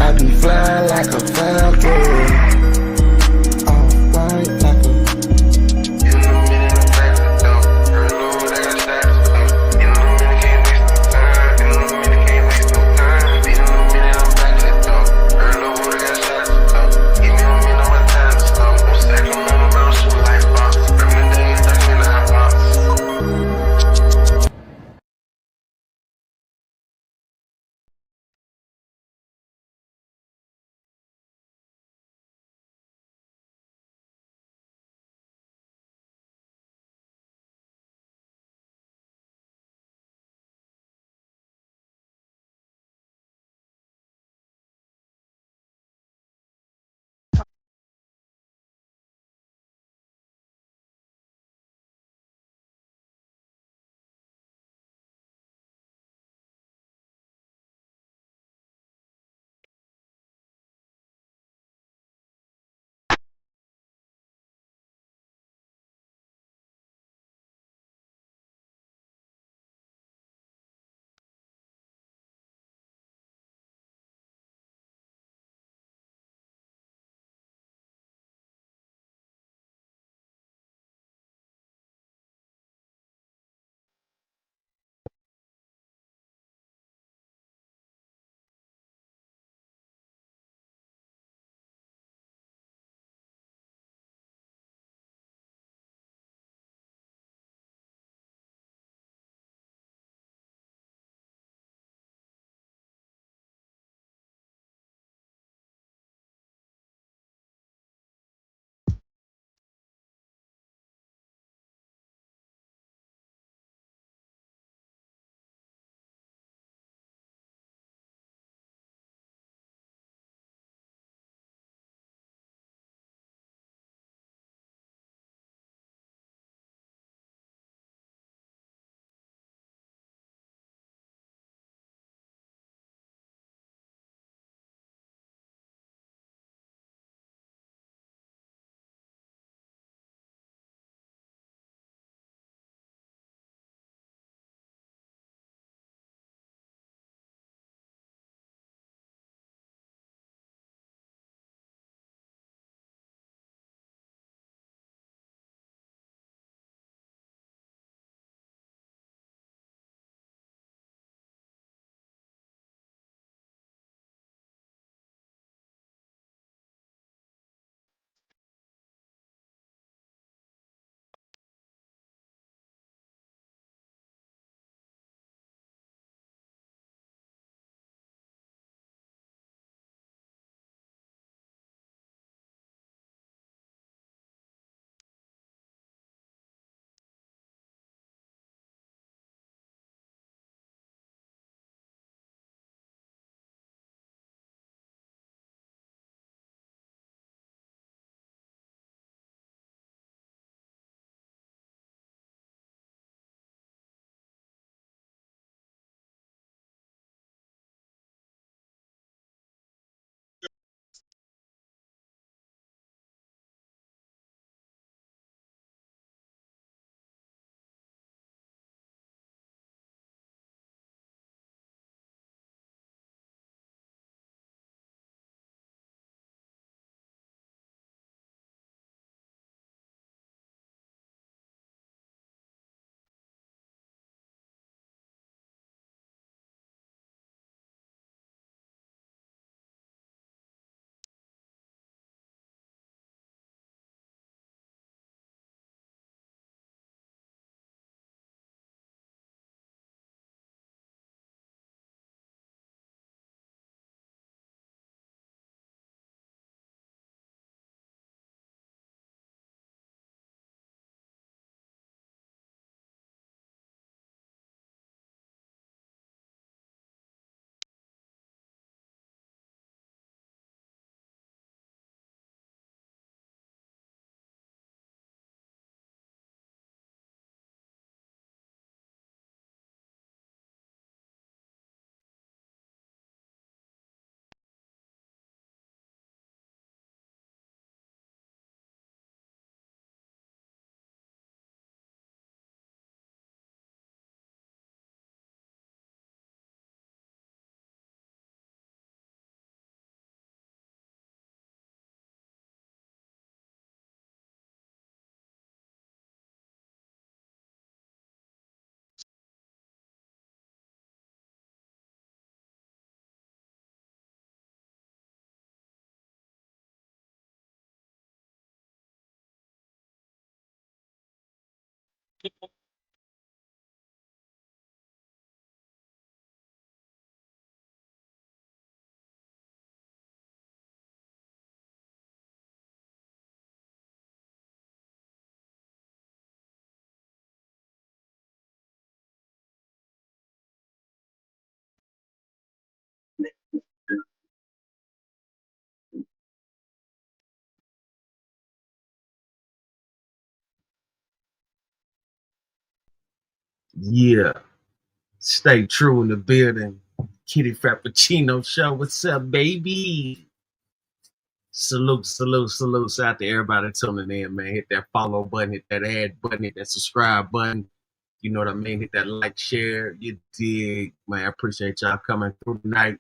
I be flying like a falcon. Yeah, stay true in the building. Kitty Frappuccino Show. What's up, baby? Salute, salute, salutes out to everybody tuning in, man. Hit that follow button, hit that add button, hit that subscribe button. You know what I mean? Hit that like, share. You dig, man. I appreciate y'all coming through tonight.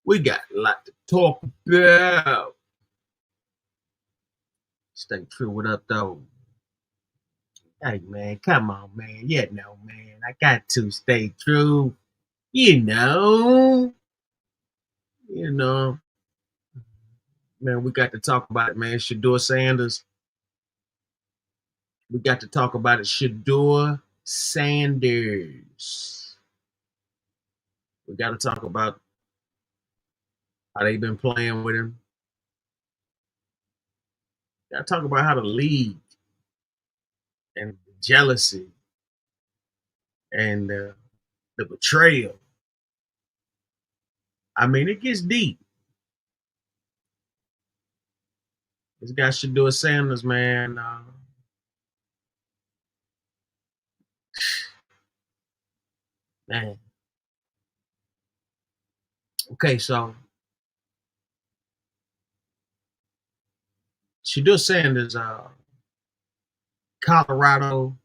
We got a lot to talk about. Stay true. What up, though? Hey, man, come on, man. You know, man. I got to stay true. You know. You know. Man, we got to talk about it, man. Shador Sanders. We got to talk about it. Shador Sanders. We got to talk about how they've been playing with him. Got to talk about how the league and jealousy and the betrayal. I mean, it gets deep. This guy Shador Sanders, man. Man. Okay, so Shador Sanders, Colorado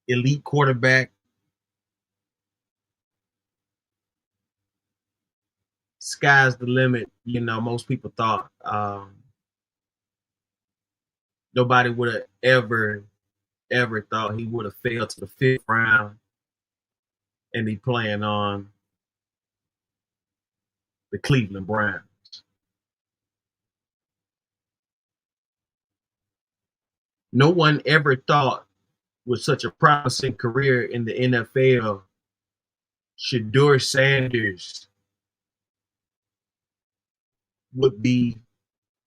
elite quarterback. Sky's the limit. You know, most people thought nobody would have ever thought he would have failed to the fifth round and be playing on the Cleveland Browns. No one ever thought with such a promising career in the NFL, Shador Sanders would be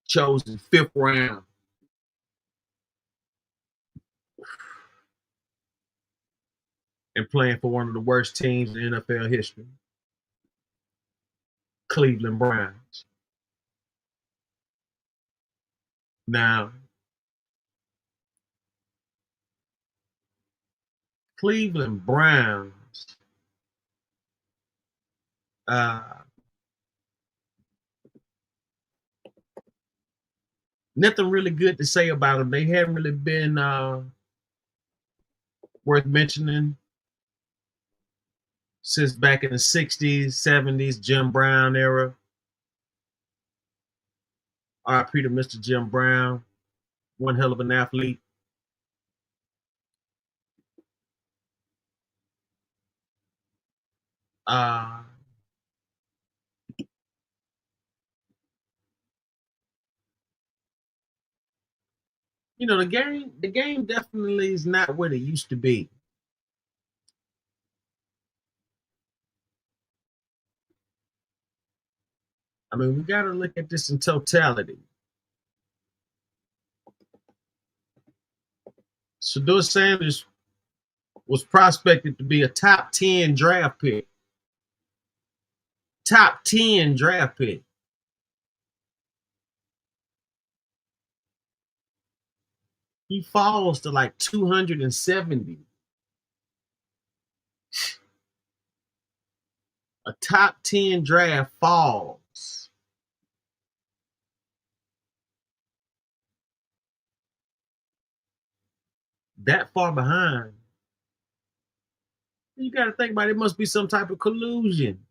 chosen fifth round and playing for one of the worst teams in NFL history, Cleveland Browns. Now, Cleveland Browns, uh, nothing really good to say about them. They haven't really been worth mentioning since back in the 60s, 70s, Jim Brown era. RIP to Mr. Jim Brown, one hell of an athlete. Uh, you know, the game definitely is not what it used to be. I mean, we got to look at this in totality. Shador Sanders was prospected to be a top 10 draft pick. Top 10 draft pick. He falls to like 270. A top 10 draft falls. That far behind. You got to think about it. It must be some type of collusion.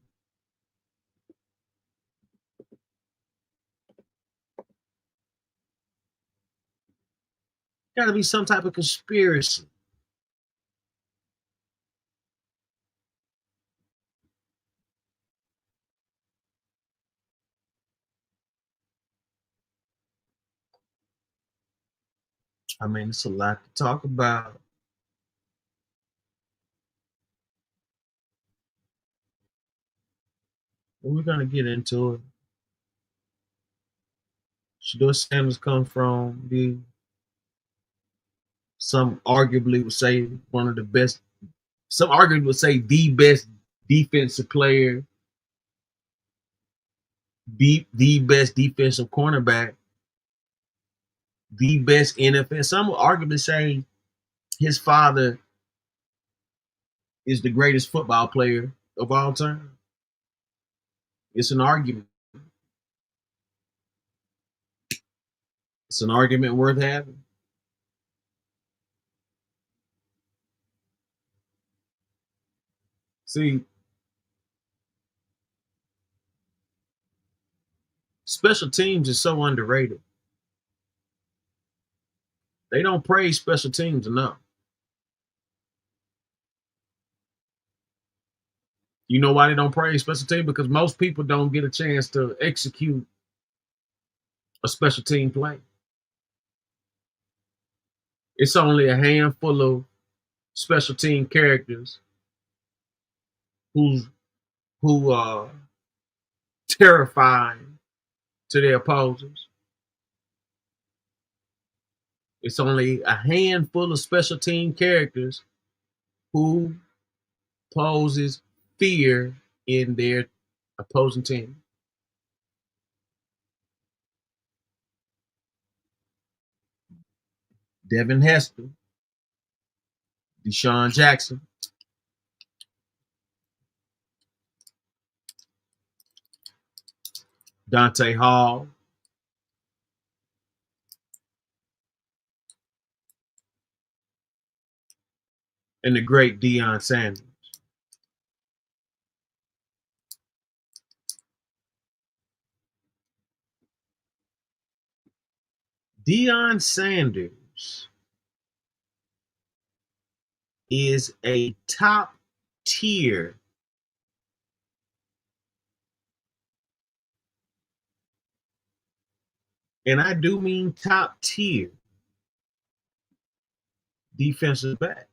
Got to be some type of conspiracy. I mean, it's a lot to talk about. But we're gonna get into it. Shador Sanders come from the some arguably would say one of the best, some arguably would say the best defensive player, the best defensive cornerback, the best NFL. Some would arguably say his father is the greatest football player of all time. It's an argument. It's an argument worth having. See, special teams is so underrated. They don't praise special teams enough. You know why they don't praise special teams? Because most people don't get a chance to execute a special team play. It's only a handful of special team characters who's who are terrifying to their opposers. It's only a handful of special team characters who poses fear in their opposing team. Devin Hester, Deshaun Jackson, Dante Hall, and the great Deion Sanders. Deion Sanders is a top tier and I do mean top tier defensive back.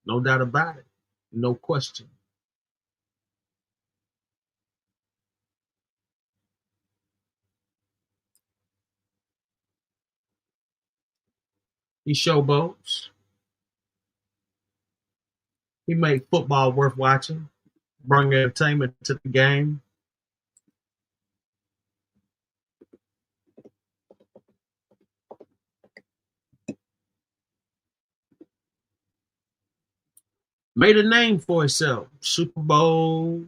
No doubt about it. No question. He showboats. He made football worth watching, bring entertainment to the game. Made a name for himself. Super Bowl,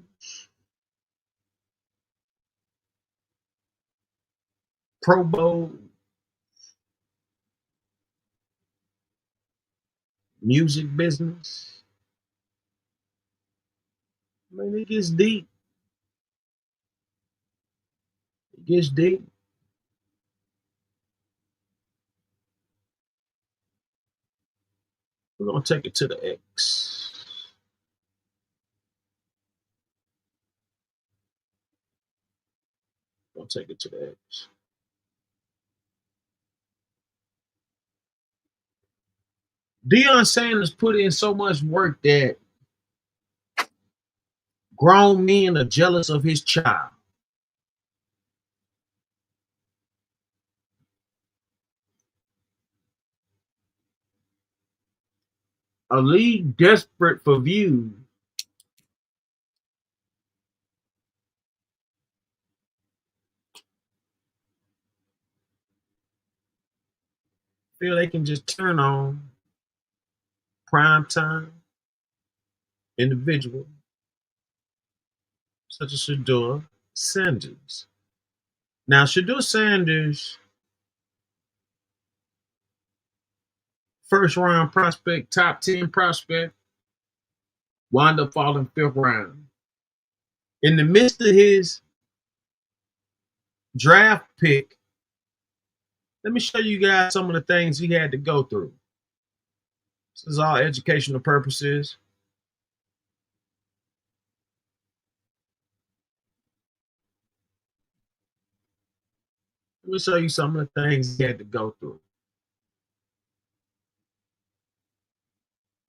Pro Bowl, music business. I mean, it gets deep. It gets deep. We're gonna take it to the X. We're gonna take it to the X. Deion Sanders put in so much work that grown men are jealous of his child. A league desperate for views feel they can just turn on prime time individual such as Shador Sanders. Now, Shador Sanders, first round prospect, top 10 prospect, wound up falling fifth round. In the midst of his draft pick, let me show you guys some of the things he had to go through. This is all educational purposes. Let me show you some of the things he had to go through.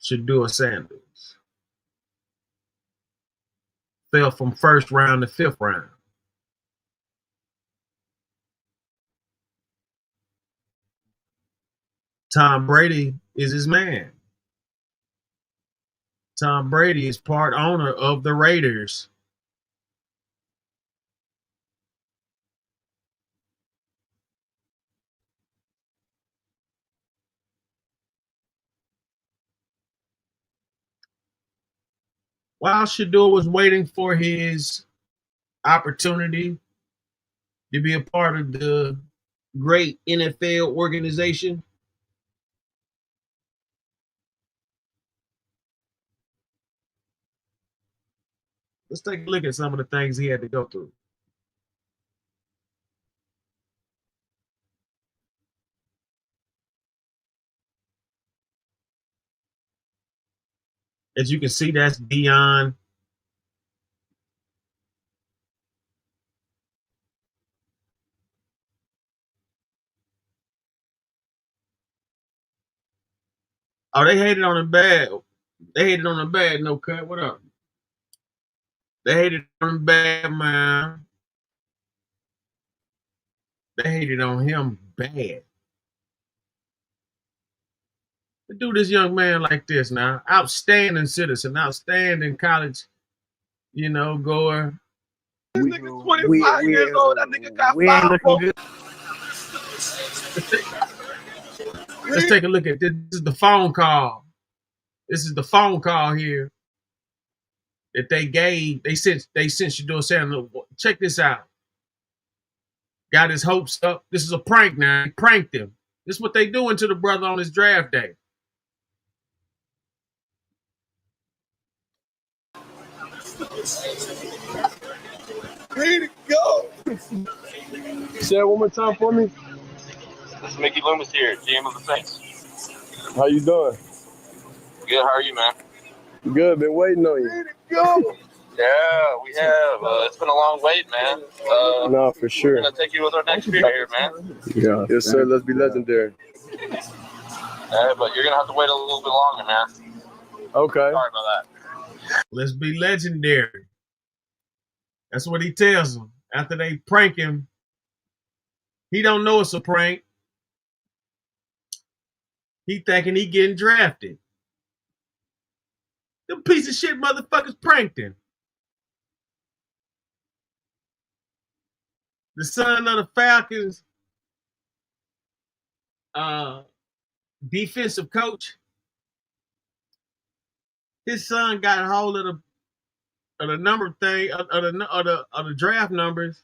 Shedeur Sanders. Fell from first round to fifth round. Tom Brady is his man. Tom Brady is part owner of the Raiders. While Shedeur was waiting for his opportunity to be a part of the great NFL organization, let's take a look at some of the things he had to go through. As you can see, that's Dion. Oh, they hated on him bad. They hated on him bad, no cut. What up? They hated on him bad, man. They hated on him bad. Do this young man like this now. Outstanding citizen, outstanding college, goer. This nigga 25 years old. That nigga got 5 books. Let's take a look at this. This is the phone call. This is the phone call here that they gave. They sent Shedeur Sanders. Check this out. Got his hopes up. This is a prank now. He pranked him. This is what they doing to the brother on his draft day. Ready to go. Say it one more time for me. This is Mickey Loomis here, GM of the Saints. How you doing? Good, how are you, man? Good, been waiting on you. Ready to go. Yeah, we have. It's been a long wait, man. No, for sure. We're going to take you with our next pick here, man. Yeah. Yes, sir. Let's be legendary. But you're going to have to wait a little bit longer, man. Okay. Sorry about that. Let's be legendary. That's what he tells them. After they prank him, he don't know it's a prank. He thinking he getting drafted. Them piece of shit motherfuckers pranked him. The son of the Falcons defensive coach, his son got a hold of the number thing, of the draft numbers.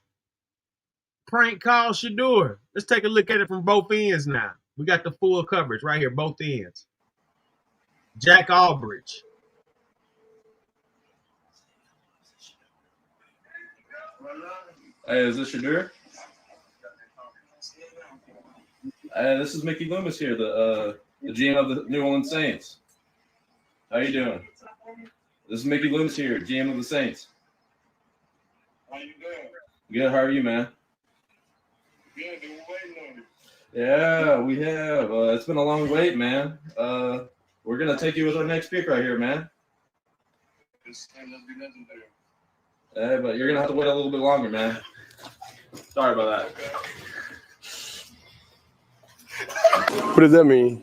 Prank call Shedeur. Let's take a look at it from both ends now. We got the full coverage right here, both ends. Jack Albridge. Hey, is this Shedeur? This is Mickey Loomis here, the GM of the New Orleans Saints. How you doing? This is Mickey Loomis here, GM of the Saints. How you doing? Good, how are you, man? Good, been waiting on you. Yeah, we have. It's been a long wait, man. We're going to take you with our next pick right here, man. Let's be legendary. But you're going to have to wait a little bit longer, man. Sorry about that. What does that mean?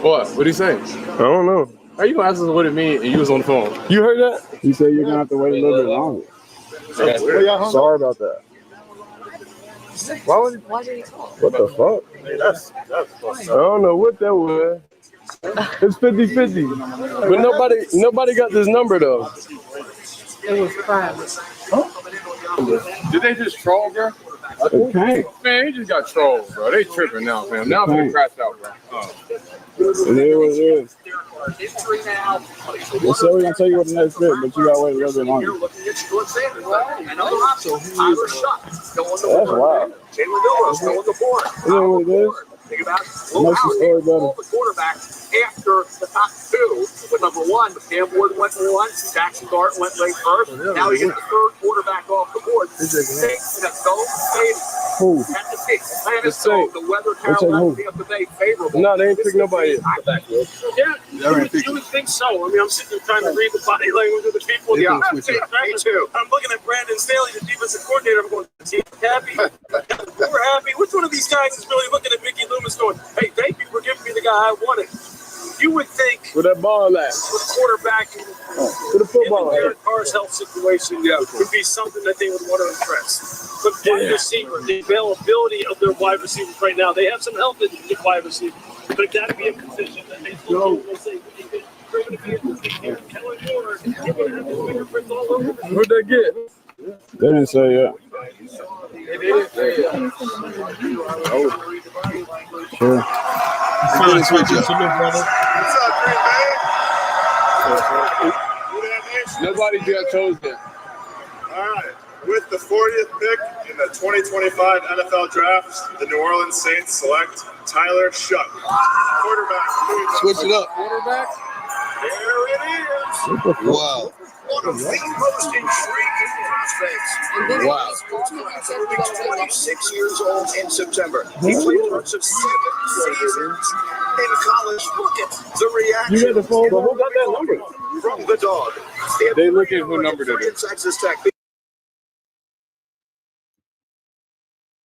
What? What'd he say? I don't know. How you gonna ask us what it means and you was on the phone? You heard that? You said you're gonna have to wait a little bit longer. Sorry about that. Why did he talk? What the fuck? That's I don't know what that was. It's 50-50. But nobody got this number though. It was private. Did they just troll, bro? Okay. Man, he just got trolled, bro. They tripping now, fam. Now I'm gonna crash out, bro. It is what it is. They said we're gonna tell you what the next pick, but you gotta wait a little bit longer. That's wild. Isn't that what it is? It makes the story better. After the top two, with number one, Cam Ward went one, Jackson Dart went late first. Now he gets the third quarterback off the board. The weather Carolina up today favorable. No, they ain't pick nobody. Yeah, You would think so. I mean, I'm sitting there trying to read the body language of the people. Yeah, me too. I'm looking at Brandon Staley, the defensive coordinator. I'm going, is he happy? We're happy. Which one of these guys is really looking at Mickey Loomis going, hey, thank you for giving me the guy I wanted? You would think Where that ball at? with quarterback Where the football at? Derek Carr's health situation would be something that they would want to impress. But wide receiver, the availability of their wide receivers right now, they have some health in the wide receiver. But that would be a position that they say, What'd they get? They didn't say yet. Sure. Fine, switch it. Salute, brother. What's up, Green Bay? Nobody got chosen yet. All right. With the 40th pick in the 2025 NFL Draft, the New Orleans Saints select Tyler Shuck, quarterback. Switch it up. Quarterback. There it is. Wow. One of the most intriguing prospects. Wow. He'll be 26 years old in September. He played parts of 7 seasons in college. Look at the reaction. You got the phone, but who got that number? From the dog. They look at who numbered it is. Texas Tech.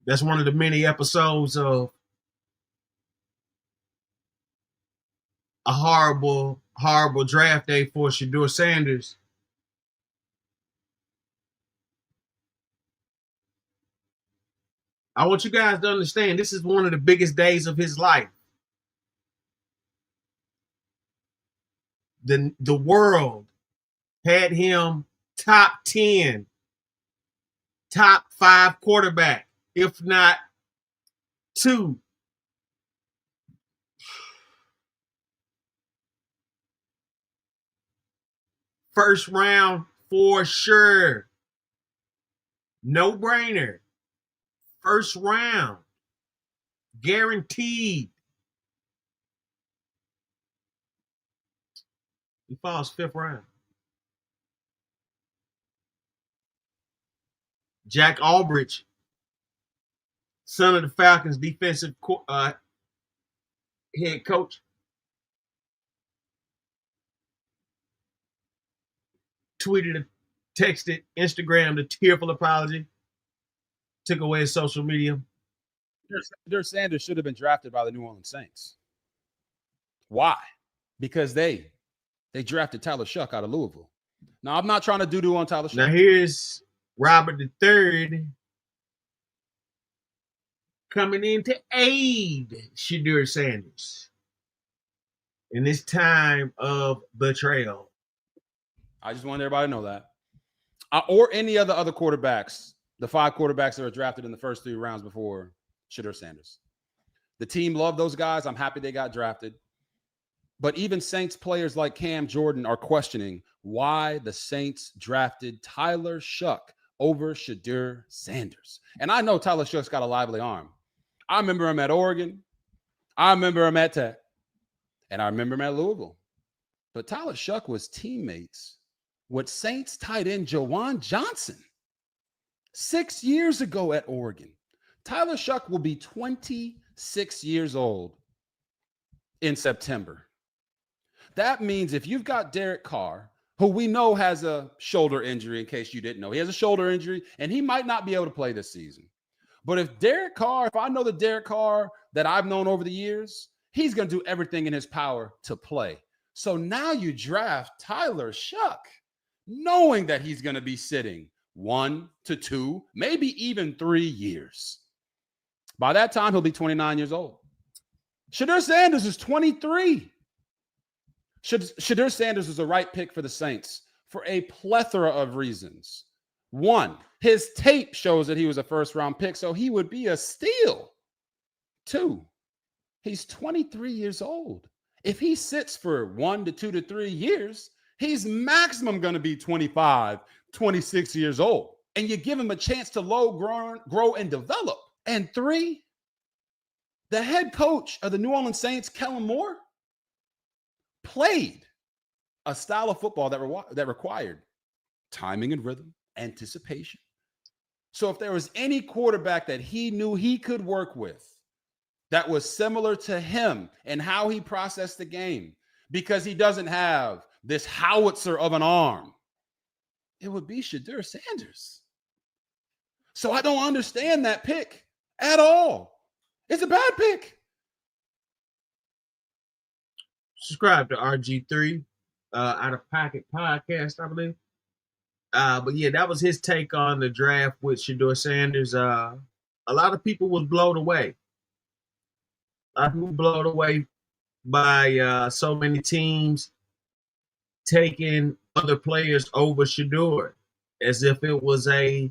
That's one of the many episodes of a horrible draft day for Shedeur Sanders. I want you guys to understand this is one of the biggest days of his life. The world had him top 10, top 5 quarterback, if not 2. First round for sure. No brainer. First round. Guaranteed. He falls 5th round. Jack Albridge, son of the Falcons defensive head coach, tweeted, texted, Instagrammed a tearful apology, took away his social media. Shedeur Sanders should have been drafted by the New Orleans Saints. Why? Because they drafted Tyler Shuck out of Louisville. Now, I'm not trying to doo-doo on Tyler Shuck. Now, here's Robert III coming in to aid Shedeur Sanders in this time of betrayal. I just want everybody to know that. Or any other quarterbacks, the 5 quarterbacks that were drafted in the first 3 rounds before Shedeur Sanders. The team loved those guys. I'm happy they got drafted. But even Saints players like Cam Jordan are questioning why the Saints drafted Tyler Shuck over Shedeur Sanders. And I know Tyler Shuck's got a lively arm. I remember him at Oregon. I remember him at Tech. And I remember him at Louisville. But Tyler Shuck was teammates with Saints tight end Jawan Johnson 6 years ago at Oregon. Tyler Shuck will be 26 years old in September. That means if you've got Derek Carr, who we know has a shoulder injury, in case you didn't know, he has a shoulder injury, and he might not be able to play this season. But if I know the Derek Carr that I've known over the years, he's going to do everything in his power to play. So now you draft Tyler Shuck, knowing that he's going to be sitting 1 to 2, maybe even 3 years. By that time, he'll be 29 years old. Shedeur Sanders is 23. Shedeur Sanders was the right pick for the Saints for a plethora of reasons. 1, his tape shows that he was a first-round pick, so he would be a steal. 2, he's 23 years old. If he sits for 1 to 2 to 3 years, he's maximum going to be 25, 26 years old. And you give him a chance to grow and develop. And 3, the head coach of the New Orleans Saints, Kellen Moore, played a style of football that required timing and rhythm, anticipation. So if there was any quarterback that he knew he could work with that was similar to him and how he processed the game, because he doesn't have this howitzer of an arm, it would be Shedeur Sanders. So I don't understand that pick at all. It's a bad pick. Subscribe to RG3 Out of Pocket Podcast, I believe. But yeah, that was his take on the draft with Shedeur Sanders. A lot of people was blown away. A lot of people blown away by so many teams taking other players over Shedeur as if it was a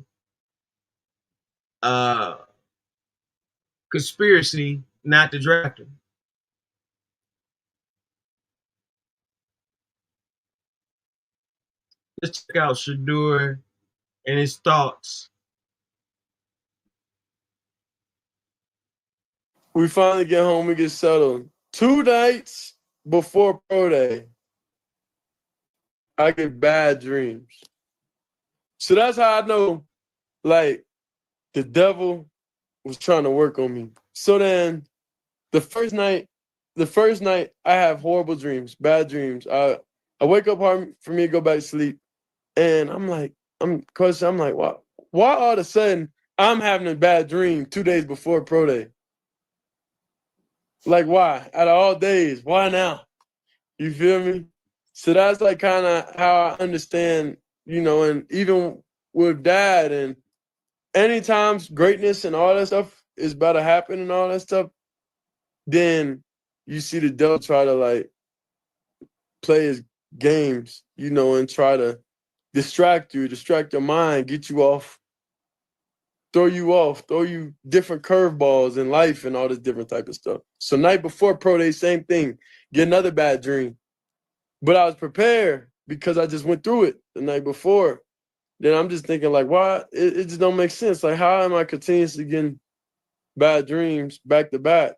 conspiracy not to draft him. Let's check out Shedeur and his thoughts. We finally get home, we get settled. 2 nights before pro day, I get bad dreams. So that's how I know, like, the devil was trying to work on me. So then the first night I have horrible dreams, bad dreams. I wake up hard for me to go back to sleep. And I'm like, why all of a sudden I'm having a bad dream 2 days before pro day? Like, why? Out of all days, why now? You feel me? So that's like kind of how I understand, and even with dad and anytime greatness and all that stuff is about to happen and all that stuff, then you see the devil try to like play his games, and try to distract your mind, get you off, throw you different curveballs in life and all this different type of stuff. So night before pro day, same thing, get another bad dream. But I was prepared because I just went through it the night before. Then I'm just thinking like, why? It just don't make sense. Like, how am I continuously getting bad dreams back to back?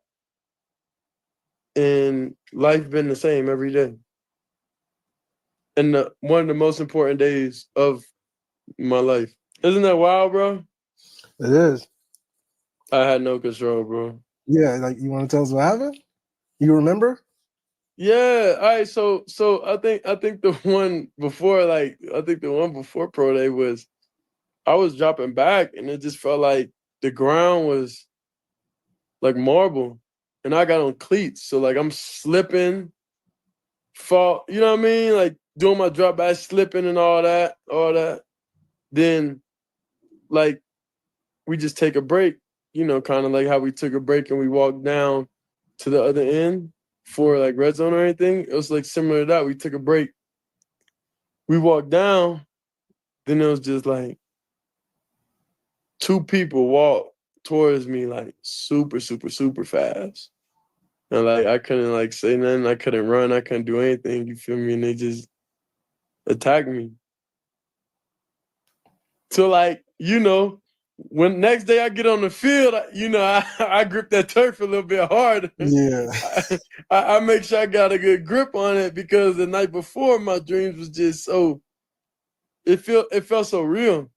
And life been the same every day. And one of the most important days of my life. Isn't that wild, bro? It is. I had no control, bro. Yeah, like, you want to tell us what happened? You remember? Yeah. All right. So I think the one before pro day was I was dropping back and it just felt like the ground was like marble and I got on cleats. So like I'm slipping, fall, you know what I mean? Like doing my drop back, slipping and all that. Then like we just take a break, kind of like how we took a break and we walked down to the other end for like red zone or anything. It was like similar to that. We took a break. We walked down, then it was just like 2 people walk towards me like super, super, super fast. And like I couldn't like say nothing, I couldn't run, I couldn't do anything, you feel me? And they just attacked me. So like, when next day I get on the field, I grip that turf a little bit harder. Yeah. I make sure I got a good grip on it because the night before my dreams was just it felt so real.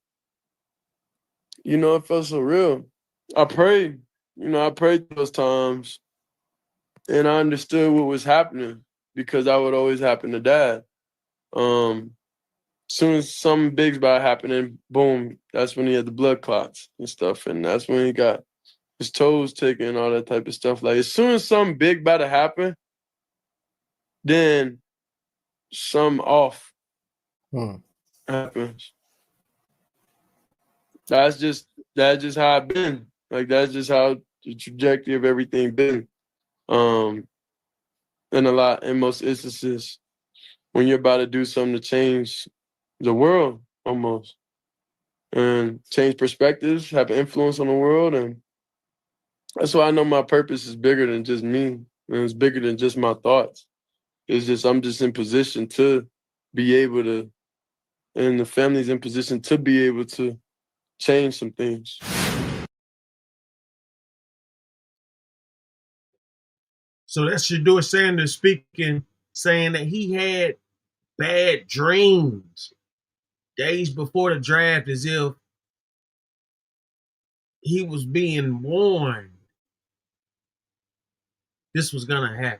It felt so real. I prayed, those times and I understood what was happening because that would always happen to dad. Soon as something big's about happening, boom, that's when he had the blood clots and stuff. And that's when he got his toes taken and all that type of stuff. Like, as soon as something big about to happen, then something off happens. That's just how I've been. Like, that's just how the trajectory of everything been. In most instances, when you're about to do something to change the world almost and change perspectives, have an influence on the world. And that's why I know my purpose is bigger than just me. And it's bigger than just my thoughts. It's just, I'm just in position to be able to, and the family's in position to be able to change some things. So that's Shedeur Sanders speaking, saying that he had bad dreams days before the draft as if he was being warned this was going to happen.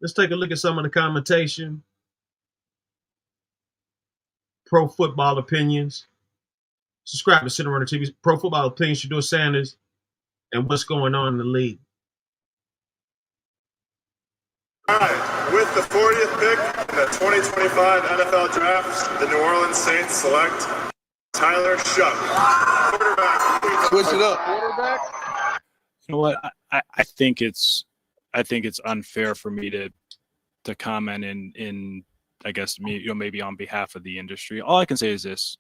Let's take a look at some of the commentation. Pro Football Opinions. Subscribe to Sendaroni TV. Pro Football Opinions, Shedeur Sanders, and what's going on in the league. All right, with the 40th pick in the 2025 NFL Draft, the New Orleans Saints select Tyler Shuck, quarterback. Switch it up. Quarterback. You know what? I think it's unfair for me to comment in I guess maybe on behalf of the industry. All I can say is this: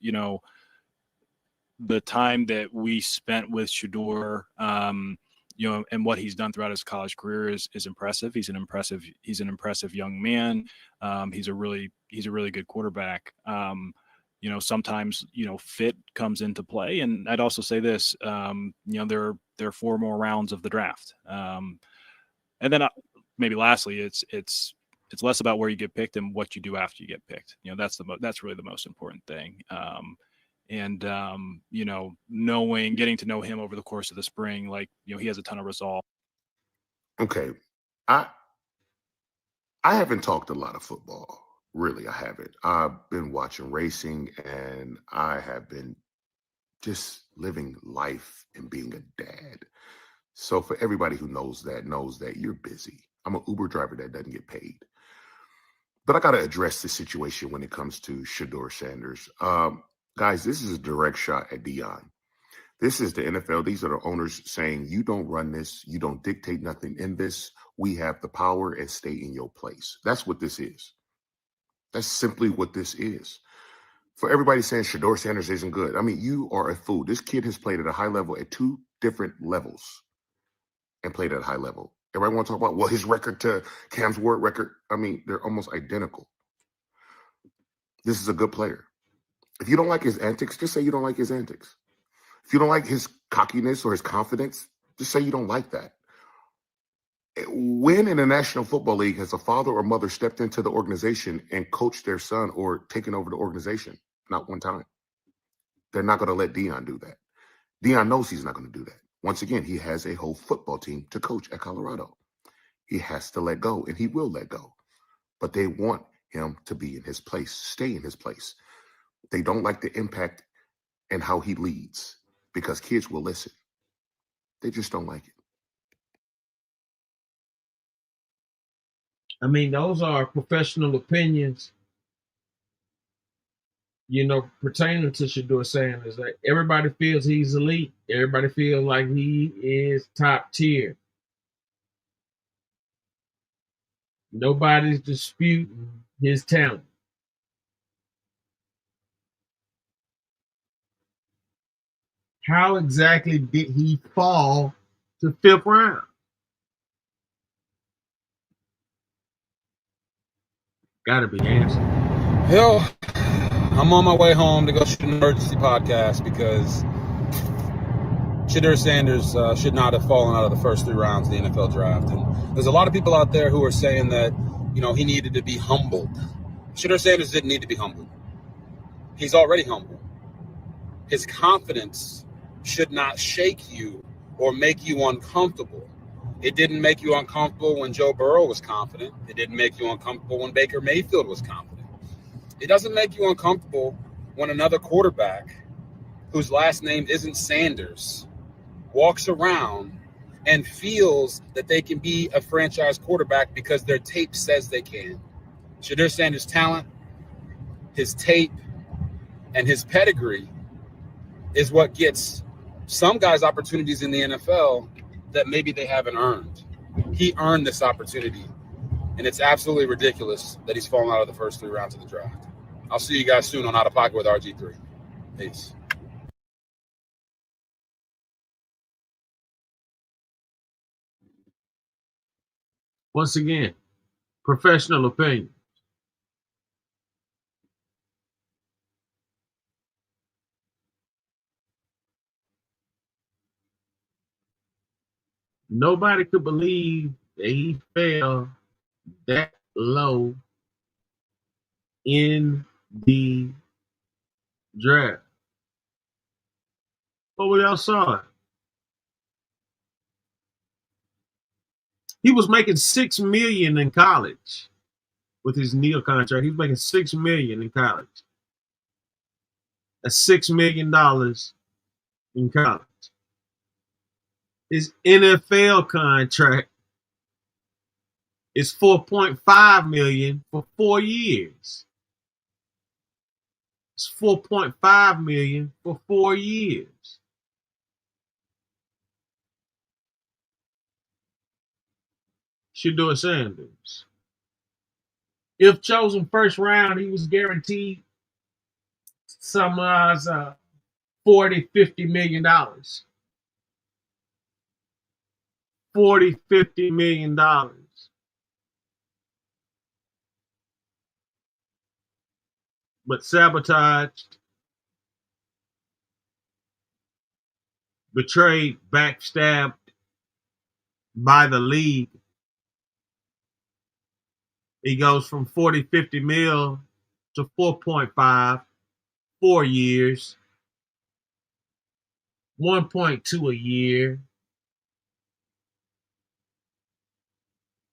the time that we spent with Shedeur, and what he's done throughout his college career is impressive. He's an impressive young man. He's a really good quarterback. Sometimes fit comes into play, and I'd also say this: there are 4 more rounds of the draft, and then maybe lastly, it's less about where you get picked and what you do after you get picked. That's really the most important thing. Getting to know him over the course of the spring, he has a ton of resolve. Okay. I haven't talked a lot of football. Really, I haven't. I've been watching racing, and I have been just living life and being a dad. So for everybody who knows that you're busy. I'm an Uber driver that doesn't get paid. But I got to address the situation when it comes to Shedeur Sanders. Guys, this is a direct shot at Deion. This is the NFL. These are the owners saying, you don't run this. You don't dictate nothing in this. We have the power and stay in your place. That's what this is. That's simply what this is. For everybody saying Shedeur Sanders isn't good, I mean, you are a fool. This kid has played at a high level at 2 different levels and played at a high level. Everybody want to talk about, well, his record to Cam's Ward record. I mean, they're almost identical. This is a good player. If you don't like his antics, just say you don't like his antics. If you don't like his cockiness or his confidence, just say you don't like that. When in the National Football League has a father or mother stepped into the organization and coached their son or taken over the organization? Not one time. They're not going to let Deion do that. Deion knows he's not going to do that. Once again, he has a whole football team to coach at Colorado. He has to let go, and he will let go. But they want him to be in his place, stay in his place. They don't like the impact and how he leads because kids will listen. They just don't like it. I mean, those are professional opinions, pertaining to Shedeur Sanders. Like, everybody feels he's elite. Everybody feels like he is top tier. Nobody's disputing his talent. How exactly did he fall to 5th round? Gotta be answered. Hell, I'm on my way home to go shoot an emergency podcast because Shedeur Sanders should not have fallen out of the first 3 rounds of the NFL draft. And there's a lot of people out there who are saying that, he needed to be humbled. Shedeur Sanders didn't need to be humbled. He's already humble. His confidence should not shake you or make you uncomfortable. It didn't make you uncomfortable when Joe Burrow was confident. It didn't make you uncomfortable when Baker Mayfield was confident. It doesn't make you uncomfortable when another quarterback whose last name isn't Sanders walks around and feels that they can be a franchise quarterback because their tape says they can. Shedeur Sanders' talent, his tape, and his pedigree is what gets some guys opportunities in the NFL that maybe they haven't earned. He earned this opportunity, and it's absolutely ridiculous that he's fallen out of the first 3 rounds of the draft. I'll see you guys soon on Out of Pocket with RG3. Peace. Once again, professional opinion. Nobody could believe that he fell that low in the draft. But we all saw it. He was making $6 million in college with his Neal contract. He was making $6 million in college. That's $6 million in college. His NFL contract is $4.5 million for 4 years. It's $4.5 million for 4 years. Shedeur Sanders. If chosen first round, he was guaranteed some $40, $50 million. $40, $50 million. But sabotaged, betrayed, backstabbed by the league. He goes from 40, 50 mil to 4.5, 4 years, 1.2 a year.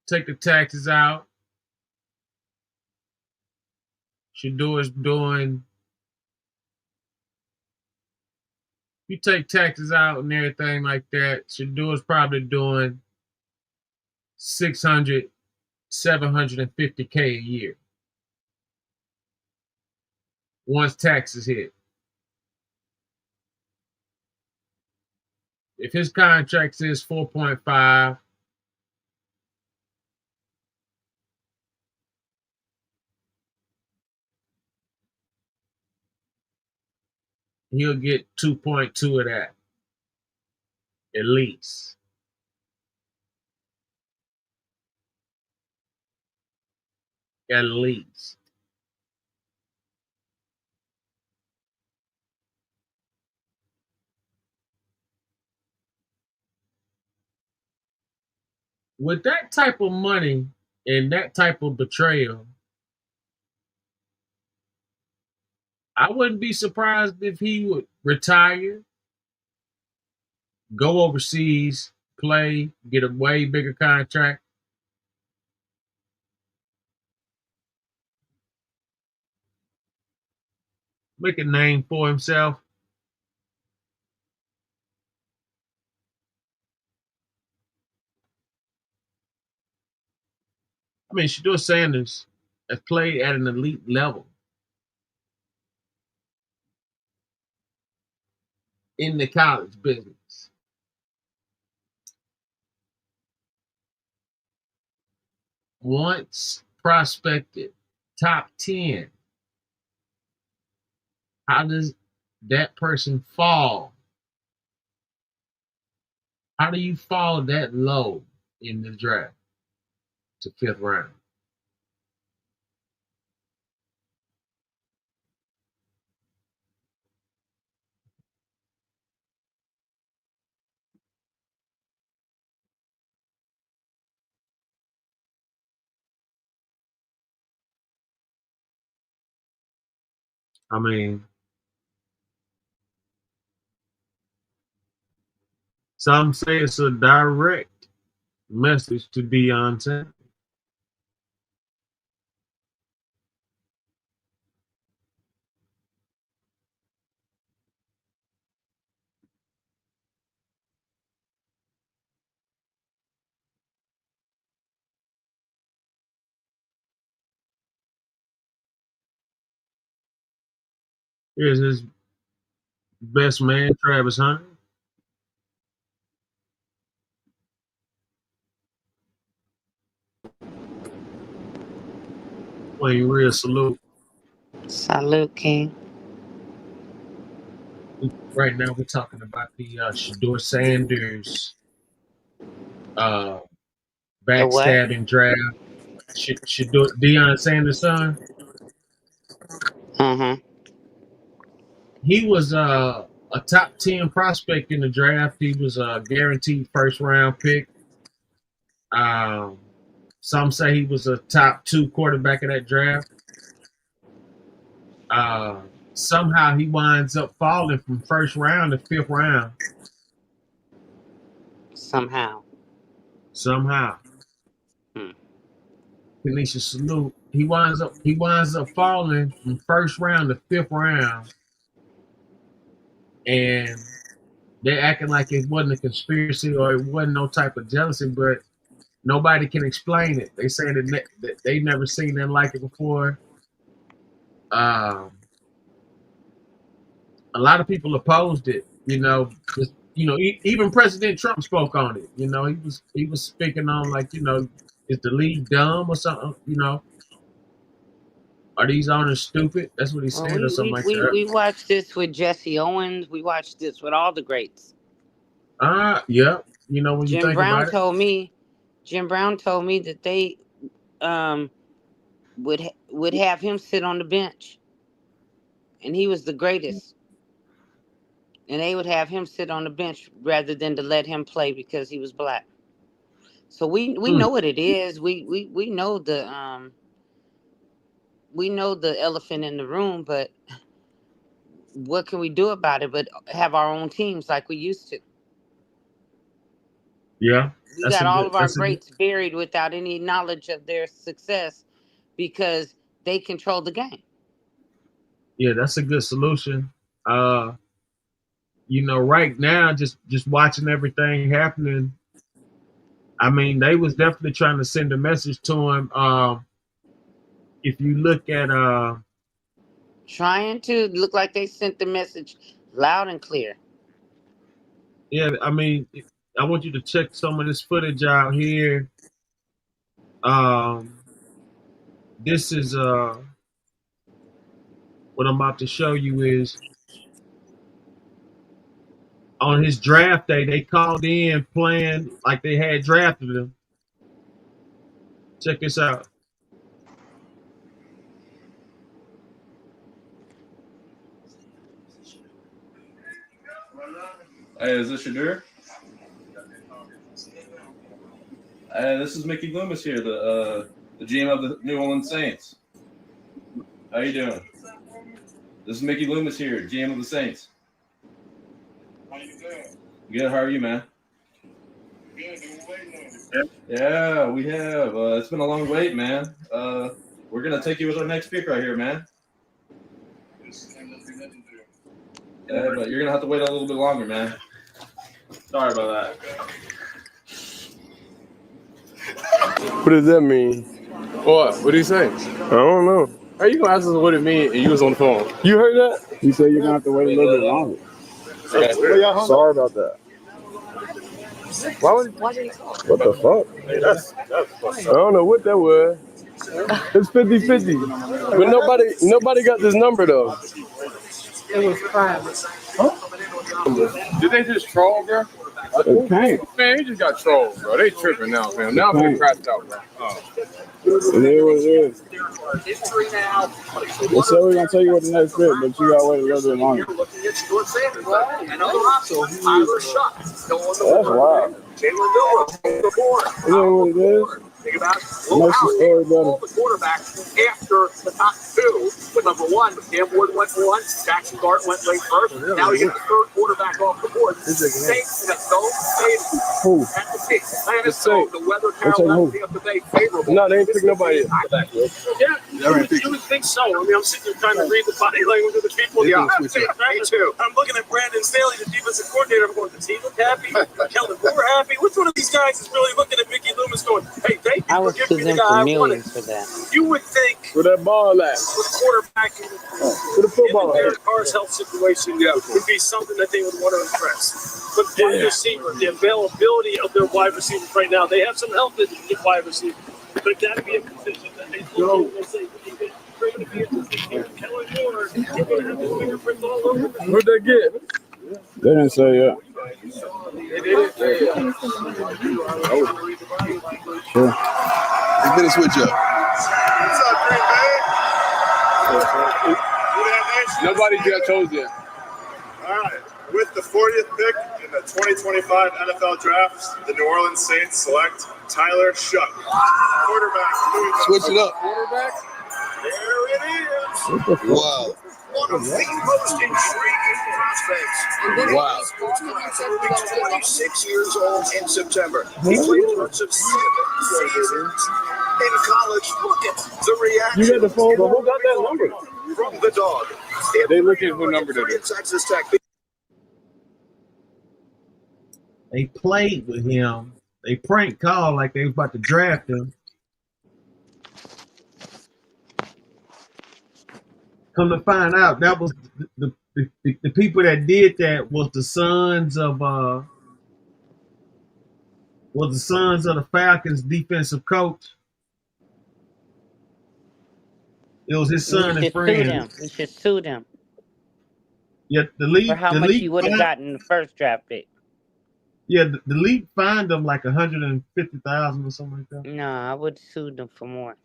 Take the taxes out. Shedeur's doing, you take taxes out and everything like that, Shedeur's probably doing 600, 750K a year once taxes hit. If his contract says 4.5, he'll get 2.2 of that, at least. At least. With that type of money and that type of betrayal, I wouldn't be surprised if he would retire, go overseas, play, get a way bigger contract. Make a name for himself. I mean, Shedeur Sanders has played at an elite level in the college business. Once prospected, top 10. How does that person fall? How do you fall that low in the draft to 5th round? I mean, some say it's a direct message to Deion Sanders. Here's his best man, Travis Hunter. Wayne Real salute. Salute, King. Right now, we're talking about the Shedeur Sanders backstabbing draft. Shedeur, Deion Sanders' son. Mm-hmm. He was a top 10 prospect in the draft. He was a guaranteed first round pick. Some say he was a top 2 quarterback of that draft. Somehow he winds up falling from 1st round to 5th round. Somehow. Kanisha Salute. He winds up falling from first round to fifth round, and they're acting like it wasn't a conspiracy or it wasn't no type of jealousy, but nobody can explain it. They say that they never seen nothing like it before. A lot of people opposed it. Just, even President Trump spoke on it. He was speaking on like, is the league dumb or something? Are these owners stupid? That's what he Well, said or something like that. we watched this with Jesse Owens. We watched this with all the greats. Yeah. When you Jim think Brown about it. told me that they would have him sit on the bench, and he was the greatest. And they would have him sit on the bench rather than to let him play because he was black. So we know what it is. We know the elephant in the room, but what can we do about it but have our own teams like we used to? Yeah. We got all of our greats buried without any knowledge of their success because they control the game. Yeah, that's a good solution. Right now, just watching everything happening, I mean, they was definitely trying to send a message to him. If you look at trying to look like they sent the message loud and clear. Yeah, I mean, I want you to check some of this footage out here. This is what I'm about to show you is on his draft day, they called in playing like they had drafted him. Check this out. Hey, is this Shadur? Hey, this is Mickey Loomis here, the GM of the New Orleans Saints. How you doing? This is Mickey Loomis here, GM of the Saints. How you doing? Good. How are you, man? Good. Yeah, we have. It's been a long wait, man. We're gonna take you with our next pick right here, man. Yeah, but you're gonna have to wait a little bit longer, man. Sorry about that. What does that mean? What? What did he say? I don't know. How you gonna ask us what it means and you was on the phone? You heard that? He said you're gonna have to wait a little bit longer. Sorry about that. What the fuck? I don't know what that was. It's 50-50. But nobody got this number though. It was private. Huh? Did they just troll, bro? Man, he just got trolled, bro. They tripping now, fam. Now I'm getting crashed out, bro. It is what it is. They said we're gonna tell you what the next pick, but you gotta wait a little bit longer. And other options, Tyler Shuck, still on the board. That's wild. Jalen Miller on the board. It is what it is. Think about it. Makes the story better. The quarterback after the top two with number one. Cam Ward went one. Jackson Dart went late first. Now he gets the third quarterback off the board. Saints in a dome stadium at the peak. The weather Carolina Tampa Bay favorable. No, they ain't pick nobody. Yeah, you would think so. I mean, I'm sitting here trying to read the body language of the people. Yeah, me too. I'm looking at Brandon Staley, the defensive coordinator. I'm going, does he look happy? Kellen Moore happy? Which one of these guys is really looking at Mickey Loomis going, hey, thank you I for was giving me the presenting guy I wanted? millions for that. You would think Where that ball at? with a quarterback in Where the football the at? Derek Carr's health situation would be something that they would want to impress. But wide receiver, the availability of their wide receivers right now, they have some health issues with wide receiver. But that'd be a position that they look at and say, they're going to be interested here. Kellen Moore, you're going to have his fingerprints all over the Who'd they get? They didn't say yet. Sure. They finished with you. What's up, Green Bay? Nobody got told yet. All right. With the 40th pick in the 2025 NFL Draft, the New Orleans Saints select Tyler Shuck, quarterback. Switch it up. Quarterback. There it is. Wow. One of the most intriguing prospects. Wow. He'll be 26 years old in September. He played parts of 7 seasons in college. Look at the reaction. You got the phone, but who got that number? From the dog. They looking who number that is. Texas Tech. They played with him. They prank called like they was about to draft him. Come to find out, that was the people that did that was the sons of the Falcons defensive coach. It was his son and friends. We should sue them. Yeah, the league for how much you would have gotten in the first draft pick. Yeah, the league fined them like $150,000 or something like that. No, I would sue them for more.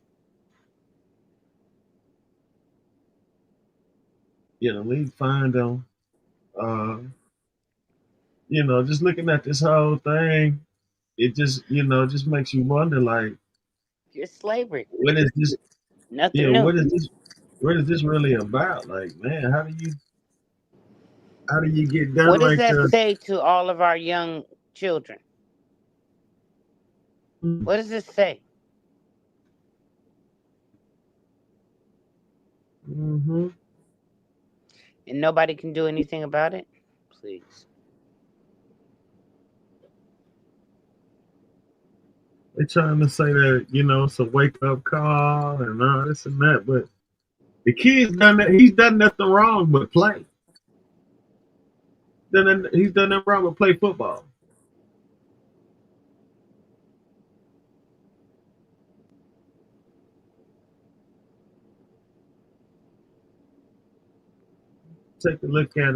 Yeah, the league fined them. Just looking at this whole thing, it just just makes you wonder, like, It's slavery. what is this? Nothing new. What is this really about? Like, man, how do you get done What does like that say to all of our young children? What does it say? Mm-hmm. And nobody can do anything about it? Please. They're trying to say that, it's a wake-up call and all this and that, but the kid's done that. He's done nothing wrong but play. He's done nothing wrong but play football. Take a look at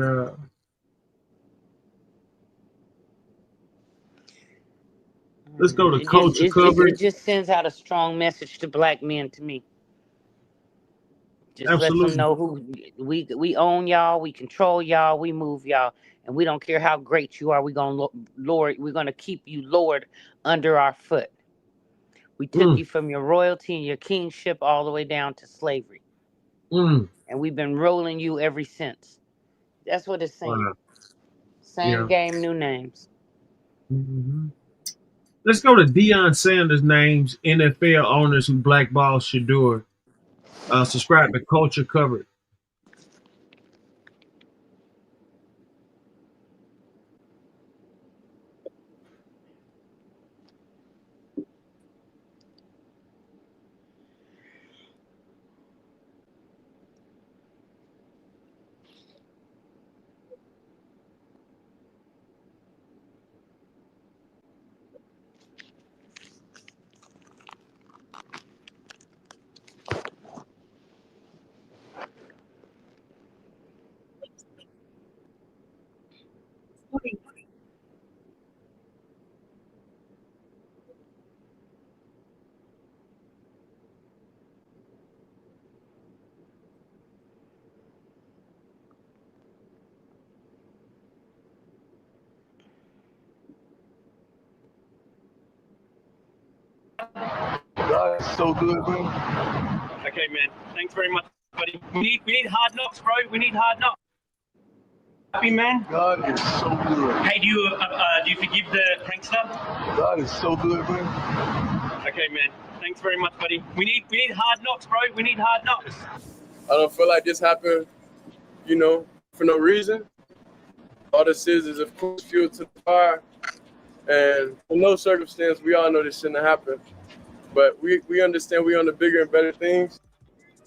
let's go to culture coverage. It just sends out a strong message to black men to me. Just Absolutely. Let them know who we own y'all, we control y'all, we move y'all, and we don't care how great you are. We're gonna keep you lowered under our foot. We took you from your royalty and your kingship all the way down to slavery, and we've been rolling you ever since. That's what it's saying. Wow. Same game, new names. Mm-hmm. Let's go to Deion Sanders names NFL owners who blackball Shador. Subscribe to Culture Coverage. God is so good, man. Okay, man. Thanks very much, buddy. We need hard knocks, bro. We need hard knocks. Happy, man? God is so good. Hey, do you forgive the prankster? God is so good, man. Okay, man. Thanks very much, buddy. We need hard knocks, bro. We need hard knocks. I don't feel like this happened, for no reason. All this is of course, fuel to the fire. And in no circumstance, we all know this shouldn't have happened. But we understand we're on the bigger and better things.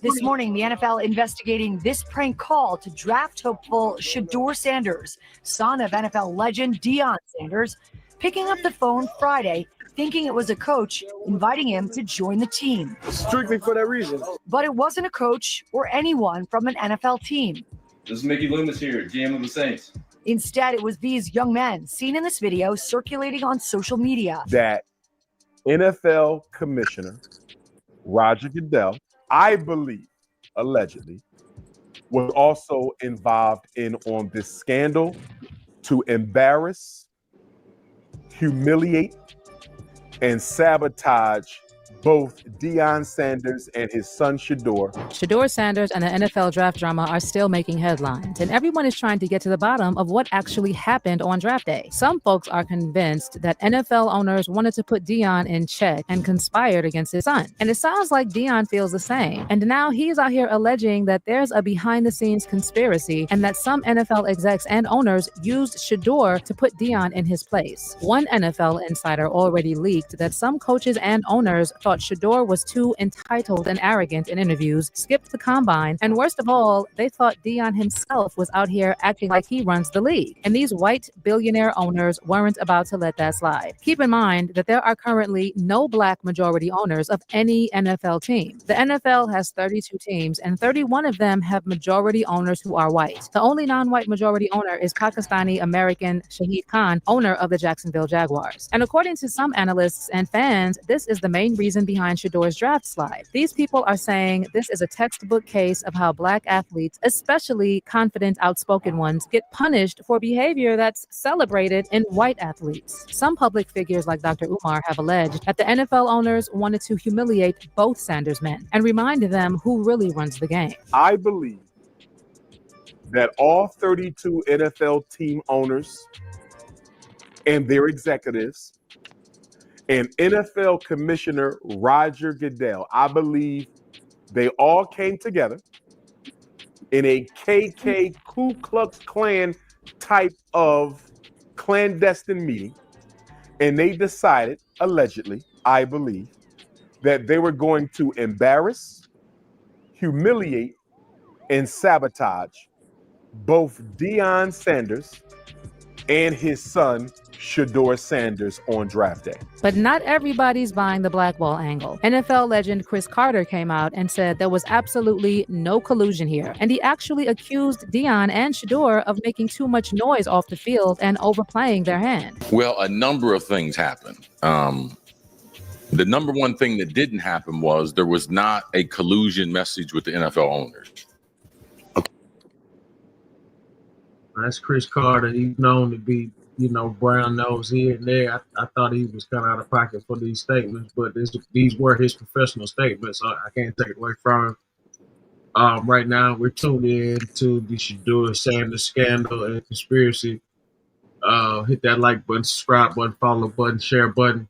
This morning, the NFL investigating this prank call to draft hopeful Shador Sanders, son of NFL legend Deion Sanders, picking up the phone Friday, thinking it was a coach inviting him to join the team. Strictly for that reason. But it wasn't a coach or anyone from an NFL team. This is Mickey Loomis here, GM of the Saints. Instead, it was these young men seen in this video circulating on social media. That NFL commissioner Roger Goodell, I believe, allegedly, was also involved on this scandal to embarrass, humiliate, and sabotage both Deion Sanders and his son Shador. Shador Sanders and the NFL draft drama are still making headlines, and everyone is trying to get to the bottom of what actually happened on draft day. Some folks are convinced that NFL owners wanted to put Deion in check and conspired against his son. And it sounds like Deion feels the same. And now he is out here alleging that there's a behind-the-scenes conspiracy and that some NFL execs and owners used Shador to put Deion in his place. One NFL insider already leaked that some coaches and owners thought Shador was too entitled and arrogant in interviews, skipped the combine, and worst of all, they thought Deion himself was out here acting like he runs the league. And these white billionaire owners weren't about to let that slide. Keep in mind that there are currently no black majority owners of any NFL team. The NFL has 32 teams, and 31 of them have majority owners who are white. The only non-white majority owner is Pakistani-American Shahid Khan, owner of the Jacksonville Jaguars. And according to some analysts and fans, this is the main reason behind Shador's draft slide. These people are saying this is a textbook case of how black athletes, especially confident, outspoken ones, get punished for behavior that's celebrated in white athletes. Some public figures like Dr. Umar have alleged that the NFL owners wanted to humiliate both Sanders men and remind them who really runs the game. I believe that all 32 NFL team owners and their executives and NFL Commissioner Roger Goodell, I believe they all came together in a KK Ku Klux Klan type of clandestine meeting, and they decided, allegedly, I believe, that they were going to embarrass, humiliate, and sabotage both Deion Sanders and his son Shador Sanders on draft day. But not everybody's buying the blackball angle. NFL legend Chris Carter came out and said there was absolutely no collusion here. And he actually accused Deion and Shador of making too much noise off the field and overplaying their hand. Well, a number of things happened. The number one thing that didn't happen was there was not a collusion message with the NFL owners. That's Chris Carter. He's known to be, brown nose here and there. I thought he was kind of out of pocket for these statements, but these were his professional statements. So I can't take it away from him. Right now, we're tuned in to the Shador Sanders scandal and conspiracy. Hit that like button, subscribe button, follow button, share button.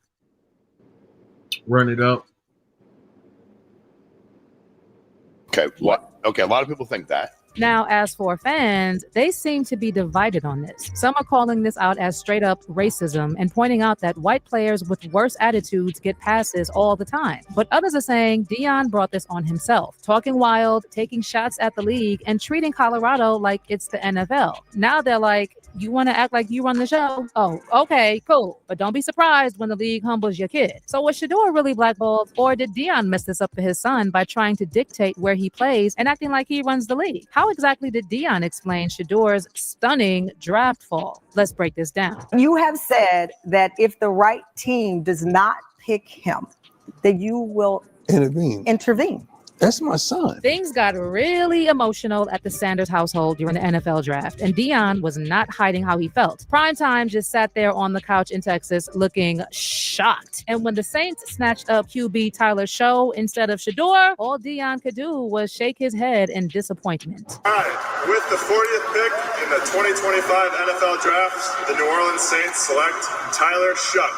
Run it up. Okay, a lot of people think that. Now, as for fans, they seem to be divided on this. Some are calling this out as straight up racism and pointing out that white players with worse attitudes get passes all the time. But others are saying Deion brought this on himself, talking wild, taking shots at the league, and treating Colorado like it's the NFL. Now they're like, you want to act like you run the show? Oh, okay, cool. But don't be surprised when the league humbles your kid. So was Shador really blackballed, or did Deion mess this up for his son by trying to dictate where he plays and acting like he runs the league? How exactly did Deion explain Shador's stunning draft fall? Let's break this down. You have said that if the right team does not pick him, that you will intervene. That's my son. Things got really emotional at the Sanders household during the NFL draft, and Deion was not hiding how he felt. Primetime just sat there on the couch in Texas looking shocked. And when the Saints snatched up QB Tyler Show instead of Shador, all Deion could do was shake his head in disappointment. All right, with the 40th pick in the 2025 NFL Draft, the New Orleans Saints select Tyler Shuck,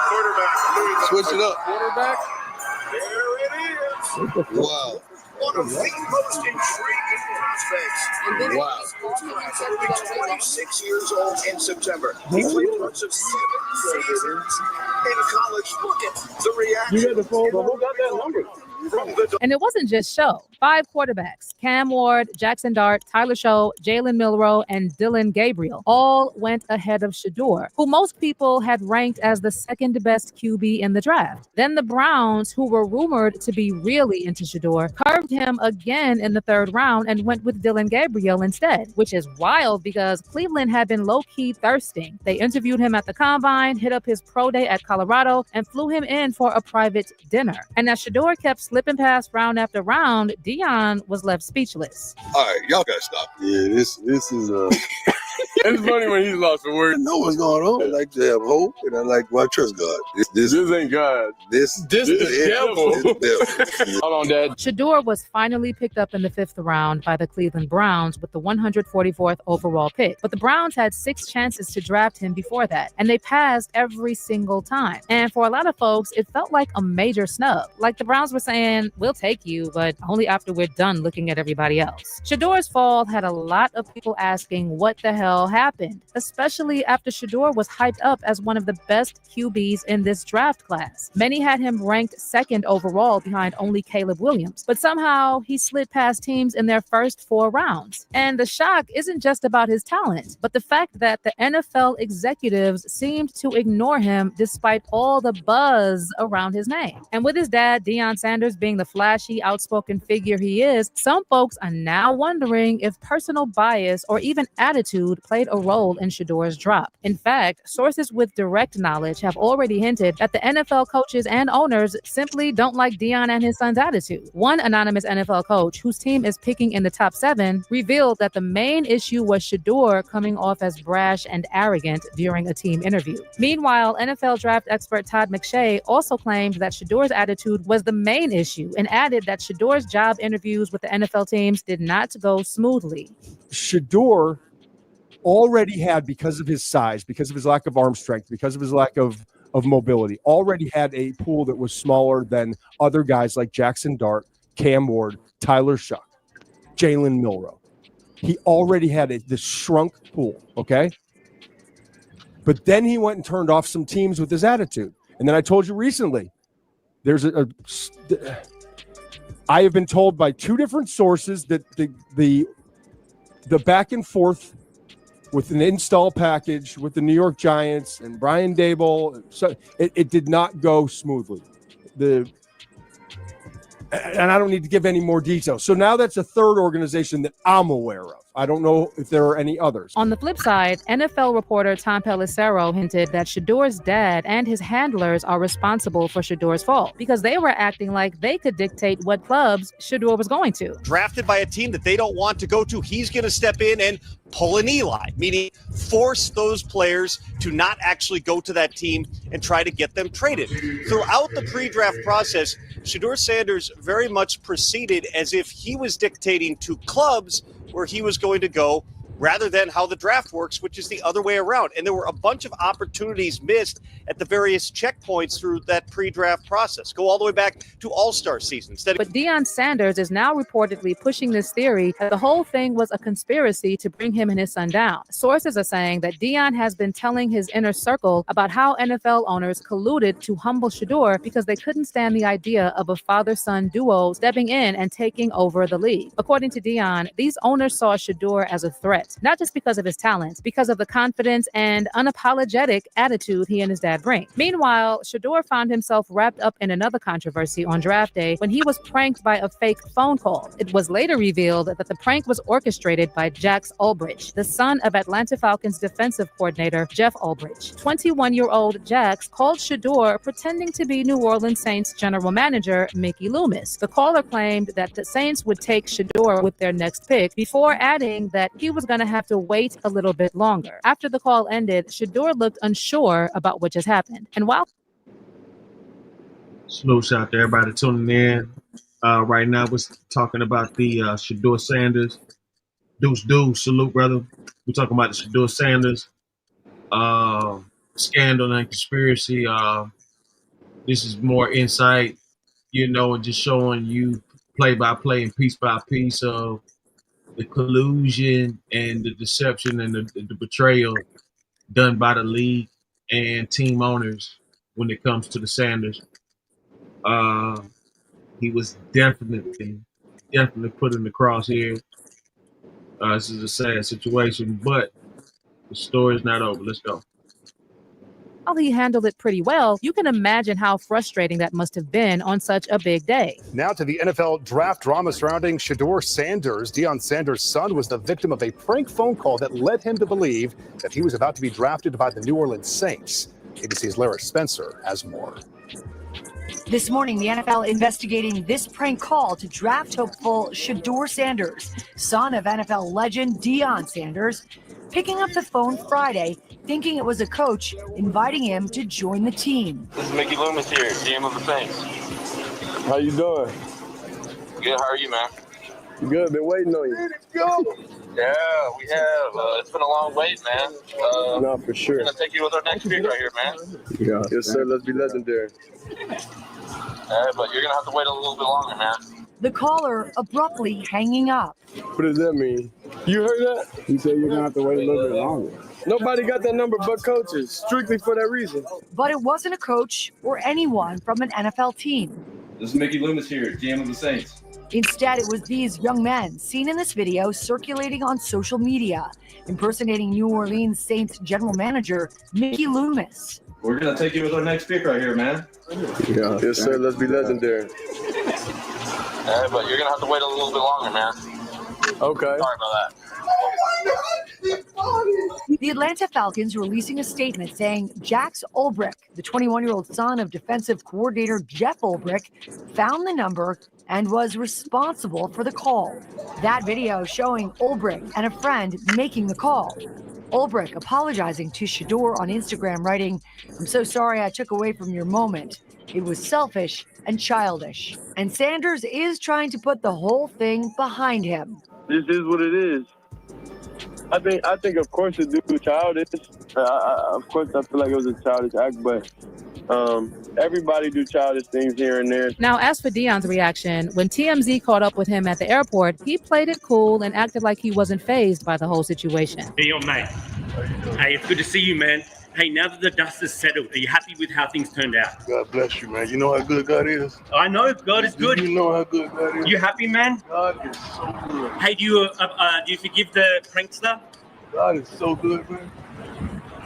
quarterback, Louisville. Switch it up. Quarterback. There it is. Wow. One of the most intriguing prospects. Wow. Will be 26 years old in September. He played parts of 7 seasons in college. Look at the reaction. You got the phone, but who got that number? And it wasn't just Show. 5 quarterbacks, Cam Ward, Jackson Dart, Tyler Show, Jalen Milroe, and Dylan Gabriel, all went ahead of Shador, who most people had ranked as the second best QB in the draft. Then the Browns, who were rumored to be really into Shador, curved him again in the 3rd round and went with Dylan Gabriel instead, which is wild because Cleveland had been low-key thirsting. They interviewed him at the Combine, hit up his pro day at Colorado, and flew him in for a private dinner. And as Shador kept slipping past round after round, Deion was left speechless. All right, y'all gotta stop. Yeah, this is It's funny when he's lost for words. I know what's going on. I like to have hope, and I like to trust God. This ain't God. This the devil. Hold on, Dad. Shador was finally picked up in the 5th round by the Cleveland Browns with the 144th overall pick. But the Browns had 6 chances to draft him before that, and they passed every single time. And for a lot of folks, it felt like a major snub. Like the Browns were saying, we'll take you, but only after we're done looking at everybody else. Shador's fall had a lot of people asking what the hell happened, especially after Shador was hyped up as one of the best QBs in this draft class. Many had him ranked 2nd overall behind only Caleb Williams, but somehow he slid past teams in their first 4 rounds. And the shock isn't just about his talent, but the fact that the NFL executives seemed to ignore him despite all the buzz around his name. And with his dad, Deion Sanders, being the flashy, outspoken figure he is, some folks are now wondering if personal bias or even attitude played a role in Shador's drop. In fact, sources with direct knowledge have already hinted that the NFL coaches and owners simply don't like Deion and his son's attitude. One anonymous NFL coach, whose team is picking in the top 7, revealed that the main issue was Shador coming off as brash and arrogant during a team interview. Meanwhile, NFL draft expert Todd McShay also claimed that Shador's attitude was the main issue and added that Shador's job interviews with the NFL teams did not go smoothly. Shador already had, because of his size, because of his lack of arm strength, because of his lack of mobility, already had a pool that was smaller than other guys like Jackson Dart, Cam Ward, Tyler Shuck, Jalen Milroe. He already had this shrunk pool, okay? But then he went and turned off some teams with his attitude. And then I told you recently, there's I have been told by 2 different sources that the back and forth with an install package with the New York Giants and Brian Daboll, so it did not go smoothly. And I don't need to give any more details. So now that's a 3rd organization that I'm aware of. I don't know if there are any others. On the flip side, NFL reporter Tom Pelissero hinted that Shador's dad and his handlers are responsible for Shador's fall because they were acting like they could dictate what clubs Shador was going to. Drafted by a team that they don't want to go to, he's going to step in and pull an Eli, meaning force those players to not actually go to that team and try to get them traded. Throughout the pre-draft process, Shador Sanders very much proceeded as if he was dictating to clubs where he was going to go rather than how the draft works, which is the other way around. And there were a bunch of opportunities missed at the various checkpoints through that pre-draft process. Go all the way back to All-Star season. But Deion Sanders is now reportedly pushing this theory that the whole thing was a conspiracy to bring him and his son down. Sources are saying that Deion has been telling his inner circle about how NFL owners colluded to humble Shador because they couldn't stand the idea of a father-son duo stepping in and taking over the league. According to Deion, these owners saw Shador as a threat, not just because of his talents, because of the confidence and unapologetic attitude he and his dad bring. Meanwhile, Shador found himself wrapped up in another controversy on draft day when he was pranked by a fake phone call. It was later revealed that the prank was orchestrated by Jax Ulbrich, the son of Atlanta Falcons defensive coordinator Jeff Ulbrich. 21-year-old Jax called Shador pretending to be New Orleans Saints general manager Mickey Loomis. The caller claimed that the Saints would take Shador with their next pick before adding that he was going to have to wait a little bit longer. After the call ended, Shador looked unsure about what just happened. And while Salute out to everybody tuning in. Right now, we're talking about the Shador Sanders. Deuce, salute, brother. We're talking about the Shador Sanders scandal and conspiracy. This is more insight, and just showing you play by play and piece by piece of the collusion and the deception and the betrayal done by the league and team owners when it comes to the Sanders. He was definitely put in the crosshairs. This is a sad situation, but the story's not over. Let's go. while he handled it pretty well, you can imagine how frustrating that must have been on such a big day. Now to the NFL draft drama surrounding Shador Sanders. Deion Sanders' son was the victim of a prank phone call that led him to believe that he was about to be drafted by the New Orleans Saints. ABC's Lara Spencer has more. This morning, the NFL investigating this prank call to draft hopeful Shador Sanders, son of NFL legend Deion Sanders. picking up the phone Friday, thinking it was a coach inviting him to join the team. This is Mickey Loomis here, GM of the Saints. How you doing? Good, how are you, man? Good, been waiting on you. Yeah, we have. It's been a long wait, man. No, for sure. We're going to take you with our next pick right here, man. Yeah. Yes, sir. Let's be legendary. But you're going to have to wait a little bit longer, man. The caller abruptly hanging up. What does that mean? You heard that? He said you're gonna have to wait a little bit longer. Nobody got that number but coaches, strictly for that reason. But it wasn't a coach or anyone from an NFL team. This is Mickey Loomis here, GM of the Saints. Instead, it was these young men seen in this video circulating on social media, impersonating New Orleans Saints general manager Mickey Loomis. We're going to take you with our next pick right here, man. Yeah. Yes, sir. Let's be legendary. But you're going to have to wait a little bit longer, man. Okay. Sorry about that. The Atlanta Falcons releasing a statement saying Jax Ulbrich, the 21-year-old son of defensive coordinator Jeff Ulbrich, found the number and was responsible for the call. That video showing Ulbrich and a friend making the call. Ulbrich apologizing to Shador on Instagram, writing, "I'm so sorry I took away from your moment. It was selfish and childish." And Sanders is trying to put the whole thing behind him. This is what it is. I think of course it do childish. Of course I feel like it was a childish act, but everybody do childish things here and there. Now, as for Deion's reaction, when TMZ caught up with him at the airport, he played it cool and acted like he wasn't fazed by the whole situation. Deion, mate. Hey, it's good to see you, man. Hey, now that the dust has settled, are you happy with how things turned out? God bless you, man. You know how good God is? I know God is good. You know how good God is? You happy, man? God is so good. Hey, do you forgive the prankster? God is so good, man.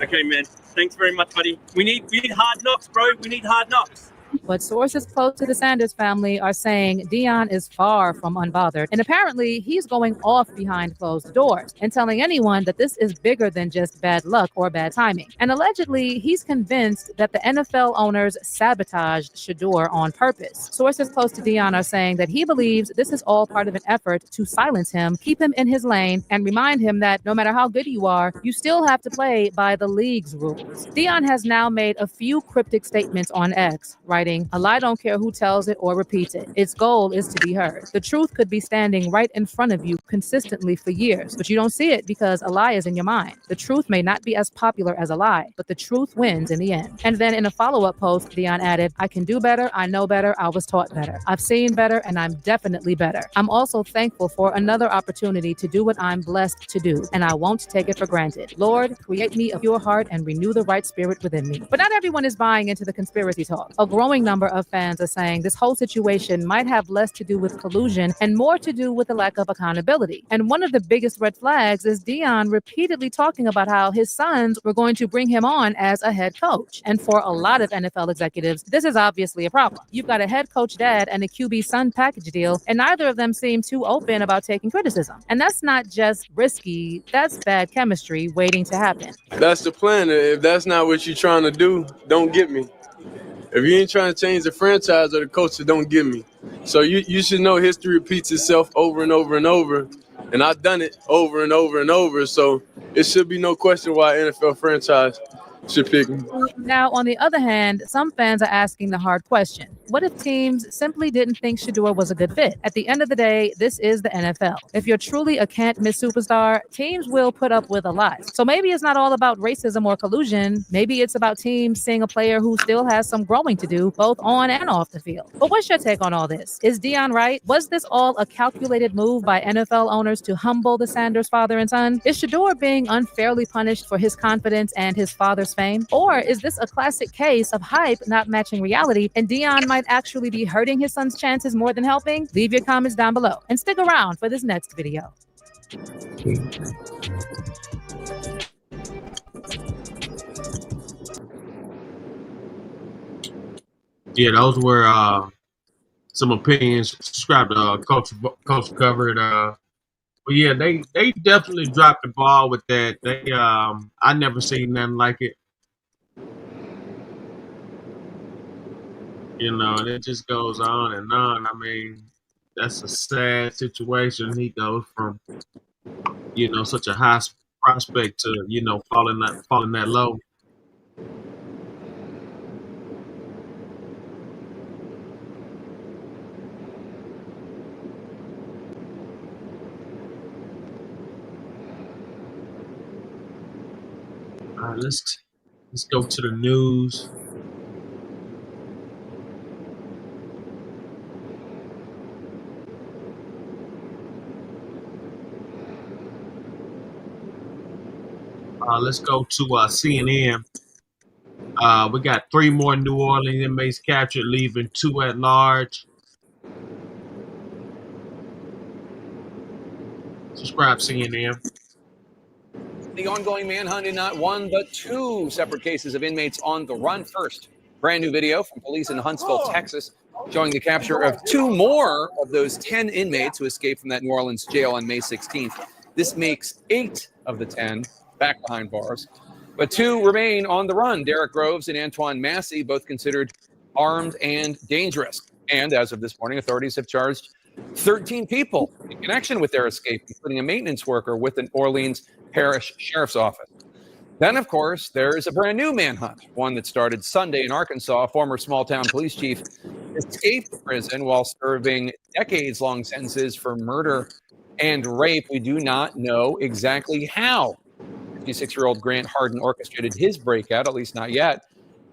Okay, man. Thanks very much, buddy. We need hard knocks, bro. We need hard knocks. But sources close to the Sanders family are saying Deion is far from unbothered. And apparently, he's going off behind closed doors and telling anyone that this is bigger than just bad luck or bad timing. And allegedly, he's convinced that the NFL owners sabotaged Shador on purpose. Sources close to Deion are saying that he believes this is all part of an effort to silence him, keep him in his lane, and remind him that no matter how good you are, you still have to play by the league's rules. Deion has now made a few cryptic statements on X, writing, "A lie don't care who tells it or repeats it. Its goal is to be heard. The truth could be standing right in front of you consistently for years, but you don't see it because a lie is in your mind. The truth may not be as popular as a lie, but the truth wins in the end." And then in a follow-up post, Deion added, "I can do better, I know better, I was taught better. I've seen better, and I'm definitely better. I'm also thankful for another opportunity to do what I'm blessed to do, and I won't take it for granted. Lord, create me a pure heart and renew the right spirit within me." But not everyone is buying into the conspiracy talk. A growing number of fans are saying this whole situation might have less to do with collusion and more to do with the lack of accountability. And one of the biggest red flags is Deion repeatedly talking about how his sons were going to bring him on as a head coach. And for a lot of NFL executives, this is obviously a problem. You've got a head coach dad and a QB son package deal, and neither of them seem too open about taking criticism. And that's not just risky, that's bad chemistry waiting to happen. That's the plan. If that's not what you're trying to do, don't get me. If you ain't trying to change the franchise or the culture, don't get me. So you should know history repeats itself over and over and over. And I've done it over and over and over. So it should be no question why NFL franchise should pick me. Now, on the other hand, some fans are asking the hard question. What if teams simply didn't think Shador was a good fit? At the end of the day, this is the NFL. If you're truly a can't-miss superstar, teams will put up with a lot. So maybe it's not all about racism or collusion. Maybe it's about teams seeing a player who still has some growing to do, both on and off the field. But what's your take on all this? Is Deion right? Was this all a calculated move by NFL owners to humble the Sanders father and son? Is Shador being unfairly punished for his confidence and his father's fame? Or is this a classic case of hype not matching reality, and Deion might actually be hurting his son's chances more than helping? Leave your comments down below and stick around for this next video. Yeah, those were some opinions. Subscribe to Coach Covered. But yeah, they definitely dropped the ball with that. They I never seen nothing like it. You know, and it just goes on and on. I mean, that's a sad situation. He goes from, you know, such a high prospect to, you know, falling that low. All right, let's go to the news. Let's go to CNN. We got 3 more New Orleans inmates captured, leaving 2 at large. Subscribe, CNN. The ongoing manhunt in not 1 but 2 separate cases of inmates on the run. First, brand new video from police in Huntsville, Texas, showing the capture of 2 more of those 10 inmates who escaped from that New Orleans jail on May 16th. This makes 8 of the 10 back behind bars, but 2 remain on the run. Derek Groves and Antoine Massey, both considered armed and dangerous. And as of this morning, authorities have charged 13 people in connection with their escape, including a maintenance worker with the Orleans Parish Sheriff's Office. Then, of course, there is a brand new manhunt, one that started Sunday in Arkansas. Former small-town police chief escaped prison while serving decades-long sentences for murder and rape. We do not know exactly how 56-year-old Grant Harden orchestrated his breakout, at least not yet,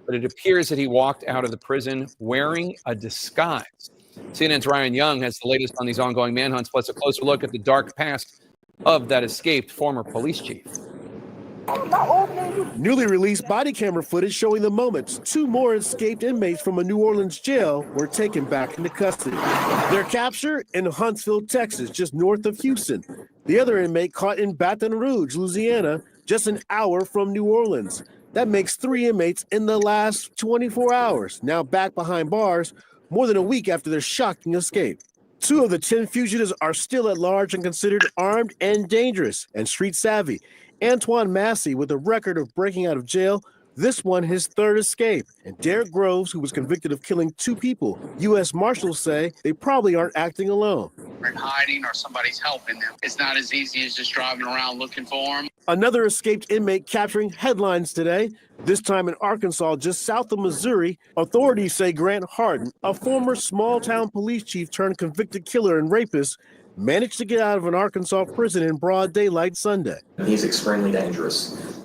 but it appears that he walked out of the prison wearing a disguise. CNN's Ryan Young has the latest on these ongoing manhunts, plus a closer look at the dark past of that escaped former police chief. Newly released body camera footage showing the moments 2 more escaped inmates from a New Orleans jail were taken back into custody. Their capture in Huntsville, Texas, just north of Houston. The other inmate caught in Baton Rouge, Louisiana, just an hour from New Orleans. That makes 3 inmates in the last 24 hours, now back behind bars, more than a week after their shocking escape. 2 of the 10 fugitives are still at large and considered armed and dangerous and street savvy. Antoine Massey, with a record of breaking out of jail, this one his 3rd escape. And Derek Groves, who was convicted of killing 2 people. U.S. Marshals say they probably aren't acting alone. They're hiding or somebody's helping them. It's not as easy as just driving around looking for them. Another escaped inmate capturing headlines today, this time in Arkansas, just south of Missouri. Authorities say Grant Harden, a former small-town police chief turned convicted killer and rapist, managed to get out of an Arkansas prison in broad daylight Sunday. He's extremely dangerous.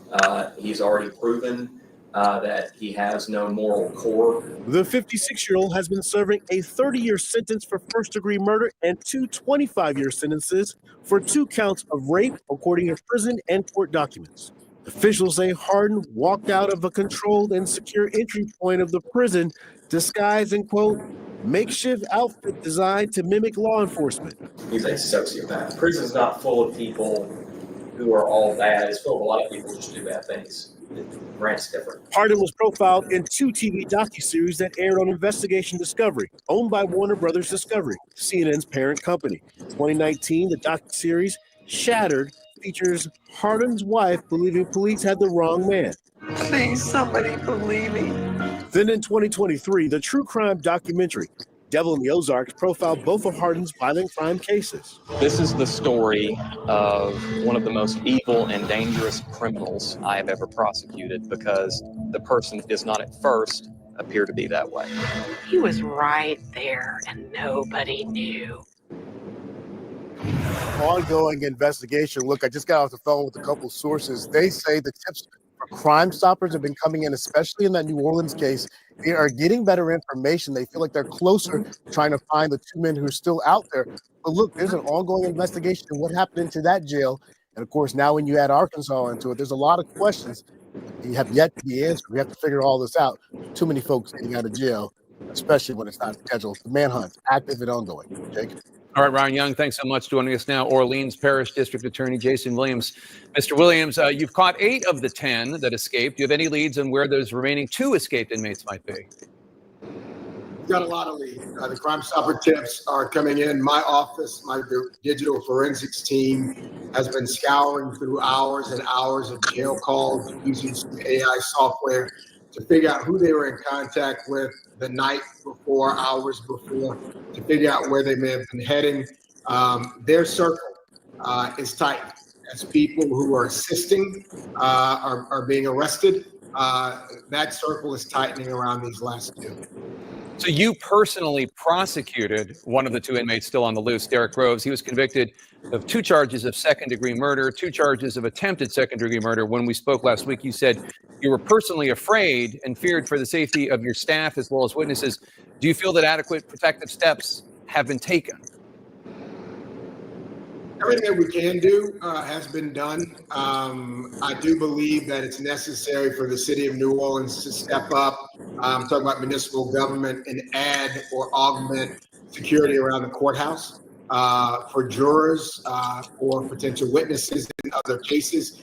He's already proven that he has no moral core. The 56-year-old has been serving a 30-year sentence for first-degree murder and 2 25-year sentences for 2 counts of rape, according to prison and court documents. Officials say Harden walked out of a controlled and secure entry point of the prison disguised in, quote, makeshift outfit designed to mimic law enforcement. He's a sociopath. Prison's not full of people who are all bad. It's full of a lot of people who just do bad things. Grant's different. Harden was profiled in 2 TV docuseries that aired on Investigation Discovery, owned by Warner Brothers Discovery, CNN's parent company. 2019, the docuseries Shattered features Harden's wife believing police had the wrong man. Please, somebody believe me. Then in 2023, the true crime documentary Devil in the Ozarks profiled both of Harden's violent crime cases. This is the story of one of the most evil and dangerous criminals I have ever prosecuted, because the person does not at first appear to be that way. He was right there and nobody knew. Ongoing investigation. Look, I just got off the phone with a couple sources. They say the tips for Crime Stoppers have been coming in, especially in that New Orleans case. They are getting better information. They feel like they're closer to trying to find the 2 men who are still out there. But look, there's an ongoing investigation of what happened into that jail. And of course, now when you add Arkansas into it, there's a lot of questions you have yet to be answered. We have to figure all this out. Too many folks getting out of jail, especially when it's not scheduled. The manhunt, active and ongoing. Jake? All right, Ryan Young, thanks so much. Joining us now, Orleans Parish District Attorney Jason Williams. Mr. Williams, you've caught 8 of the 10 that escaped. Do you have any leads on where those remaining 2 escaped inmates might be? We've got a lot of leads. The Crime Stopper tips are coming in. My office, my digital forensics team has been scouring through hours and hours of jail calls using some AI software to figure out who they were in contact with the night before, hours before, to figure out where they may have been heading. Their circle is tight, as people who are assisting are being arrested, that circle is tightening around these last two. So you personally prosecuted one of the two inmates still on the loose, Derek Groves. He was convicted of 2 charges of second-degree murder, 2 charges of attempted second-degree murder. When we spoke last week, you said you were personally afraid and feared for the safety of your staff as well as witnesses. Do you feel that adequate protective steps have been taken? Everything that we can do has been done. I do believe that it's necessary for the city of New Orleans to step up. I'm talking about municipal government and add or augment security around the courthouse for jurors, for potential witnesses in other cases.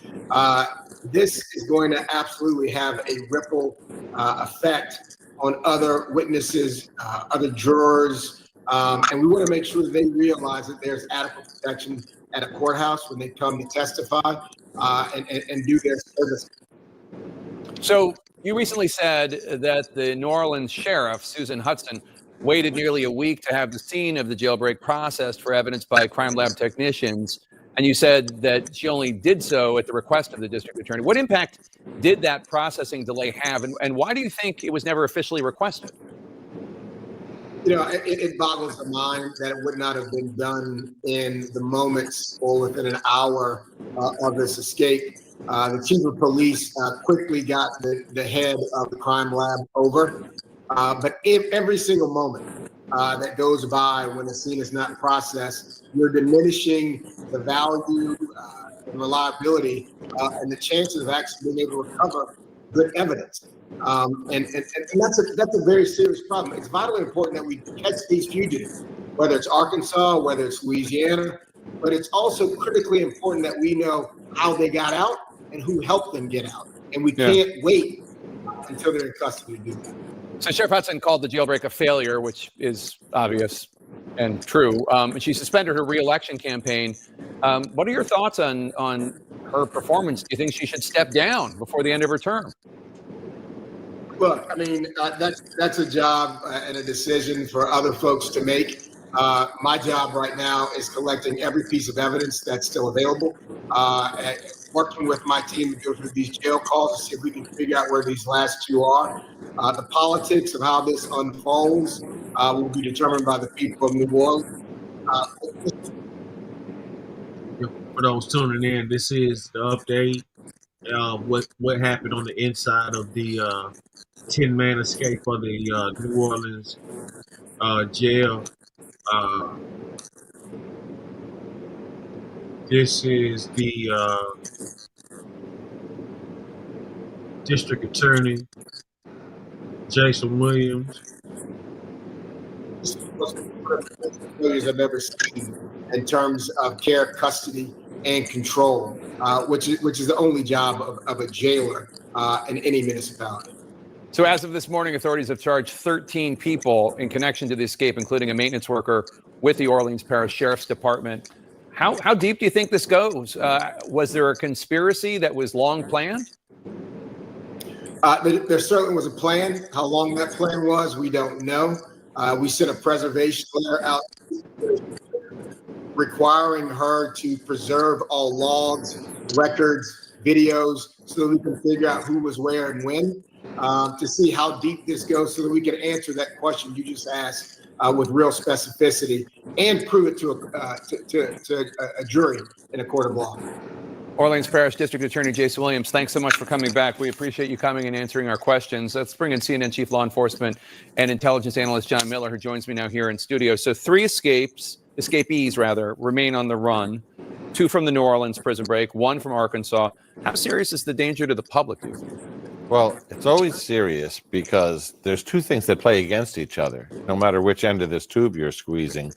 This is going to absolutely have a ripple effect on other witnesses, other jurors, and we want to make sure that they realize that there's adequate protection at a courthouse when they come to testify and do their service. So you recently said that the New Orleans sheriff, Susan Hudson, waited nearly a week to have the scene of the jailbreak processed for evidence by crime lab technicians. And you said that she only did so at the request of the district attorney. What impact did that processing delay have? And why do you think it was never officially requested? It boggles the mind that it would not have been done in the moments or within an hour of this escape. The chief of police quickly got the head of the crime lab over. But every single moment that goes by when the scene is not processed, you're diminishing the value and reliability and the chances of actually being able to recover good evidence. And that's a very serious problem. It's vitally important that we catch these fugitives, whether it's Arkansas, whether it's Louisiana, but it's also critically important that we know how they got out and who helped them get out. And we can't wait until they're in custody to do that. So Sheriff Hudson called the jailbreak a failure, which is obvious and true. She suspended her re-election campaign. What are your thoughts on her performance? Do you think she should step down before the end of her term? Look, I mean, that's a job and a decision for other folks to make. My job right now is collecting every piece of evidence that's still available, working with my team to go through these jail calls to see if we can figure out where these last two are. The politics of how this unfolds will be determined by the people of New Orleans. For those tuning in, this is the update. What happened on the inside of the 10-man escape for the New Orleans jail. This is the district attorney, Jason Williams. I've ever seen in terms of care, custody, and control, which is the only job of a jailer in any municipality. So as of this morning, authorities have charged 13 people in connection to the escape, including a maintenance worker with the Orleans Parish Sheriff's Department. How deep do you think this goes? Was there a conspiracy that was long planned? There certainly was a plan. How long that plan was, we don't know. We sent a preservation letter out requiring her to preserve all logs, records, videos, so that we can figure out who was where and when, to see how deep this goes so that we can answer that question you just asked with real specificity and prove it to a jury in a court of law. Orleans Parish District Attorney Jason Williams, thanks so much for coming back. We appreciate you coming and answering our questions. Let's bring in CNN Chief Law Enforcement and Intelligence Analyst John Miller, who joins me now here in studio. So 3 escapees remain on the run. 2 from the New Orleans prison break, 1 from Arkansas. How serious is the danger to the public, do you think? Well, it's always serious because there's 2 things that play against each other, no matter which end of this tube you're squeezing.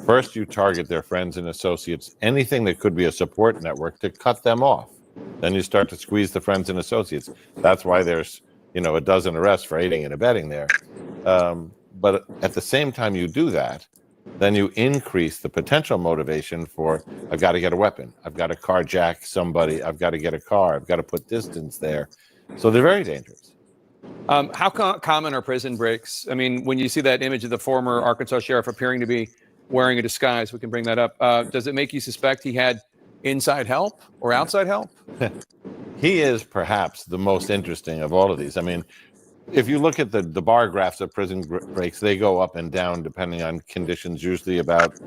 First, you target their friends and associates, anything that could be a support network, to cut them off. Then you start to squeeze the friends and associates. That's why there's, a dozen arrests for aiding and abetting there. But at the same time you do that, then you increase the potential motivation for, I've got to get a weapon, I've got to carjack somebody, I've got to get a car, I've got to put distance there. So they're very dangerous. How common are prison breaks? I mean, when you see that image of the former Arkansas sheriff appearing to be wearing a disguise, we can bring that up. Does it make you suspect he had inside help or outside help? He is perhaps the most interesting of all of these. I mean, if you look at the bar graphs of prison breaks, they go up and down depending on conditions, usually about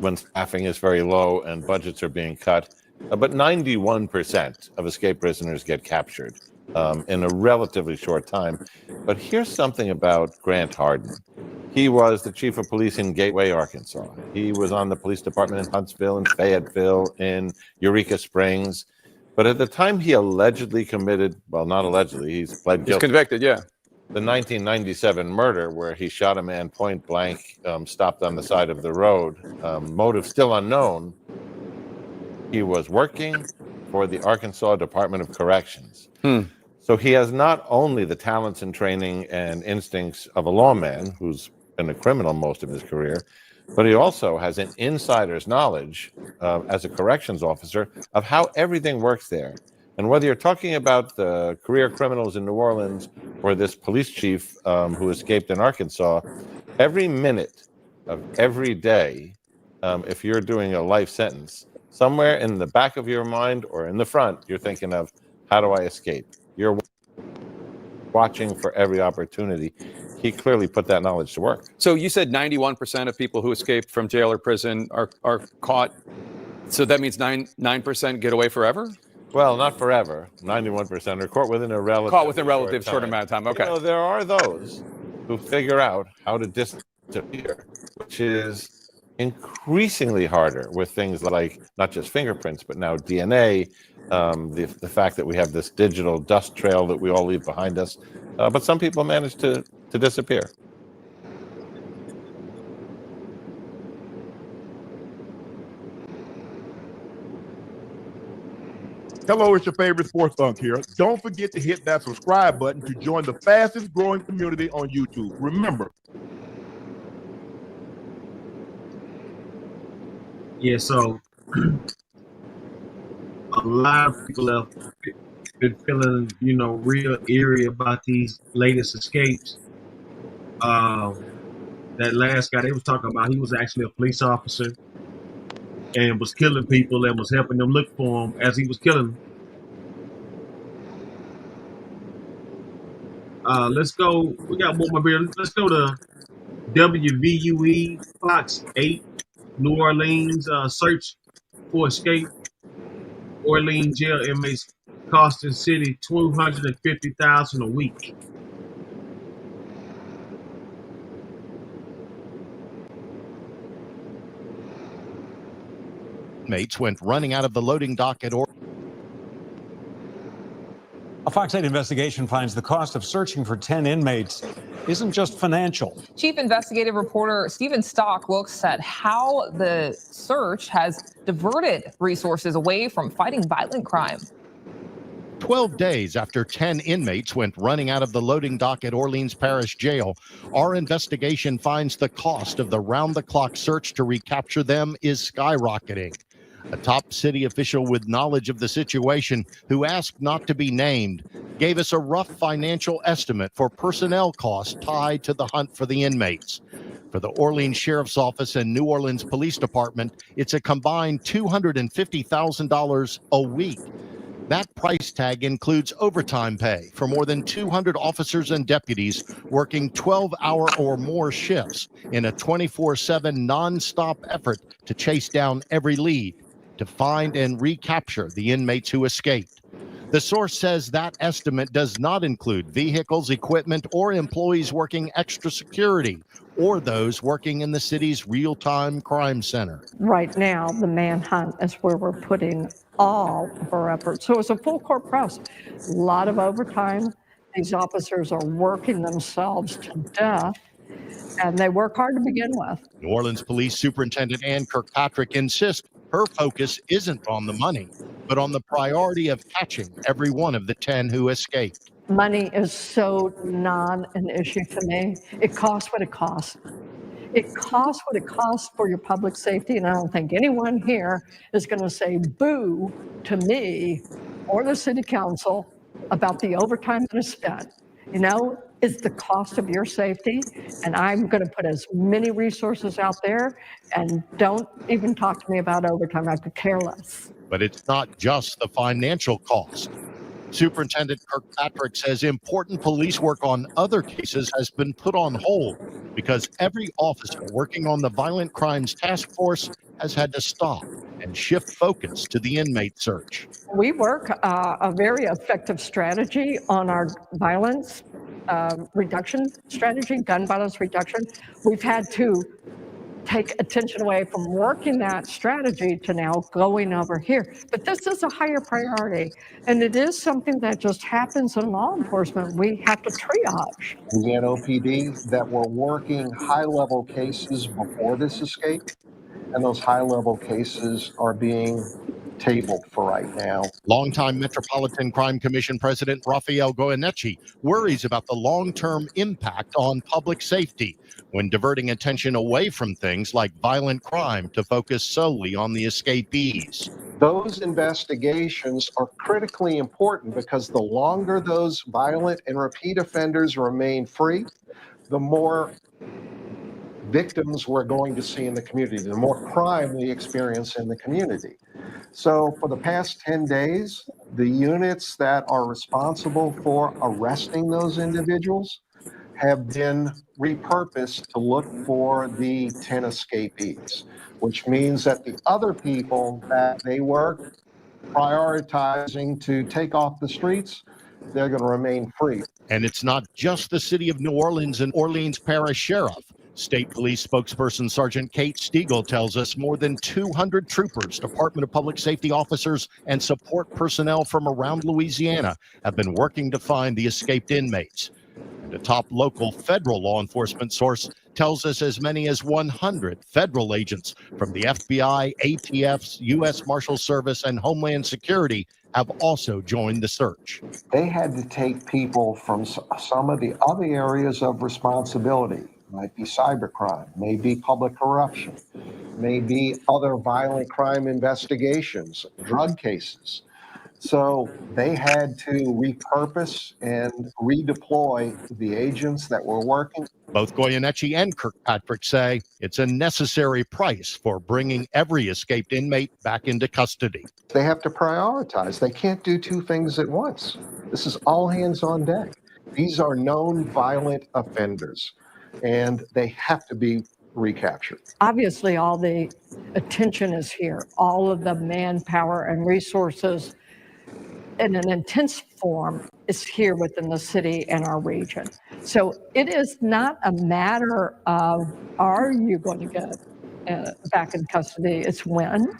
when staffing is very low and budgets are being cut. But 91% of escaped prisoners get captured in a relatively short time. But here's something about Grant Harden. He was the chief of police in Gateway, Arkansas. He was on the police department in Huntsville and Fayetteville, in Eureka Springs. But at the time he allegedly committed, well, not allegedly, he's pled guilty. He's convicted, yeah. The 1997 murder where he shot a man point blank, stopped on the side of the road, motive still unknown. He was working for the Arkansas Department of Corrections. So he has not only the talents and training and instincts of a lawman who's been a criminal most of his career, but he also has an insider's knowledge as a corrections officer of how everything works there. And whether you're talking about the career criminals in New Orleans or this police chief who escaped in Arkansas, every minute of every day, if you're doing a life sentence, somewhere in the back of your mind or in the front, you're thinking of, how do I escape? You're watching for every opportunity. He clearly put that knowledge to work. So you said 91% of people who escape from jail or prison are caught. So that means 9% get away forever? Well, not forever. 91% are caught within a relative short amount of time. Okay. You know, there are those who figure out how to disappear, which is increasingly harder with things like not just fingerprints, but now DNA, the fact that we have this digital dust trail that we all leave behind us. But some people manage to disappear. Hello, it's your favorite sports thunk here. Don't forget to hit that subscribe button to join the fastest growing community on YouTube. Remember. Yeah, so a lot of people have been feeling, real eerie about these latest escapes. That last guy they was talking about, he was actually a police officer and was killing people and was helping them look for him as he was killing them. Let's go. We got one more beer. Let's go to WVUE Fox 8, New Orleans. Search for escape. Orleans jail inmates costing city $250,000 a week. Inmates went running out of the loading dock at A Fox 8 investigation finds the cost of searching for 10 inmates isn't just financial. Chief investigative reporter Stephen Stock looks at how the search has diverted resources away from fighting violent crime. 12 days after 10 inmates went running out of the loading dock at Orleans Parish Jail, our investigation finds the cost of the round-the-clock search to recapture them is skyrocketing. A top city official with knowledge of the situation, who asked not to be named, gave us a rough financial estimate for personnel costs tied to the hunt for the inmates. For the Orleans Sheriff's Office and New Orleans Police Department, it's a combined $250,000 a week. That price tag includes overtime pay for more than 200 officers and deputies working 12-hour or more shifts in a 24/7 nonstop effort to chase down every lead, to find and recapture the inmates who escaped. The source says that estimate does not include vehicles, equipment, or employees working extra security, or those working in the city's real-time crime center. Right now, the manhunt is where we're putting all of our efforts. So it's a full court press, a lot of overtime. These officers are working themselves to death, and they work hard to begin with. New Orleans Police Superintendent Ann Kirkpatrick insists her focus isn't on the money, but on the priority of catching every one of the 10 who escaped. Money is so non an issue to me. It costs what it costs. It costs what it costs for your public safety, and I don't think anyone here is going to say boo to me or the city council about the overtime that is spent. It's the cost of your safety, and I'm going to put as many resources out there, and don't even talk to me about overtime. I could care less. But it's not just the financial cost. Superintendent Kirkpatrick says important police work on other cases has been put on hold because every officer working on the Violent Crimes Task Force has had to stop and shift focus to the inmate search. We work a very effective strategy on our violence reduction strategy, gun violence reduction. We've had to take attention away from working that strategy to now going over here. But this is a higher priority, and it is something that just happens in law enforcement. We have to triage. Louisiana OPD that were working high-level cases before this escape, and those high-level cases are being tabled for right now. Longtime Metropolitan Crime Commission President Rafael Goyeneche worries about the long-term impact on public safety when diverting attention away from things like violent crime to focus solely on the escapees. Those investigations are critically important because the longer those violent and repeat offenders remain free, the more victims we're going to see in the community, the more crime we experience in the community. So for the past 10 days, the units that are responsible for arresting those individuals have been repurposed to look for the 10 escapees, which means that the other people that they were prioritizing to take off the streets, they're going to remain free. And it's not just the city of New Orleans and Orleans Parish Sheriff. State Police spokesperson Sergeant Kate Stiegel tells us more than 200 troopers, Department of Public Safety officers, and support personnel from around Louisiana have been working to find the escaped inmates. And a top local federal law enforcement source tells us as many as 100 federal agents from the FBI, ATF, U.S. Marshal Service, and Homeland Security have also joined the search. They had to take people from some of the other areas of responsibility. Might be cybercrime, maybe public corruption, maybe other violent crime investigations, drug cases. So they had to repurpose and redeploy the agents that were working. Both Goyeneche and Kirkpatrick say it's a necessary price for bringing every escaped inmate back into custody. They have to prioritize. They can't do two things at once. This is all hands on deck. These are known violent offenders, and they have to be recaptured. Obviously, all the attention is here. All of the manpower and resources in an intense form is here within the city and our region. So it is not a matter of, are you going to get back in custody? It's when.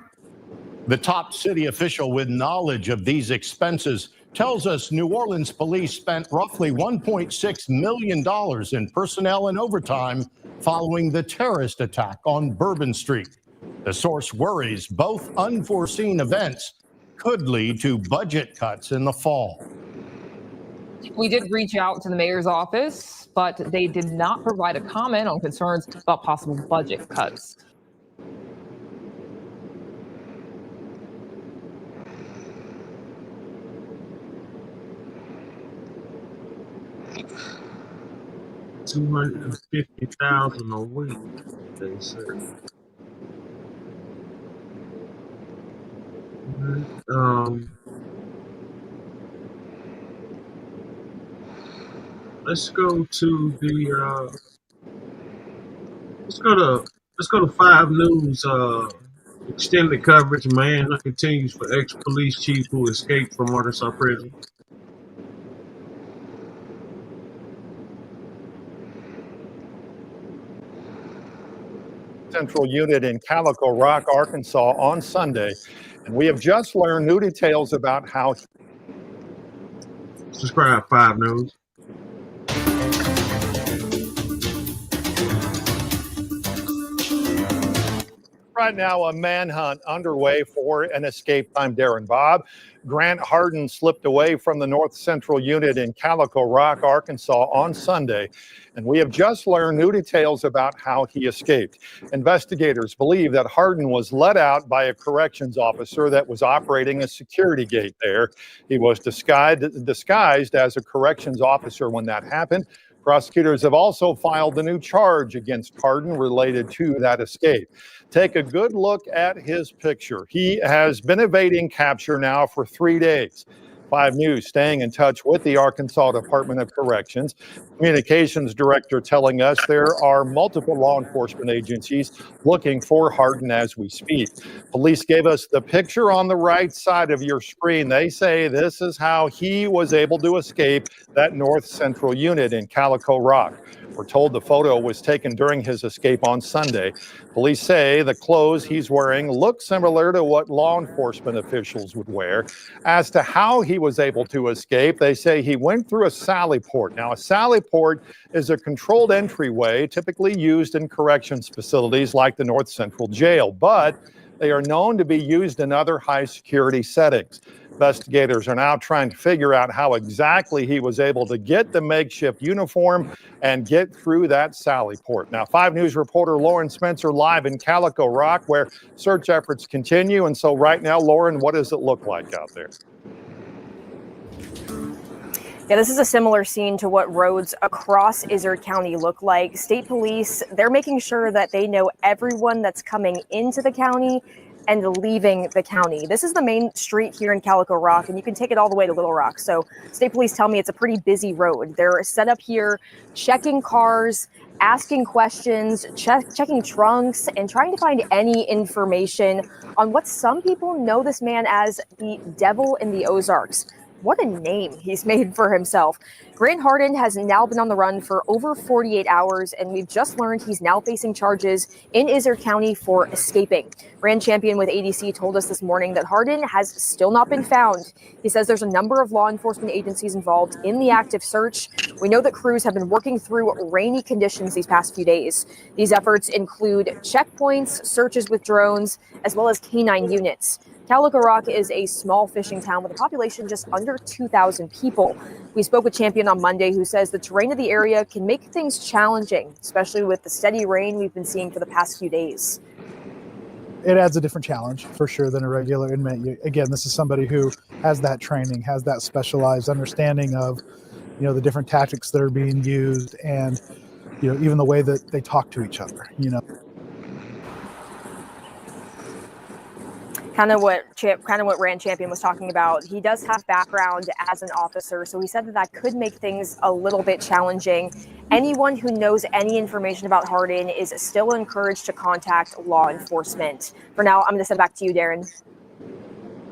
The top city official with knowledge of these expenses tells us New Orleans police spent roughly $1.6 million in personnel and overtime following the terrorist attack on Bourbon Street. The source worries both unforeseen events could lead to budget cuts in the fall. We did reach out to the mayor's office, but they did not provide a comment on concerns about possible budget cuts. $250,000 a week, they said. Let's go to the let's go to 5 News. Extended coverage. Manhunt continues for ex-police chief who escaped from Arkansas prison. Central Unit in Calico Rock, Arkansas on Sunday. And we have just learned new details about how. Subscribe 5 News. Right now, a manhunt underway for an escape. I'm Darren Bob. Grant Harden slipped away from the North Central Unit in Calico Rock, Arkansas on Sunday, and we have just learned new details about how he escaped. Investigators believe that Harden was let out by a corrections officer that was operating a security gate there. He was disguised as a corrections officer when that happened. Prosecutors have also filed a new charge against Harden related to that escape. Take a good look at his picture. He has been evading capture now for 3 days. 5 News staying in touch with the Arkansas Department of Corrections. Communications director telling us there are multiple law enforcement agencies looking for Harden as we speak. Police gave us the picture on the right side of your screen. They say this is how he was able to escape that North Central unit in Calico Rock. We're told the photo was taken during his escape on Sunday. Police say the clothes he's wearing look similar to what law enforcement officials would wear. As to how he was able to escape, they say he went through a sally port. Now, a sally port is a controlled entryway typically used in corrections facilities like the North Central Jail, but they are known to be used in other high security settings. Investigators are now trying to figure out how exactly he was able to get the makeshift uniform and get through that sally port. Now, 5 News reporter Lauren Spencer live in Calico Rock, where search efforts continue. And so right now, Lauren, what does it look like out there? Yeah, this is a similar scene to what roads across Izard County look like. State police, they're making sure that they know everyone that's coming into the county and leaving the county. This is the main street here in Calico Rock, and you can take it all the way to Little Rock. So state police tell me it's a pretty busy road. They're set up here checking cars, asking questions, checking trunks, and trying to find any information on what some people know this man as the Devil in the Ozarks. What a name he's made for himself. Grant Harden has now been on the run for over 48 hours, and we've just learned he's now facing charges in Izard County for escaping. Rand Champion with ADC told us this morning that Harden has still not been found. He says there's a number of law enforcement agencies involved in the active search. We know that crews have been working through rainy conditions these past few days. These efforts include checkpoints, searches with drones, as well as canine units. Calico Rock is a small fishing town with a population just under 2,000 people. We spoke with Champion on Monday, who says the terrain of the area can make things challenging, especially with the steady rain we've been seeing for the past few days. It adds a different challenge for sure than a regular inmate. Again, this is somebody who has that training, has that specialized understanding of, the different tactics that are being used, and, even the way that they talk to each other, Kind of what Rand Champion was talking about. He does have background as an officer, so he said that could make things a little bit challenging. Anyone who knows any information about Harden is still encouraged to contact law enforcement. For now, I'm going to send it back to you, Darren.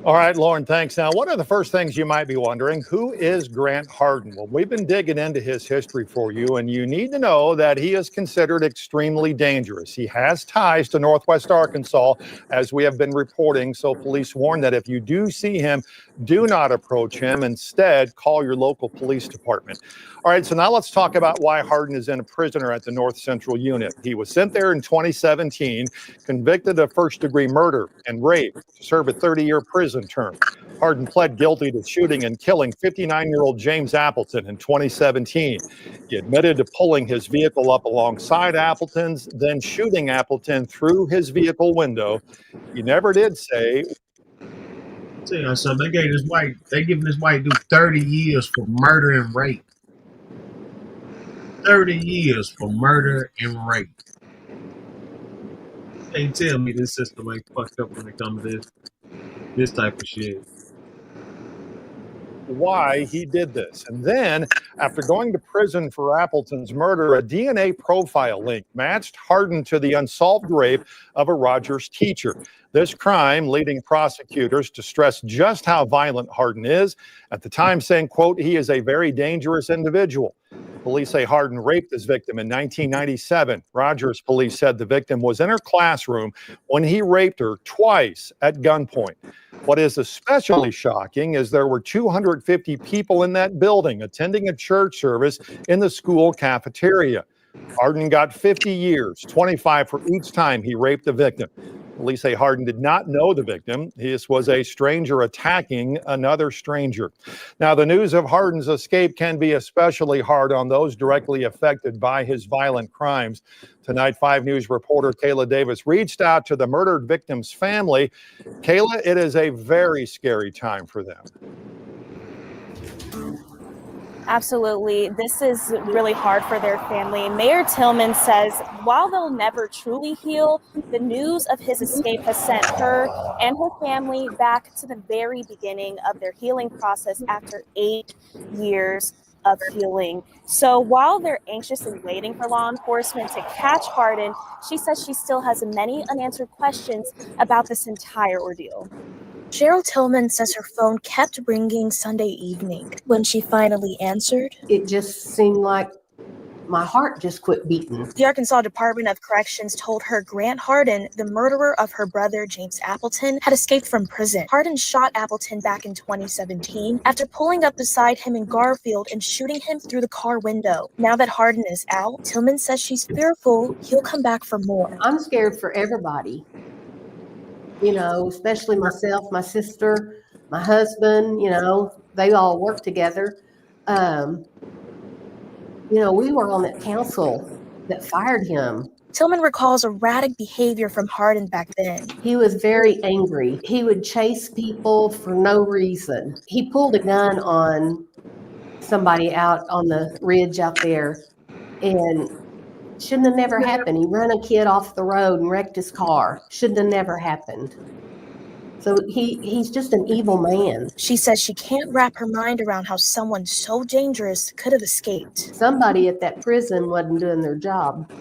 All right, Lauren, thanks. Now, what are the first things you might be wondering? Who is Grant Harden? Well, we've been digging into his history for you, and you need to know that he is considered extremely dangerous. He has ties to Northwest Arkansas, as we have been reporting, so police warn that if you do see him, do not approach him. Instead, call your local police department. All right, so now let's talk about why Harden is in a prisoner at the North Central Unit. He was sent there in 2017, convicted of first-degree murder and rape, to serve a 30-year prison term. Harden pled guilty to shooting and killing 59-year-old James Appleton in 2017. He admitted to pulling his vehicle up alongside Appleton's, then shooting Appleton through his vehicle window. He never did say. So they giving this white dude 30 years for murder and rape. 30 years for murder and rape. Can't tell me this system ain't fucked up when it comes to this type of shit. Why he did this. And then, after going to prison for Appleton's murder, a DNA profile link matched Harden to the unsolved rape of a Rogers teacher. This crime leading prosecutors to stress just how violent Harden is, at the time saying, quote, he is a very dangerous individual. Police say Harden raped his victim in 1997. Rogers police said the victim was in her classroom when he raped her twice at gunpoint. What is especially shocking is there were 250 people in that building attending a church service in the school cafeteria. Harden got 50 years, 25 for each time he raped a victim. Police say Harden did not know the victim. This was a stranger attacking another stranger. Now, the news of Harden's escape can be especially hard on those directly affected by his violent crimes. Tonight, 5 News reporter Kayla Davis reached out to the murdered victim's family. Kayla, it is a very scary time for them. Absolutely. This is really hard for their family. Mayor Tillman says while they'll never truly heal, the news of his escape has sent her and her family back to the very beginning of their healing process after 8 years of healing. So while they're anxiously waiting for law enforcement to catch Hardin, she says she still has many unanswered questions about this entire ordeal. Cheryl Tillman says her phone kept ringing Sunday evening. When she finally answered, it just seemed like my heart just quit beating. The Arkansas Department of Corrections told her Grant Hardin, the murderer of her brother James Appleton, had escaped from prison. Hardin shot Appleton back in 2017 after pulling up beside him in Garfield and shooting him through the car window. Now that Hardin is out, Tillman says she's fearful he'll come back for more. I'm scared for everybody. You know, especially myself, my sister, my husband, you know, they all work together. You know, we were on that council that fired him. Tillman recalls erratic behavior from Hardin back then. He was very angry. He would chase people for no reason. He pulled a gun on somebody out on the ridge out there, and shouldn't have never happened. He ran a kid off the road and wrecked his car. Shouldn't have never happened. So he's just an evil man. She says she can't wrap her mind around how someone so dangerous could have escaped. Somebody at that prison wasn't doing their job.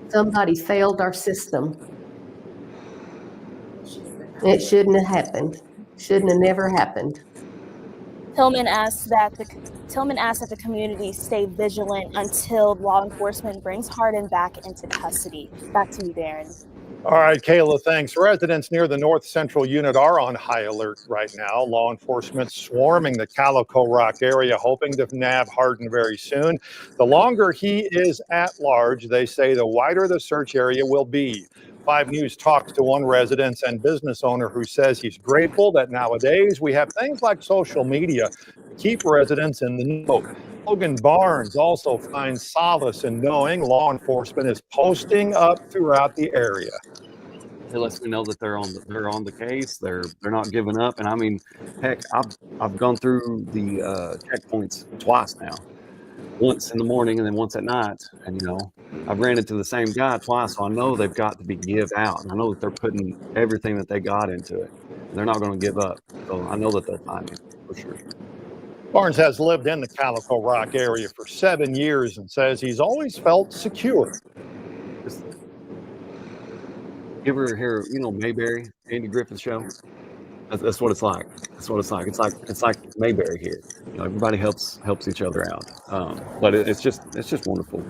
Somebody failed our system. It shouldn't have happened. Shouldn't have never happened. Tillman asks that the community stay vigilant until law enforcement brings Hardin back into custody. Back to you, Darren. All right, Kayla, thanks. Residents near the North Central unit are on high alert right now. Law enforcement swarming the Calico Rock area, hoping to nab Hardin very soon. The longer he is at large, they say, the wider the search area will be. 5 News talks to one resident and business owner who says he's grateful that nowadays we have things like social media to keep residents in the know. Logan Barnes also finds solace in knowing law enforcement is posting up throughout the area. It lets me know that they're on the case. They're not giving up. And I mean, heck, I've gone through the checkpoints twice now. Once in the morning and then once at night. And you know, I've ran into the same guy twice, so I know they've got to be give out. And I know that they're putting everything that they got into it. They're not going to give up. So I know that they'll find me for sure. Barnes has lived in the Calico Rock area for 7 years and says he's always felt secure. You ever hear, you know, Mayberry, Andy Griffith's show? That's what it's like. That's what it's like. It's like Mayberry here. You know, everybody helps each other out. But it's just wonderful.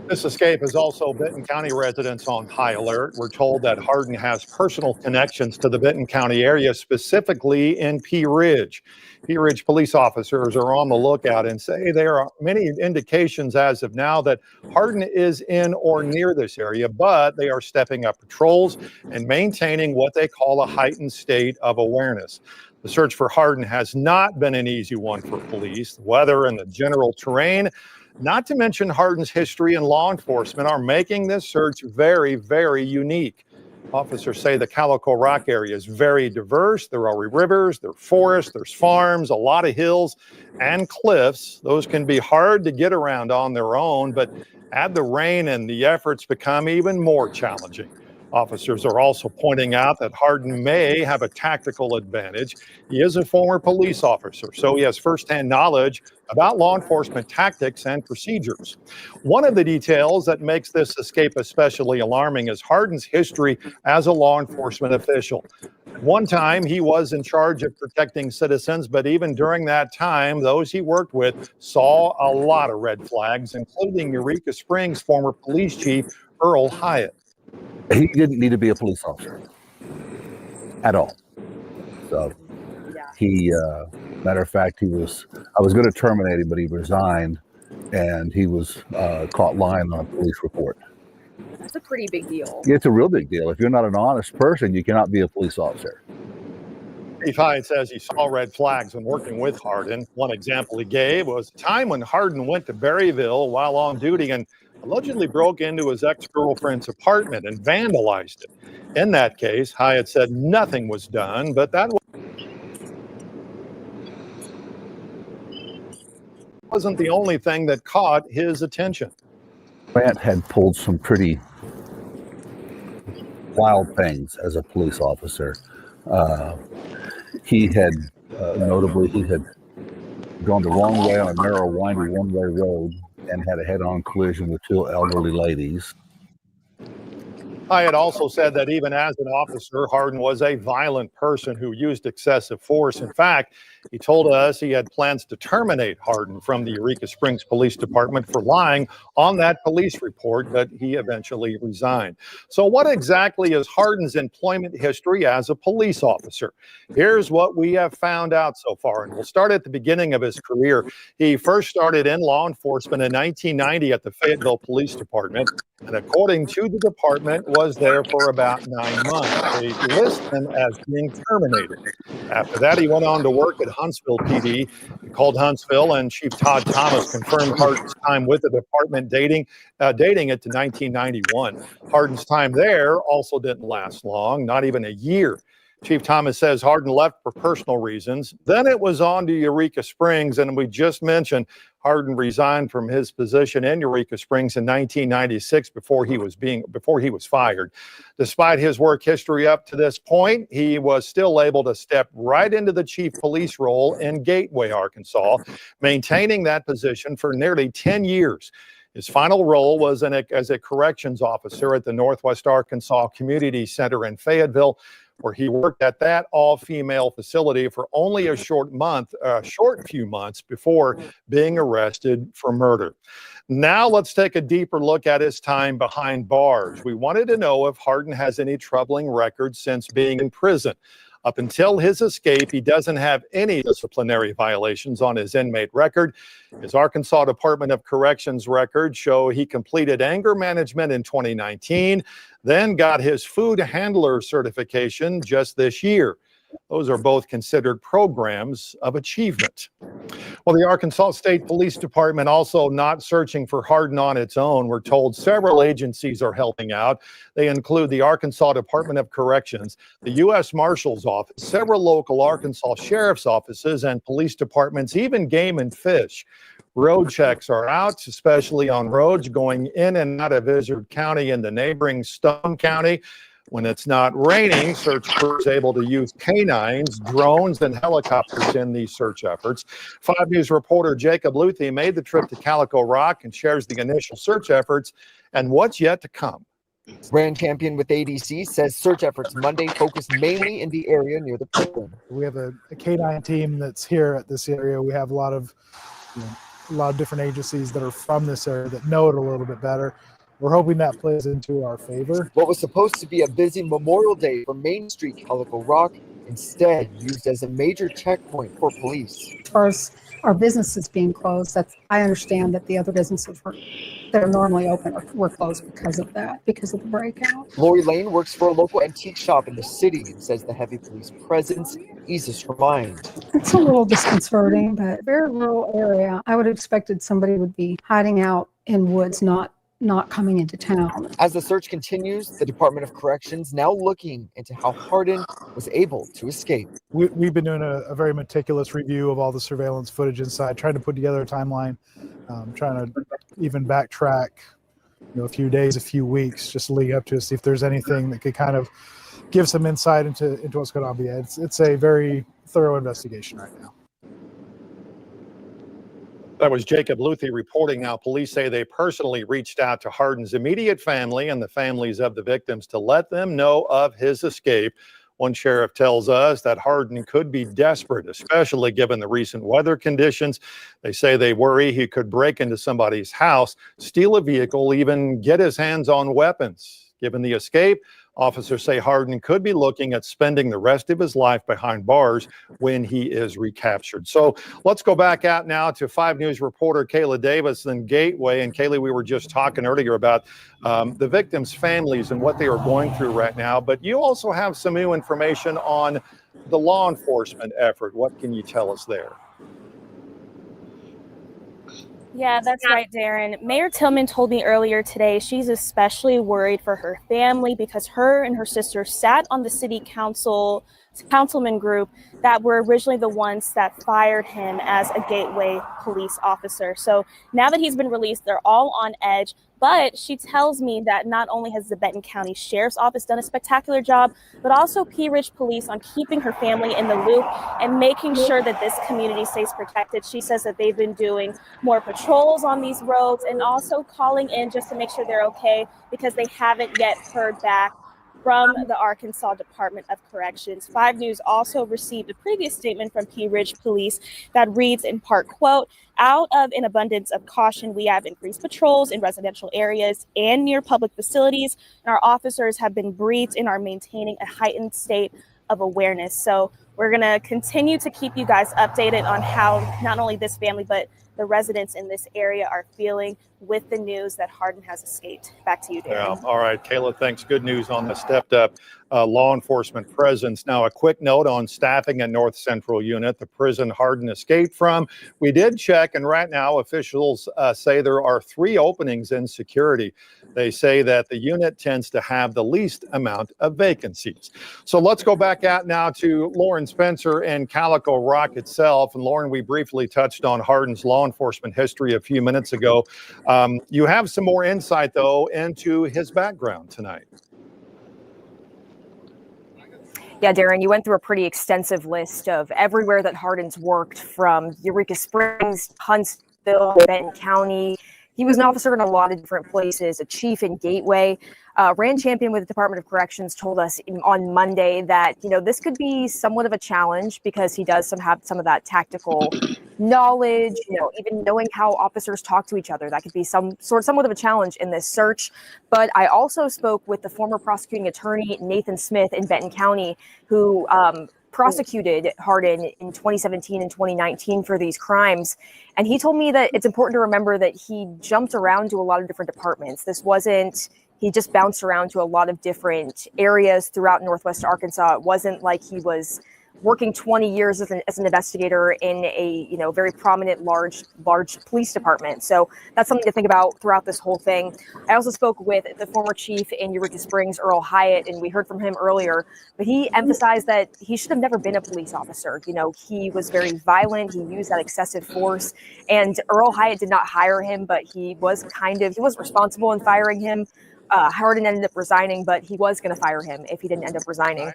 This escape has also Benton County residents on high alert. We're told that Hardin has personal connections to the Benton County area, specifically in Pea Ridge. Pea Ridge police officers are on the lookout and say there are many indications as of now that Hardin is in or near this area, but they are stepping up patrols and maintaining what they call a heightened state of awareness. The search for Hardin has not been an easy one for police. The weather and the general terrain, not to mention Hardin's history and law enforcement, are making this search very, very unique. Officers say the Calico Rock area is very diverse. There are rivers, there are forests, there's farms, a lot of hills and cliffs. Those can be hard to get around on their own, but add the rain and the efforts become even more challenging. Officers are also pointing out that Hardin may have a tactical advantage. He is a former police officer, so he has firsthand knowledge about law enforcement tactics and procedures. One of the details that makes this escape especially alarming is Hardin's history as a law enforcement official. At one time, he was in charge of protecting citizens, but even during that time, those he worked with saw a lot of red flags, including Eureka Springs former police chief Earl Hyatt. He didn't need to be a police officer at all. So he, matter of fact, I was going to terminate him, but he resigned and he was caught lying on a police report. That's a pretty big deal. It's a real big deal. If you're not an honest person, you cannot be a police officer. Chief Hyatt says he saw red flags when working with Hardin. One example he gave was a time when Hardin went to Berryville while on duty and allegedly broke into his ex-girlfriend's apartment and vandalized it. In that case, Hyatt said nothing was done, but that was wasn't the only thing that caught his attention. Grant had pulled some pretty wild things as a police officer. He had, notably, he had gone the wrong way on a narrow, windy one-way road and had a head-on collision with two elderly ladies. Hyatt also said that even as an officer, Hardin was a violent person who used excessive force. In fact, he told us he had plans to terminate Hardin from the Eureka Springs Police Department for lying on that police report, but he eventually resigned. So what exactly is Hardin's employment history as a police officer? Here's what we have found out so far, and we'll start at the beginning of his career. He first started in law enforcement in 1990 at the Fayetteville Police Department, and according to the department, was there for about 9 months. They list him as being terminated. After that, he went on to work at Huntsville PD. He called Huntsville, and Chief Todd Thomas confirmed Hardin's time with the department, dating it to 1991. Hardin's time there also didn't last long, not even a year. Chief Thomas says Hardin left for personal reasons. Then it was on to Eureka Springs, and we just mentioned Hardin resigned from his position in Eureka Springs in 1996 before he was fired. Despite his work history up to this point, he was still able to step right into the chief police role in Gateway, Arkansas, maintaining that position for nearly 10 years. His final role was as a corrections officer at the Northwest Arkansas Community Center in Fayetteville, where he worked at that all-female facility for only a short few months before being arrested for murder. Now let's take a deeper look at his time behind bars. We wanted to know if Hardin has any troubling records since being in prison. Up until his escape, he doesn't have any disciplinary violations on his inmate record. His Arkansas Department of Corrections records show he completed anger management in 2019, then got his food handler certification just this year. Those are both considered programs of achievement. Well, the Arkansas State Police Department also not searching for Hardin on its own. We're told several agencies are helping out. They include the Arkansas Department of Corrections, the U.S. Marshal's Office, several local Arkansas sheriff's offices and police departments, even Game and Fish. Road checks are out, especially on roads going in and out of Izard County and the neighboring Stone County. When it's not raining, search crews able to use canines, drones, and helicopters in these search efforts. 5 News reporter Jacob Luthi made the trip to Calico Rock and shares the initial search efforts and what's yet to come. Brand Champion with ADC says search efforts Monday focused mainly in the area near the prison. We have a canine team that's here at this area. We have a lot of different agencies that are from this area that know it a little bit better. We're hoping that plays into our favor. What was supposed to be a busy Memorial Day for Main Street Calico Rock instead used as a major checkpoint for police. As far as our businesses being closed, I understand that the other businesses that are normally open were closed because of that, because of the breakout. Lori Lane works for a local antique shop in the city and says the heavy police presence eases her mind. It's a little disconcerting, but very rural area. I would have expected somebody would be hiding out in woods, not coming into town. As the search continues, the Department of Corrections now looking into how Hardin was able to escape. We've been doing a very meticulous review of all the surveillance footage inside, trying to put together a timeline, trying to even backtrack, a few days, a few weeks, just leading up to see if there's anything that could kind of give some insight into what's going on. But yeah, it's a very thorough investigation right now. That was Jacob Luthi reporting how police say they personally reached out to Hardin's immediate family and the families of the victims to let them know of his escape. One sheriff tells us that Hardin could be desperate, especially given the recent weather conditions. They say they worry he could break into somebody's house, steal a vehicle, even get his hands on weapons. Given the escape, officers say Hardin could be looking at spending the rest of his life behind bars when he is recaptured. So let's go back out now to 5 News reporter Kayla Davis in Gateway. And Kayla, we were just talking earlier about the victims' families and what they are going through right now. But you also have some new information on the law enforcement effort. What can you tell us there? Yeah, that's right, Darren. Mayor Tillman told me earlier today she's especially worried for her family because her and her sister sat on the city councilman group that were originally the ones that fired him as a Gateway police officer. So now that he's been released, they're all on edge. But she tells me that not only has the Benton County Sheriff's Office done a spectacular job, but also Pea Ridge Police on keeping her family in the loop and making sure that this community stays protected. She says that they've been doing more patrols on these roads and also calling in just to make sure they're okay because they haven't yet heard back from the Arkansas Department of Corrections. 5 News also received a previous statement from Pea Ridge Police that reads in part, quote, out of an abundance of caution, we have increased patrols in residential areas and near public facilities, and our officers have been briefed and are maintaining a heightened state of awareness. So we're going to continue to keep you guys updated on how not only this family, but the residents in this area are feeling with the news that Hardin has escaped. Back to you, Darren. Yeah. All right, Kayla, thanks. Good news on the stepped up law enforcement presence. Now, a quick note on staffing at North Central Unit, the prison Hardin escaped from. We did check, and right now officials say there are 3 openings in security. They say that the unit tends to have the least amount of vacancies. So let's go back out now to Lauren Spencer and Calico Rock itself. And Lauren, we briefly touched on Hardin's law enforcement history a few minutes ago. You have some more insight, though, into his background tonight. Yeah, Darren, you went through a pretty extensive list of everywhere that Hardin's worked, from Eureka Springs, Huntsville, Benton County. He was an officer in a lot of different places, a chief in Gateway. Rand Champion with the Department of Corrections told us on Monday that, this could be somewhat of a challenge because he does have some of that tactical knowledge, even knowing how officers talk to each other. That could be somewhat of a challenge in this search. But I also spoke with the former prosecuting attorney, Nathan Smith in Benton County, who prosecuted Hardin in 2017 and 2019 for these crimes. And he told me that it's important to remember that he jumped around to a lot of different departments. He just bounced around to a lot of different areas throughout Northwest Arkansas. It wasn't like he was working 20 years as an investigator in a very prominent large police department. So that's something to think about throughout this whole thing. I also spoke with the former chief in Eureka Springs, Earl Hyatt, and we heard from him earlier, but he emphasized that he should have never been a police officer. He was very violent, he used that excessive force, and Earl Hyatt did not hire him, but he was responsible in firing him. Hardin ended up resigning, but he was going to fire him if he didn't end up resigning.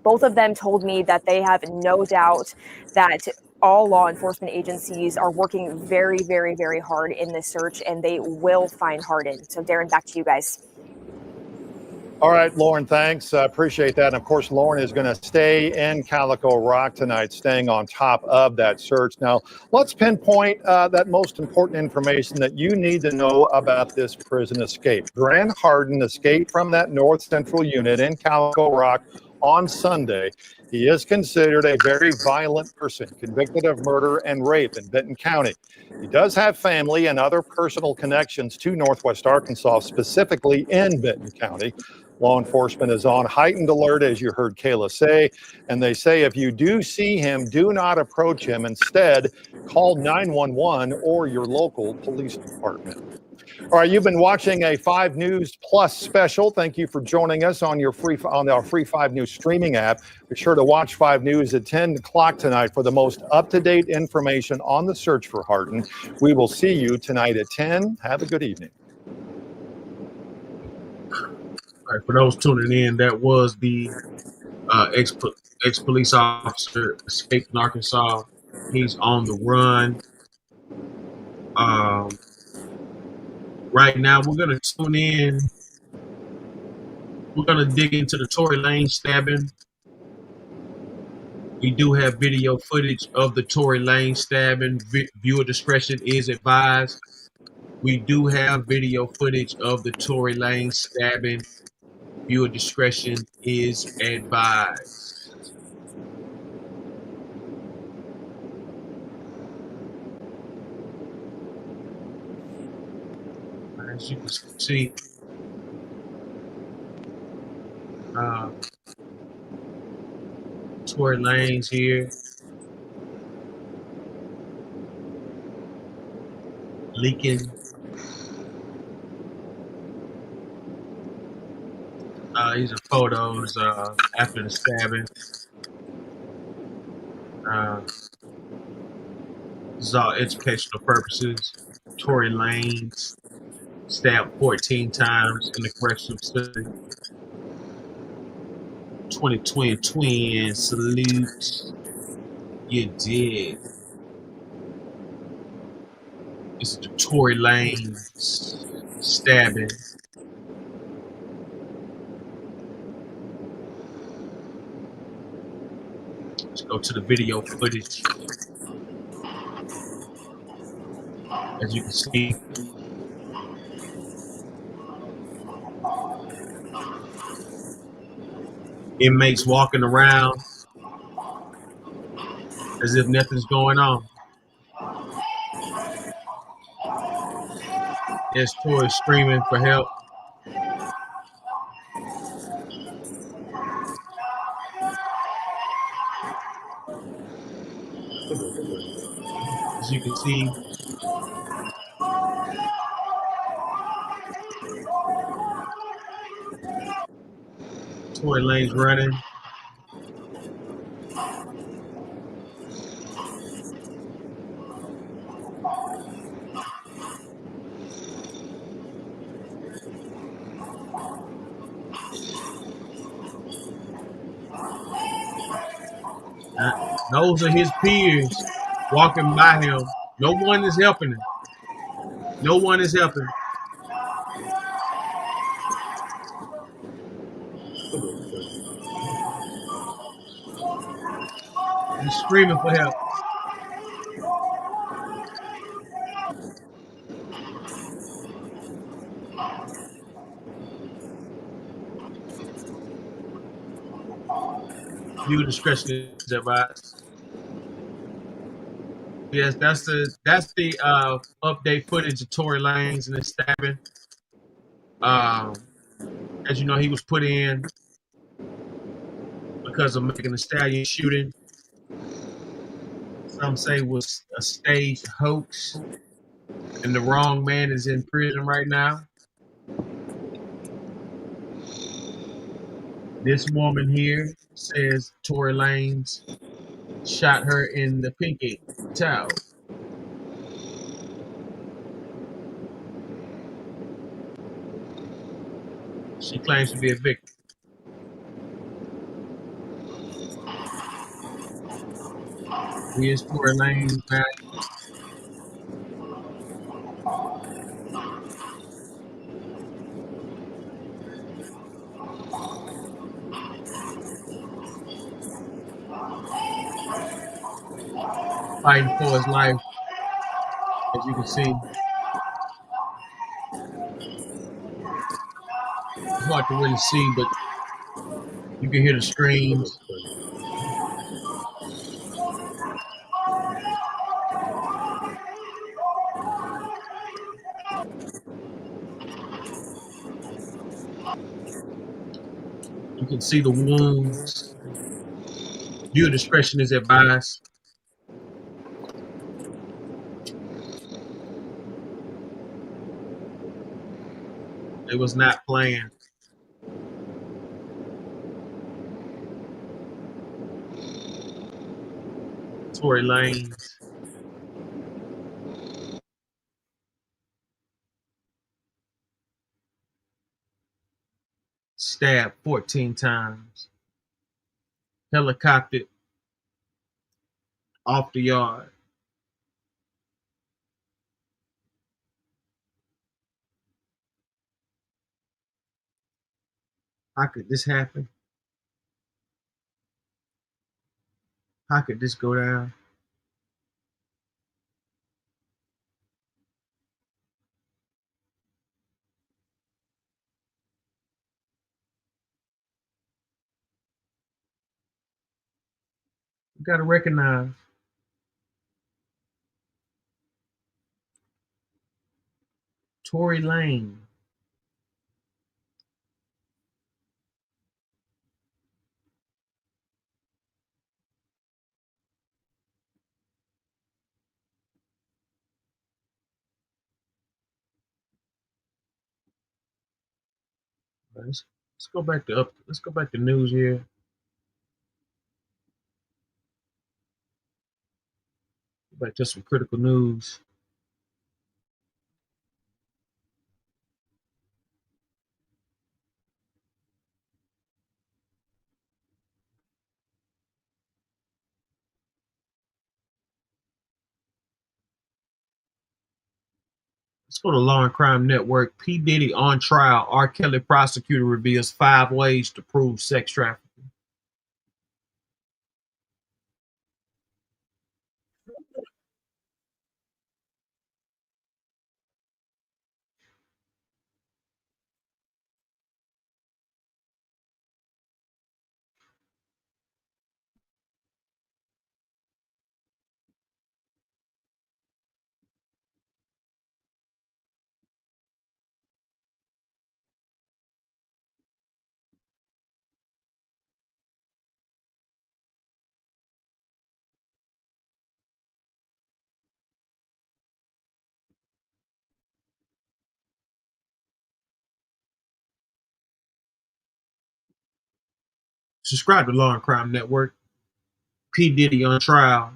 Both of them told me that they have no doubt that all law enforcement agencies are working very, very, very hard in this search, and they will find Hardin. So, Darren, back to you guys. All right, Lauren, thanks. I appreciate that. And of course, Lauren is going to stay in Calico Rock tonight, staying on top of that search. Now, let's pinpoint that most important information that you need to know about this prison escape. Grant Hardin escaped from that North Central Unit in Calico Rock on Sunday. He is considered a very violent person, convicted of murder and rape in Benton County. He does have family and other personal connections to Northwest Arkansas, specifically in Benton County. Law enforcement is on heightened alert, as you heard Kayla say, and they say if you do see him, do not approach him. Instead, call 911 or your local police department. All right, you've been watching a 5 News Plus special. Thank you for joining us on our free 5 News streaming app. Be sure to watch 5 News at 10 o'clock tonight for the most up-to-date information on the search for Hardin. We will see you tonight at 10. Have a good evening. All right, for those tuning in, that was the ex-police officer escaped in Arkansas. He's on the run. Right now, we're going to tune in. We're going to dig into the Tory Lane stabbing. We do have video footage of the Tory Lane stabbing. Viewer discretion is advised. We do have video footage of the Tory Lane stabbing. Viewer discretion is advised. As you can see, Tory Lane's here. leaking. These are photos after the stabbing. This is all educational purposes. Tory Lanez stabbed 14 times in the correctional facility. 2020 twin salute. You did. This is the Tory Lanez stabbing. Let's go to the video footage. As you can see, inmates walking around as if nothing's going on. There's Tory screaming for help. As you can see, Tory Lanez running. Those are his peers walking by him. No one is helping him. No one is helping. He's screaming for help. Viewer discretion is advised. Yes, that's the update footage of Tory Lanez and his stabbing. As you know, he was put in because of Megan Thee Stallion shooting. Some say was a staged hoax, and the wrong man is in prison right now. This woman here says Tory Lanez shot her in the pinky toe. She claims to be a victim. Here's Tory Lanez back. Fighting for his life, as you can see. It's hard to really see, but you can hear the screams. You can see the wounds. Viewer discretion is advised. It was not planned. Tory Lanez. Stabbed 14 times. Helicoptered off the yard. How could this happen? How could this go down? You gotta recognize Tory Lanez. Let's go back to news here. Back to some critical news. Let's go to Law and Crime Network. P. Diddy on trial. R. Kelly prosecutor reveals 5 ways to prove sex trafficking. Subscribe to Law and Crime Network. P. Diddy on trial.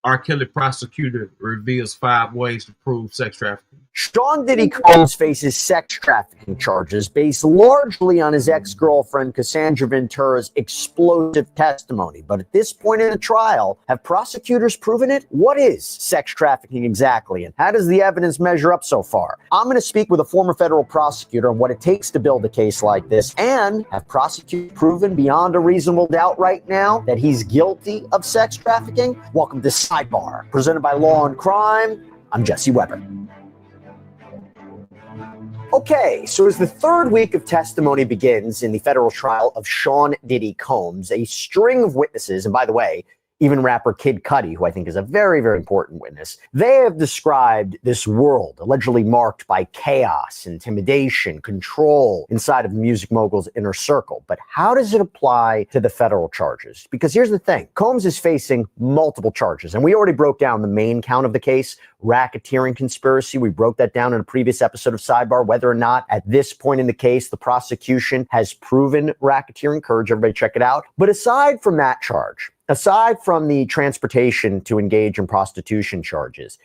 R. Kelly prosecutor reveals 5 ways to prove sex trafficking. Sean Diddy Combs faces sex trafficking charges based largely on his ex-girlfriend Cassandra Ventura's explosive testimony. But at this point in the trial, have prosecutors proven it? What is sex trafficking exactly, and how does the evidence measure up so far? I'm going to speak with a former federal prosecutor on what it takes to build a case like this, and have prosecutors proven beyond a reasonable doubt right now that he's guilty of sex trafficking? Welcome to Sidebar, presented by Law and Crime. I'm Jesse Weber. Okay, so as the third week of testimony begins in the federal trial of Sean Diddy Combs, a string of witnesses, and by the way, even rapper Kid Cudi, who I think is a very, very important witness, they have described this world allegedly marked by chaos, intimidation, control inside of music mogul's inner circle. But how does it apply to the federal charges? Because here's the thing, Combs is facing multiple charges, and we already broke down the main count of the case, racketeering conspiracy. We broke that down in a previous episode of Sidebar, whether or not at this point in the case, the prosecution has proven racketeering. Encourage everybody to check it out. But aside from that charge, aside from the transportation to engage in prostitution charges,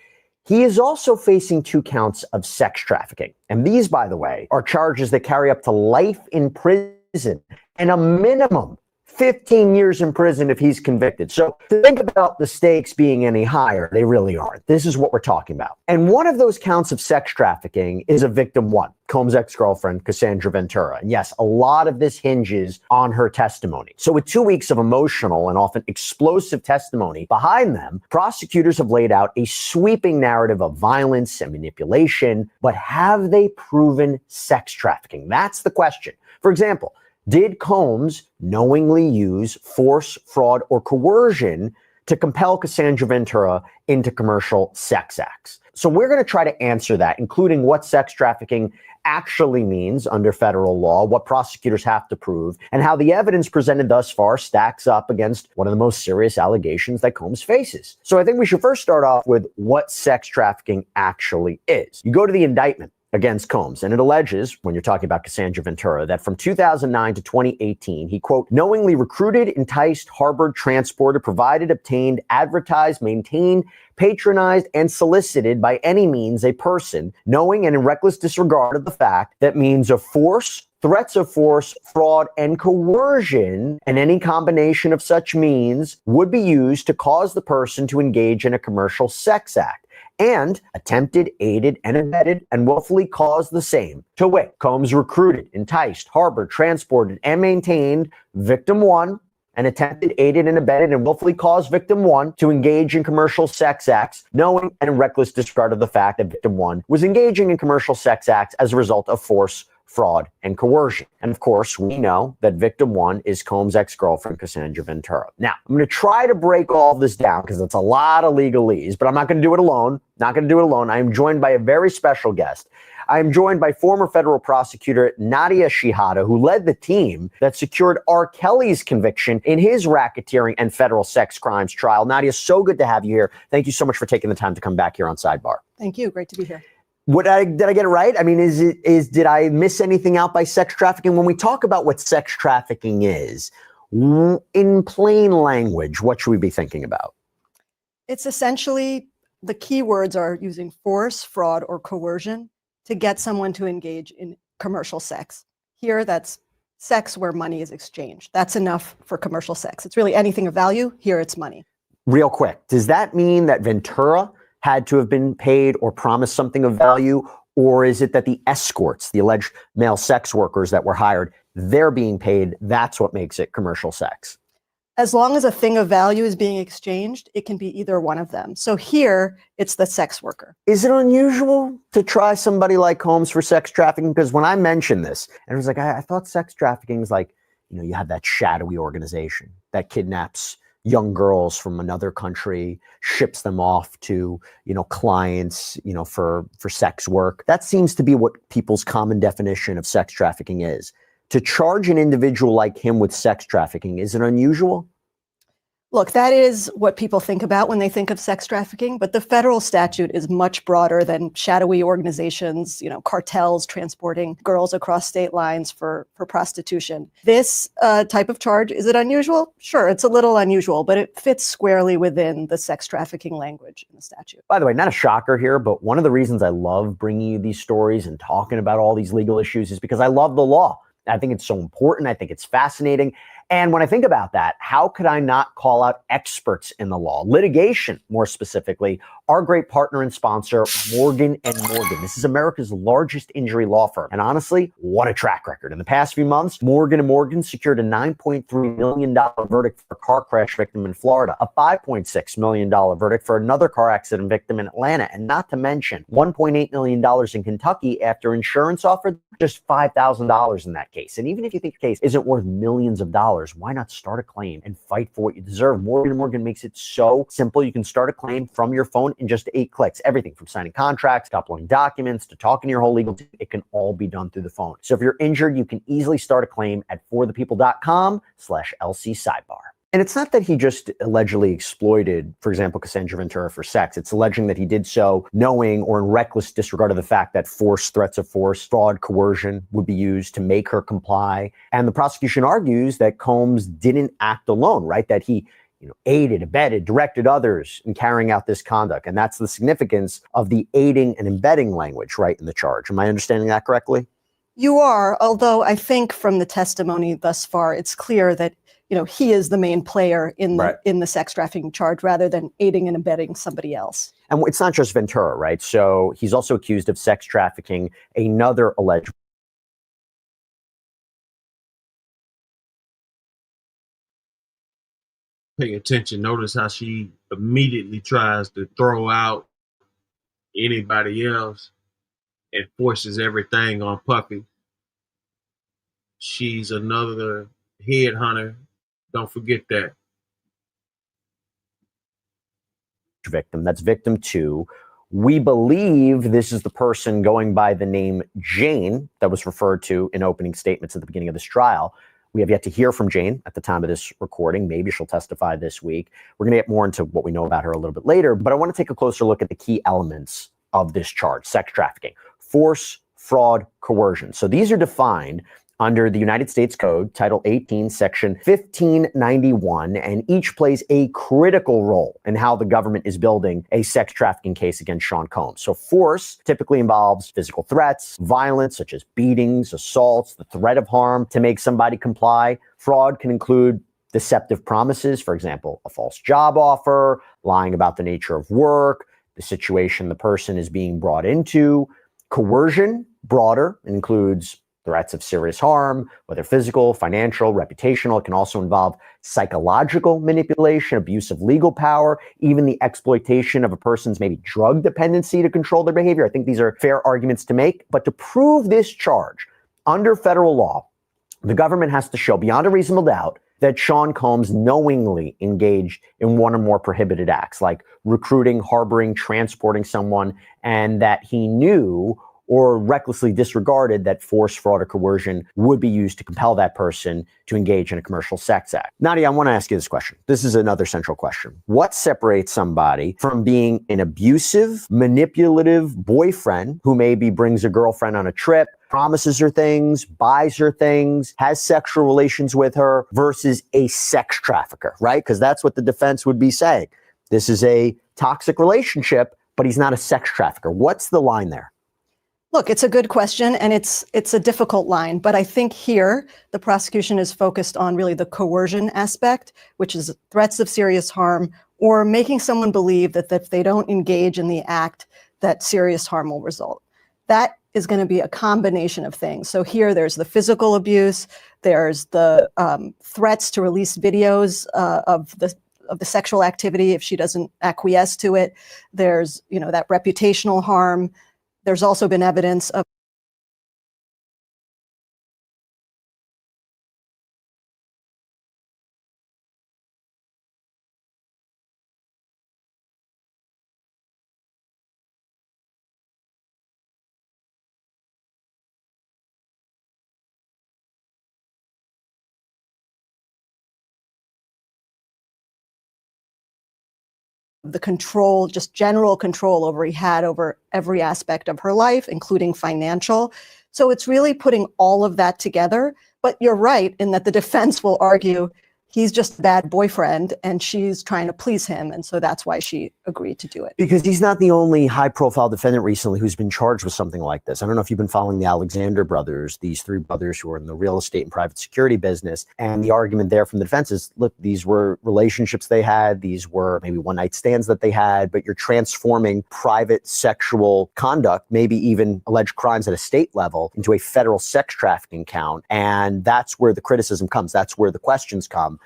he is also facing 2 counts of sex trafficking. And these, by the way, are charges that carry up to life in prison and a minimum 15 years in prison if he's convicted. So to think about the stakes being any higher, they really aren't. This is what we're talking about. And one of those counts of sex trafficking is a victim 1, Combs' ex-girlfriend, Cassandra Ventura. And yes, a lot of this hinges on her testimony. So with 2 weeks of emotional and often explosive testimony behind them, prosecutors have laid out a sweeping narrative of violence and manipulation. But have they proven sex trafficking? That's the question. For example, did Combs knowingly use force, fraud, or coercion to compel Cassandra Ventura into commercial sex acts? So we're going to try to answer that, including what sex trafficking actually means under federal law, what prosecutors have to prove, and how the evidence presented thus far stacks up against one of the most serious allegations that Combs faces. So I think we should first start off with what sex trafficking actually is. You go to the indictment against Combs, and it alleges, when you're talking about Cassandra Ventura, that from 2009 to 2018, he, quote, knowingly recruited, enticed, harbored, transported, provided, obtained, advertised, maintained, patronized, and solicited by any means a person, knowing and in reckless disregard of the fact that means of force, threats of force, fraud, and coercion, and any combination of such means would be used to cause the person to engage in a commercial sex act, and attempted, aided, and abetted, and willfully caused the same. To wit, Combs recruited, enticed, harbored, transported, and maintained victim 1, and attempted, aided, and abetted, and willfully caused victim 1 to engage in commercial sex acts, knowing and in reckless disregard of the fact that victim 1 was engaging in commercial sex acts as a result of force, fraud, and coercion. And of course, we know that victim 1 is Combs' ex-girlfriend, Cassandra Ventura. Now, I'm going to try to break all of this down because it's a lot of legalese, but I'm not going to do it alone. I am joined by a very special guest. I am joined by former federal prosecutor Nadia Shihada, who led the team that secured R. Kelly's conviction in his racketeering and federal sex crimes trial. Nadia, so good to have you here. Thank you so much for taking the time to come back here on Sidebar. Thank you. Great to be here. Did I get it right? I mean, did I miss anything out by sex trafficking? When we talk about what sex trafficking is, in plain language, what should we be thinking about? It's essentially, the key words are using force, fraud, or coercion to get someone to engage in commercial sex. Here, that's sex where money is exchanged. That's enough for commercial sex. It's really anything of value. Here, it's money. Real quick, does that mean that Ventura had to have been paid or promised something of value? Or is it that the escorts, the alleged male sex workers that were hired, they're being paid? That's what makes it commercial sex. As long as a thing of value is being exchanged, it can be either one of them. So here, it's the sex worker. Is it unusual to try somebody like Combs for sex trafficking? Because when I mentioned this, and it was like, I thought sex trafficking is like, you have that shadowy organization that kidnaps young girls from another country, ships them off to, clients, for sex work. That seems to be what people's common definition of sex trafficking is. To charge an individual like him with sex trafficking, is it unusual? Look, that is what people think about when they think of sex trafficking, but the federal statute is much broader than shadowy organizations, cartels transporting girls across state lines for prostitution. This type of charge, is it unusual? Sure, it's a little unusual, but it fits squarely within the sex trafficking language in the statute. By the way, not a shocker here, but one of the reasons I love bringing you these stories and talking about all these legal issues is because I love the law. I think it's so important. I think it's fascinating. And when I think about that, how could I not call out experts in the law, litigation, more specifically, our great partner and sponsor, Morgan & Morgan. This is America's largest injury law firm. And honestly, what a track record. In the past few months, Morgan & Morgan secured a $9.3 million verdict for a car crash victim in Florida, a $5.6 million verdict for another car accident victim in Atlanta, and not to mention $1.8 million in Kentucky after insurance offered just $5,000 in that case. And even if you think the case isn't worth millions of dollars, why not start a claim and fight for what you deserve? Morgan & Morgan makes it so simple. You can start a claim from your phone in just 8 clicks. Everything from signing contracts, to uploading documents, to talking to your whole legal team, it can all be done through the phone. So if you're injured, you can easily start a claim at forthepeople.com/LC sidebar. And it's not that he just allegedly exploited, for example, Cassandra Ventura for sex. It's alleging that he did so knowing or in reckless disregard of the fact that force, threats of force, fraud, coercion would be used to make her comply. And the prosecution argues that Combs didn't act alone, right? That he aided, abetted, directed others in carrying out this conduct. And that's the significance of the aiding and abetting language, right, in the charge. Am I understanding that correctly? You are, although I think from the testimony thus far, it's clear that he is the main player in the sex trafficking charge rather than aiding and abetting somebody else. And it's not just Ventura, right? So he's also accused of sex trafficking another alleged. Pay attention. Notice how she immediately tries to throw out anybody else and forces everything on Puffy. She's another headhunter. Don't forget that. Victim. That's victim 2. We believe this is the person going by the name Jane that was referred to in opening statements at the beginning of this trial. We have yet to hear from Jane at the time of this recording. Maybe she'll testify this week. We're going to get more into what we know about her a little bit later, but I want to take a closer look at the key elements of this charge, sex trafficking: force, fraud, coercion. So these are defined under the United States Code, Title 18, Section 1591, and each plays a critical role in how the government is building a sex trafficking case against Sean Combs. So force typically involves physical threats, violence, such as beatings, assaults, the threat of harm to make somebody comply. Fraud can include deceptive promises, for example, a false job offer, lying about the nature of work, the situation the person is being brought into. Coercion, broader, includes threats of serious harm, whether physical, financial, reputational. It can also involve psychological manipulation, abuse of legal power, even the exploitation of a person's maybe drug dependency to control their behavior. I think these are fair arguments to make. But to prove this charge under federal law, the government has to show beyond a reasonable doubt that Sean Combs knowingly engaged in one or more prohibited acts, like recruiting, harboring, transporting someone, and that he knew or recklessly disregarded that force, fraud, or coercion would be used to compel that person to engage in a commercial sex act. Nadia, I want to ask you this question. This is another central question. What separates somebody from being an abusive, manipulative boyfriend who maybe brings a girlfriend on a trip, promises her things, buys her things, has sexual relations with her, versus a sex trafficker, right? Because that's what the defense would be saying. This is a toxic relationship, but he's not a sex trafficker. What's the line there? Look, it's a good question, and it's a difficult line, but I think here the prosecution is focused on really the coercion aspect, which is threats of serious harm or making someone believe that if they don't engage in the act, that serious harm will result. That is going to be a combination of things. So here there's the physical abuse, there's the threats to release videos of the sexual activity if she doesn't acquiesce to it. There's, that reputational harm. There's also been evidence of the control, just general control he had over every aspect of her life, including financial. So it's really putting all of that together. But you're right in that the defense will argue he's just a bad boyfriend and she's trying to please him. And so that's why she agreed to do it. Because he's not the only high-profile defendant recently who's been charged with something like this. I don't know if you've been following the Alexander brothers, these three brothers who are in the real estate and private security business. And the argument there from the defense is, look, these were relationships they had. These were maybe one-night stands that they had, but you're transforming private sexual conduct, maybe even alleged crimes at a state level, into a federal sex trafficking count. And that's where the criticism comes. That's where the questions come.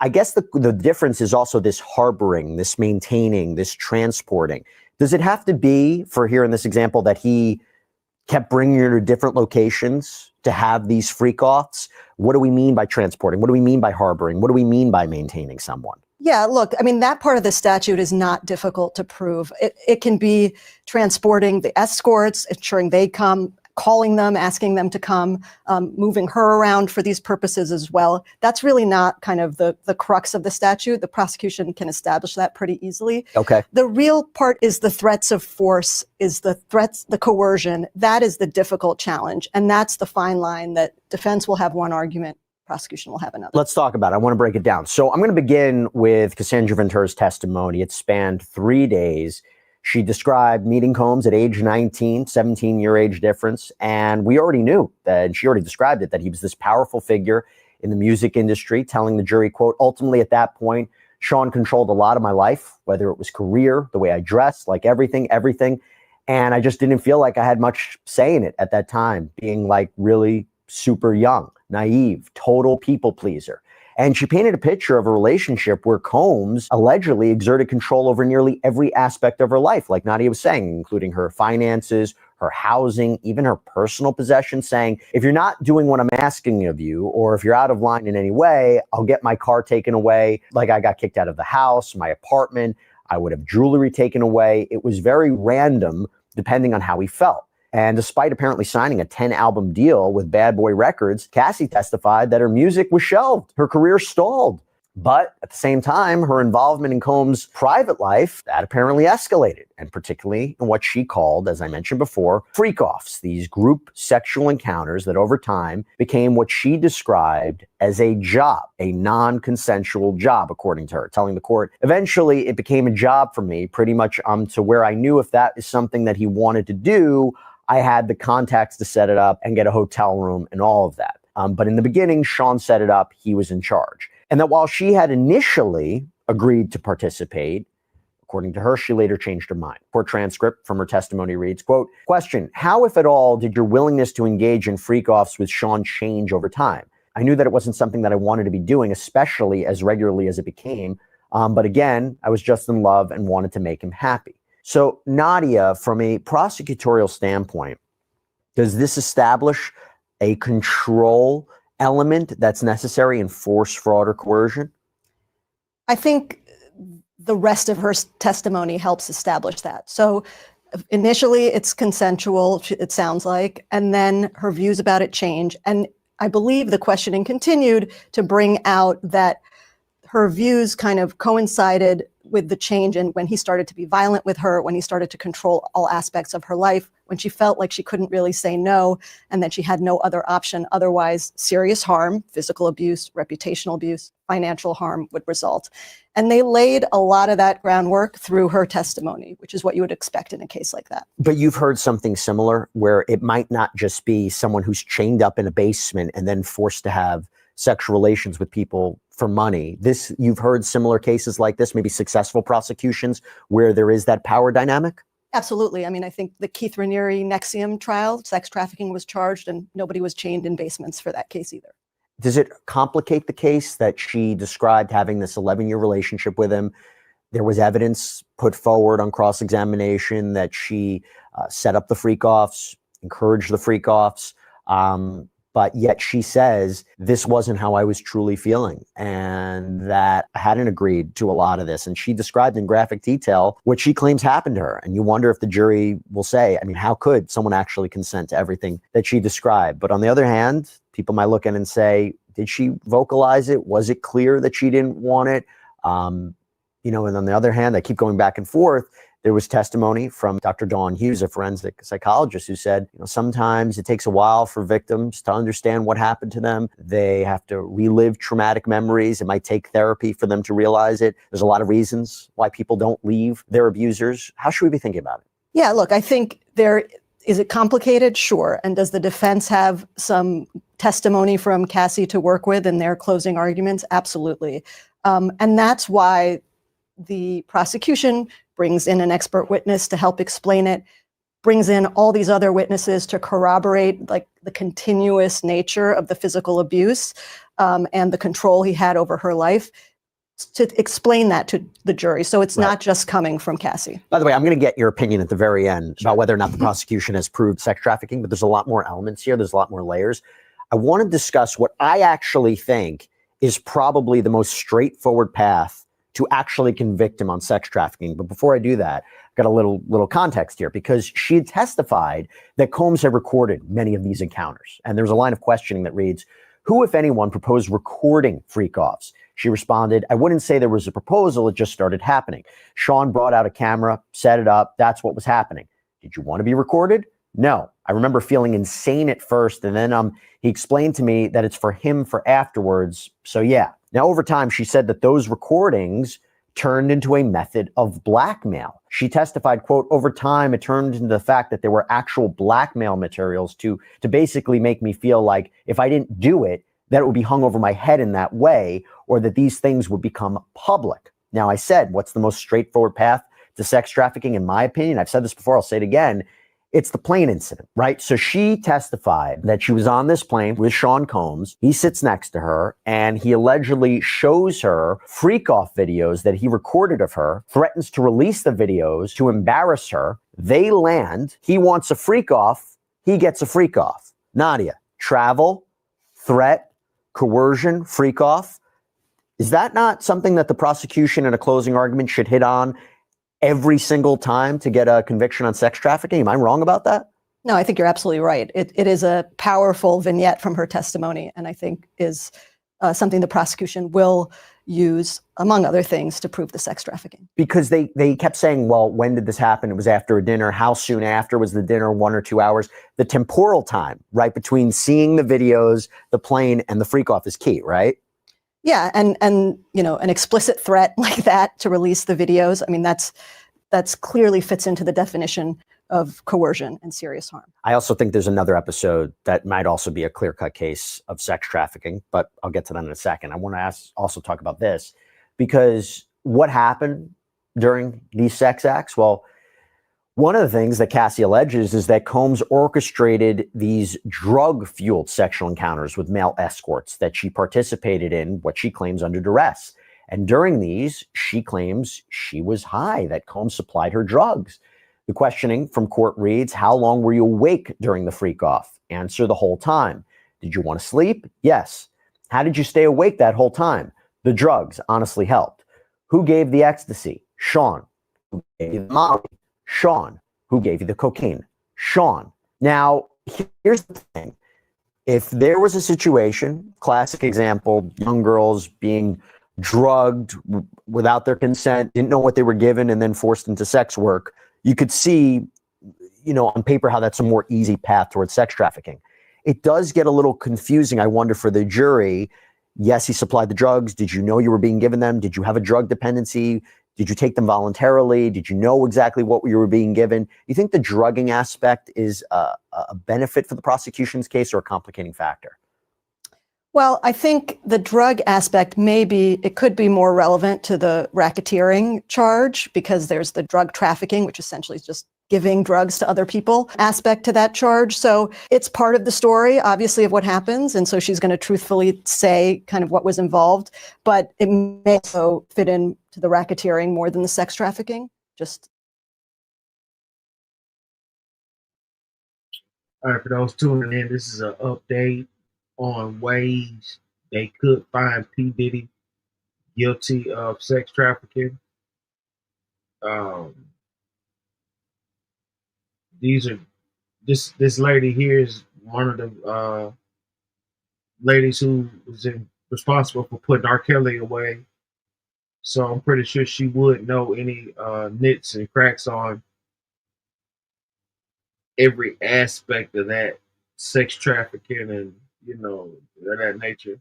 I guess the difference is also this harboring, this maintaining, this transporting. Does it have to be, for here in this example, that he kept bringing her to different locations to have these freak-offs? What do we mean by transporting? What do we mean by harboring? What do we mean by maintaining someone? Yeah, look, I mean, that part of the statute is not difficult to prove. It can be transporting the escorts, ensuring they come, calling them, asking them to come, moving her around for these purposes as well. That's really not kind of the crux of the statute. The prosecution can establish that pretty easily. Okay. The real part is the threats of force, is the threats, the coercion. That is the difficult challenge. And that's the fine line that defense will have one argument, prosecution will have another. Let's talk about it. I want to break it down. So I'm going to begin with Cassandra Ventura's testimony. It spanned 3 days. She described meeting Combs at age 19, 17-year age difference. And we already knew that, and she already described it, that he was this powerful figure in the music industry, telling the jury, quote, ultimately at that point, Sean controlled a lot of my life, whether it was career, the way I dressed, like everything. And I just didn't feel like I had much say in it at that time, being like really super young, naive, total people pleaser. And she painted a picture of a relationship where Combs allegedly exerted control over nearly every aspect of her life, like Nadia was saying, including her finances, her housing, even her personal possessions, saying, if you're not doing what I'm asking of you, or if you're out of line in any way, I'll get my car taken away. Like I got kicked out of the house, my apartment, I would have jewelry taken away. It was very random depending on how he felt. And despite apparently signing a 10-album deal with Bad Boy Records, Cassie testified that her music was shelved. Her career stalled. But at the same time, her involvement in Combs' private life, that apparently escalated, and particularly in what she called, as I mentioned before, freak-offs, these group sexual encounters that over time became what she described as a job, a non-consensual job, according to her, telling the court, eventually it became a job for me, pretty much to where I knew if that is something that he wanted to do, I had the contacts to set it up and get a hotel room and all of that. But in the beginning, Sean set it up. He was in charge. And that while she had initially agreed to participate, according to her, she later changed her mind. Court transcript from her testimony reads, quote, question, how, if at all, did your willingness to engage in freak-offs with Sean change over time? I knew that it wasn't something that I wanted to be doing, especially as regularly as it became. But again, I was just in love and wanted to make him happy. So Nadia, from a prosecutorial standpoint, does this establish a control element that's necessary in force, fraud, or coercion? I think the rest of her testimony helps establish that. So Initially, it's consensual, it sounds like, and then her views about it change. And I believe the questioning continued to bring out that her views kind of coincided with the change in when he started to be violent with her, when he started to control all aspects of her life, when she felt like she couldn't really say no, and that she had no other option. Otherwise, serious harm, physical abuse, reputational abuse, financial harm would result. And they laid a lot of that groundwork through her testimony, which is what you would expect in a case like that. But you've heard something similar where it might not just be someone who's chained up in a basement and then forced to have sexual relations with people for money. You've heard similar cases like this, maybe successful prosecutions where there is that power dynamic? Absolutely. I mean, I think the Keith Raniere Nexium trial, sex trafficking was charged and nobody was chained in basements for that case either. Does it complicate the case that she described having this 11-year relationship with him? There was evidence put forward on cross-examination that she set up the freak-offs, encouraged the freak-offs, but yet she says, this wasn't how I was truly feeling, and that I hadn't agreed to a lot of this. And she described in graphic detail what she claims happened to her. And you wonder if the jury will say, I mean, how could someone actually consent to everything that she described? But on the other hand, people might look in and say, did she vocalize it? Was it clear that she didn't want it? And on the other hand, I keep going back and forth. There was testimony from Dr. Dawn Hughes, a forensic psychologist, who said, sometimes it takes a while for victims to understand what happened to them. They have to relive traumatic memories. It might take therapy for them to realize it. There's a lot of reasons why people don't leave their abusers. How should we be thinking about it? Yeah, look, I think is it complicated? Sure. And does the defense have some testimony from Cassie to work with in their closing arguments? Absolutely. And that's why the prosecution brings in an expert witness to help explain it, brings in all these other witnesses to corroborate like the continuous nature of the physical abuse and the control he had over her life, to explain that to the jury. So it's not just coming from Cassie. By the way, I'm going to get your opinion at the very end about whether or not the prosecution has proved sex trafficking, but there's a lot more elements here. There's a lot more layers. I want to discuss what I actually think is probably the most straightforward path to actually convict him on sex trafficking. But before I do that, I've got a little context here, because she had testified that Combs had recorded many of these encounters. And there's a line of questioning that reads, who, if anyone, proposed recording freak-offs? She responded, I wouldn't say there was a proposal, it just started happening. Sean brought out a camera, set it up, that's what was happening. Did you want to be recorded? No. I remember feeling insane at first, and then he explained to me that it's for him for afterwards, so yeah. Now, over time, she said that those recordings turned into a method of blackmail. She testified, quote, over time, it turned into the fact that there were actual blackmail materials to basically make me feel like if I didn't do it, that it would be hung over my head in that way, or that these things would become public. Now, I said, what's the most straightforward path to sex trafficking? In my opinion, I've said this before, I'll say it again, it's the plane incident, right? So she testified that she was on this plane with Sean Combs. He sits next to her and he allegedly shows her freak-off videos that he recorded of her, threatens to release the videos to embarrass her. They land. He wants a freak-off. He gets a freak-off. Nadia, travel, threat, coercion, freak-off. Is that not something that the prosecution in a closing argument should hit on every single time to get a conviction on sex trafficking? Am I wrong about that? No, I think you're absolutely right. It is a powerful vignette from her testimony, and I think is something the prosecution will use, among other things, to prove the sex trafficking. Because they kept saying, well, when did this happen? It was after a dinner. How soon after was the dinner? 1 or 2 hours? The temporal time, right, between seeing the videos, the plane, and the freak-off is key, right? Yeah, and an explicit threat like that to release the videos, I mean, that's clearly fits into the definition of coercion and serious harm. I also think there's another episode that might also be a clear-cut case of sex trafficking, but I'll get to that in a second. I want to also talk about this, because what happened during these sex acts? Well, one of the things that Cassie alleges is that Combs orchestrated these drug-fueled sexual encounters with male escorts that she participated in, what she claims, under duress. And during these, she claims she was high, that Combs supplied her drugs. The questioning from court reads, how long were you awake during the freak-off? Answer, the whole time. Did you want to sleep? Yes. How did you stay awake that whole time? The drugs honestly helped. Who gave the ecstasy? Sean. Who gave the Molly? Sean. Who gave you the cocaine? Sean. Now, here's the thing. If there was a situation, classic example, young girls being drugged without their consent, didn't know what they were given, and then forced into sex work, you could see, on paper how that's a more easy path towards sex trafficking. It does get a little confusing, I wonder, for the jury. Yes, he supplied the drugs. Did you know you were being given them? Did you have a drug dependency? Did you take them voluntarily? Did you know exactly what you were being given? You think the drugging aspect is a benefit for the prosecution's case or a complicating factor? Well, I think the drug aspect it could be more relevant to the racketeering charge, because there's the drug trafficking, which essentially is just giving drugs to other people aspect to that charge. So it's part of the story, obviously, of what happens. And so she's going to truthfully say kind of what was involved, but it may also fit in to the racketeering more than the sex trafficking. All right, for those tuning in, this is an update on ways they could find P. Diddy guilty of sex trafficking. This lady here is one of the ladies who was responsible for putting R. Kelly away. So I'm pretty sure she would know any nits and cracks on every aspect of that sex trafficking and of that nature.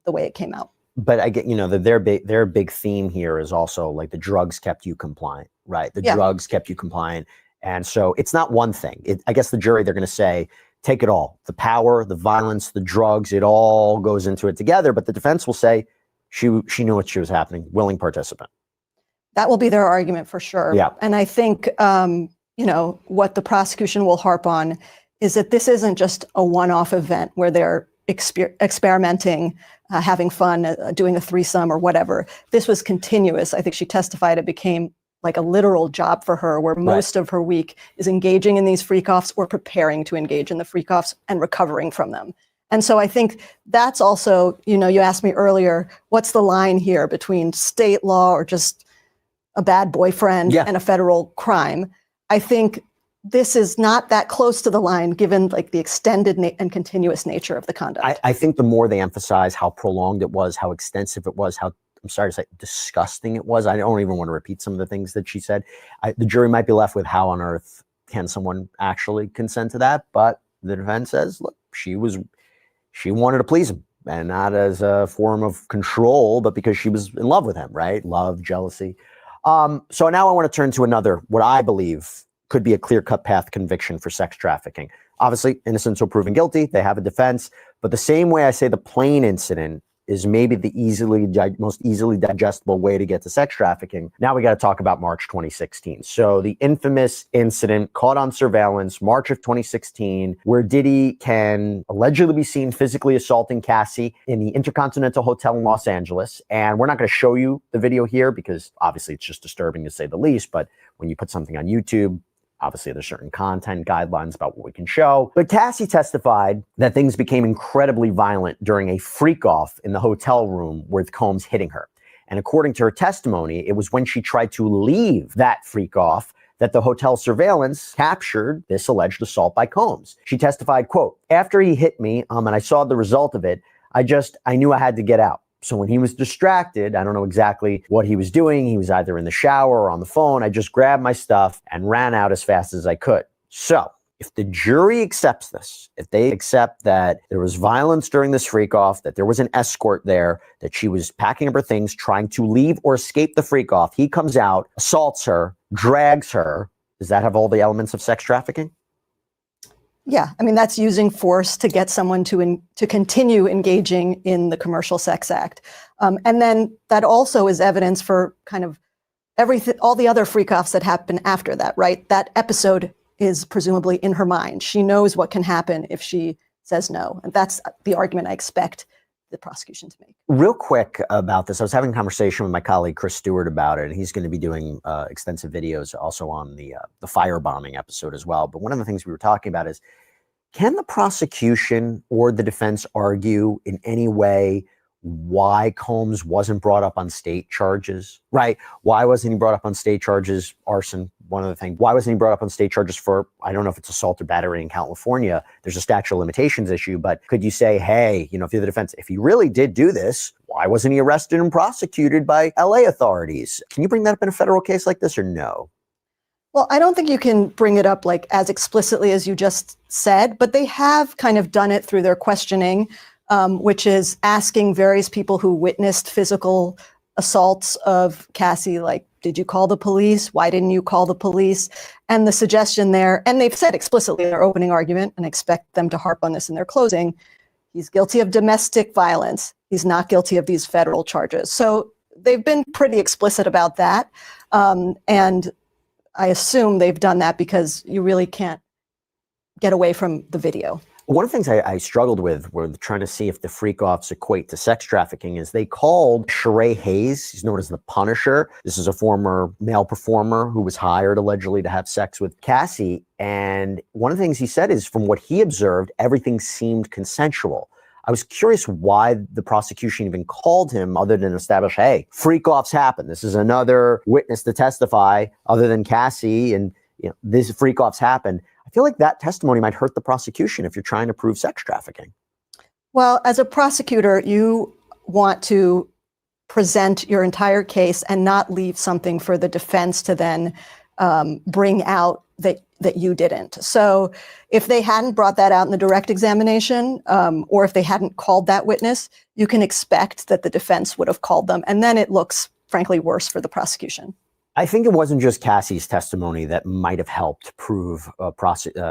The way it came out. But I get, their big theme here is also like the drugs kept you compliant, right? The drugs kept you compliant. And so it's not one thing. I guess the jury, they're going to say, take it all. The power, the violence, the drugs, it all goes into it together. But the defense will say she knew what she was happening, willing participant. That will be their argument for sure. Yeah. And I think, what the prosecution will harp on is that this isn't just a one-off event where they're experimenting, having fun, doing a threesome or whatever. This was continuous. I think she testified it became like a literal job for her, where most of her week is engaging in these freak-offs or preparing to engage in the freak-offs and recovering from them. And so I think that's also, you asked me earlier, what's the line here between state law or just a bad boyfriend and a federal crime? I think this is not that close to the line, given like the extended and continuous nature of the conduct. I think the more they emphasize how prolonged it was, how extensive it was, how, I'm sorry to say, disgusting it was. I don't even want to repeat some of the things that she said. The jury might be left with how on earth can someone actually consent to that? But the defense says, look, she wanted to please him, and not as a form of control, but because she was in love with him, right? Love, jealousy. So now I want to turn to another, what I believe could be a clear-cut path conviction for sex trafficking. Obviously, innocent until proven guilty. They have a defense. But the same way I say the plane incident is maybe the most easily digestible way to get to sex trafficking, now we got to talk about March 2016. So the infamous incident caught on surveillance, March of 2016, where Diddy can allegedly be seen physically assaulting Cassie in the Intercontinental Hotel in Los Angeles. And we're not going to show you the video here because obviously it's just disturbing to say the least. But when you put something on YouTube, obviously, there's certain content guidelines about what we can show. But Cassie testified that things became incredibly violent during a freak-off in the hotel room with Combs hitting her. And according to her testimony, it was when she tried to leave that freak-off that the hotel surveillance captured this alleged assault by Combs. She testified, quote, after he hit me and I saw the result of it, I knew I had to get out. So when he was distracted, I don't know exactly what he was doing. He was either in the shower or on the phone. I just grabbed my stuff and ran out as fast as I could. So if the jury accepts this, if they accept that there was violence during this freak-off, that there was an escort there, that she was packing up her things, trying to leave or escape the freak-off, he comes out, assaults her, drags her, does that have all the elements of sex trafficking? Yeah, I mean, that's using force to get someone to continue engaging in the Commercial Sex Act. And then that also is evidence for kind of everything, all the other freak-offs that happen after that, right? That episode is presumably in her mind. She knows what can happen if she says no. And that's the argument I expect the prosecution to make. Real quick about this, I was having a conversation with my colleague Chris Stewart about it, and he's going to be doing extensive videos also on the firebombing episode as well. But one of the things we were talking about is Can the prosecution or the defense argue in any way why Combs wasn't brought up on state charges, right? Why wasn't he brought up on state charges? Arson, one other thing. Why wasn't he brought up on state charges for, I don't know if it's assault or battery in California. There's a statute of limitations issue, but could you say, hey, if you're the defense, if he really did do this, why wasn't he arrested and prosecuted by LA authorities? Can you bring that up in a federal case like this or no? Well, I don't think you can bring it up like as explicitly as you just said, but they have kind of done it through their questioning, which is asking various people who witnessed physical assaults of Cassie, like, did you call the police? Why didn't you call the police? And the suggestion there, and they've said explicitly in their opening argument, and I expect them to harp on this in their closing, he's guilty of domestic violence. He's not guilty of these federal charges. So they've been pretty explicit about that. And I assume they've done that because you really can't get away from the video. One of the things I struggled with were trying to see if the freak-offs equate to sex trafficking is they called Sheree Hayes, he's known as the Punisher. This is a former male performer who was hired allegedly to have sex with Cassie. And one of the things he said is from what he observed, everything seemed consensual. I was curious why the prosecution even called him other than establish, hey, freak-offs happen. This is another witness to testify other than Cassie, and these freak-offs happen. I feel like that testimony might hurt the prosecution if you're trying to prove sex trafficking. Well, as a prosecutor, you want to present your entire case and not leave something for the defense to then bring out that you didn't. So if they hadn't brought that out in the direct examination, or if they hadn't called that witness, you can expect that the defense would have called them. And then it looks, frankly, worse for the prosecution. I think it wasn't just Cassie's testimony that might have helped prove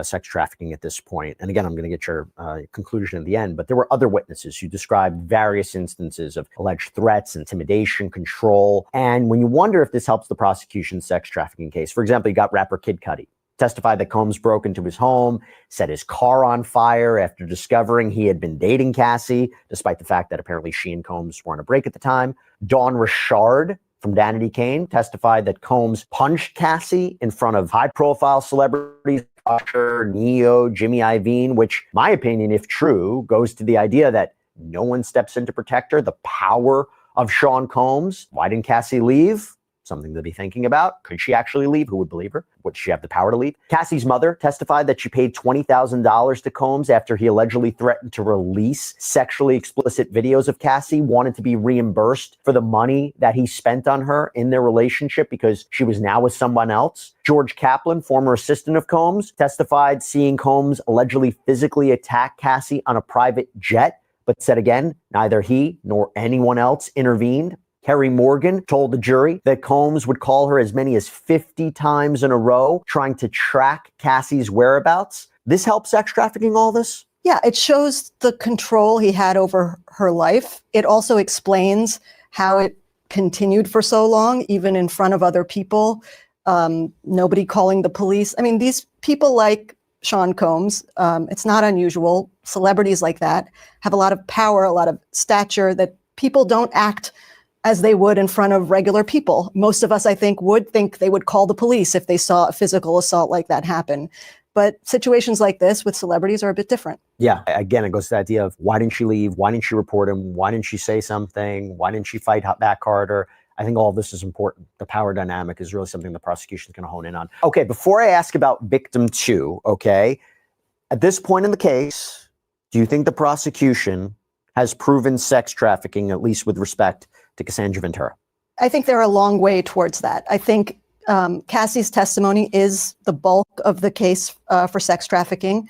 sex trafficking at this point. And again, I'm going to get your conclusion at the end, but there were other witnesses who described various instances of alleged threats, intimidation, control. And when you wonder if this helps the prosecution's sex trafficking case, for example, you got rapper Kid Cudi. Testified that Combs broke into his home, set his car on fire after discovering he had been dating Cassie, despite the fact that apparently she and Combs were on a break at the time. Dawn Richard from Danity Kane testified that Combs punched Cassie in front of high-profile celebrities, Usher, Neo, Jimmy Iovine, which, my opinion, if true, goes to the idea that no one steps in to protect her, the power of Sean Combs. Why didn't Cassie leave? Something to be thinking about. Could she actually leave? Who would believe her? Would she have the power to leave? Cassie's mother testified that she paid $20,000 to Combs after he allegedly threatened to release sexually explicit videos of Cassie, wanted to be reimbursed for the money that he spent on her in their relationship because she was now with someone else. George Kaplan, former assistant of Combs, testified seeing Combs allegedly physically attack Cassie on a private jet, but said again, neither he nor anyone else intervened. Kerry Morgan told the jury that Combs would call her as many as 50 times in a row, trying to track Cassie's whereabouts. This helps sex trafficking, all this? Yeah, it shows the control he had over her life. It also explains how it continued for so long, even in front of other people. Nobody calling the police. I mean, these people like Sean Combs, it's not unusual. Celebrities like that have a lot of power, a lot of stature that people don't act as they would in front of regular people. Most of us, I think, would think they would call the police if they saw a physical assault like that happen. But situations like this with celebrities are a bit different. Yeah, again, it goes to the idea of why didn't she leave? Why didn't she report him? Why didn't she say something? Why didn't she fight back harder? I think all of this is important. The power dynamic is really something the prosecution is going to hone in on. Okay, before I ask about victim 2, okay, at this point in the case, do you think the prosecution has proven sex trafficking, at least with respect to Cassandra Ventura? I think they're a long way towards that. I think Cassie's testimony is the bulk of the case for sex trafficking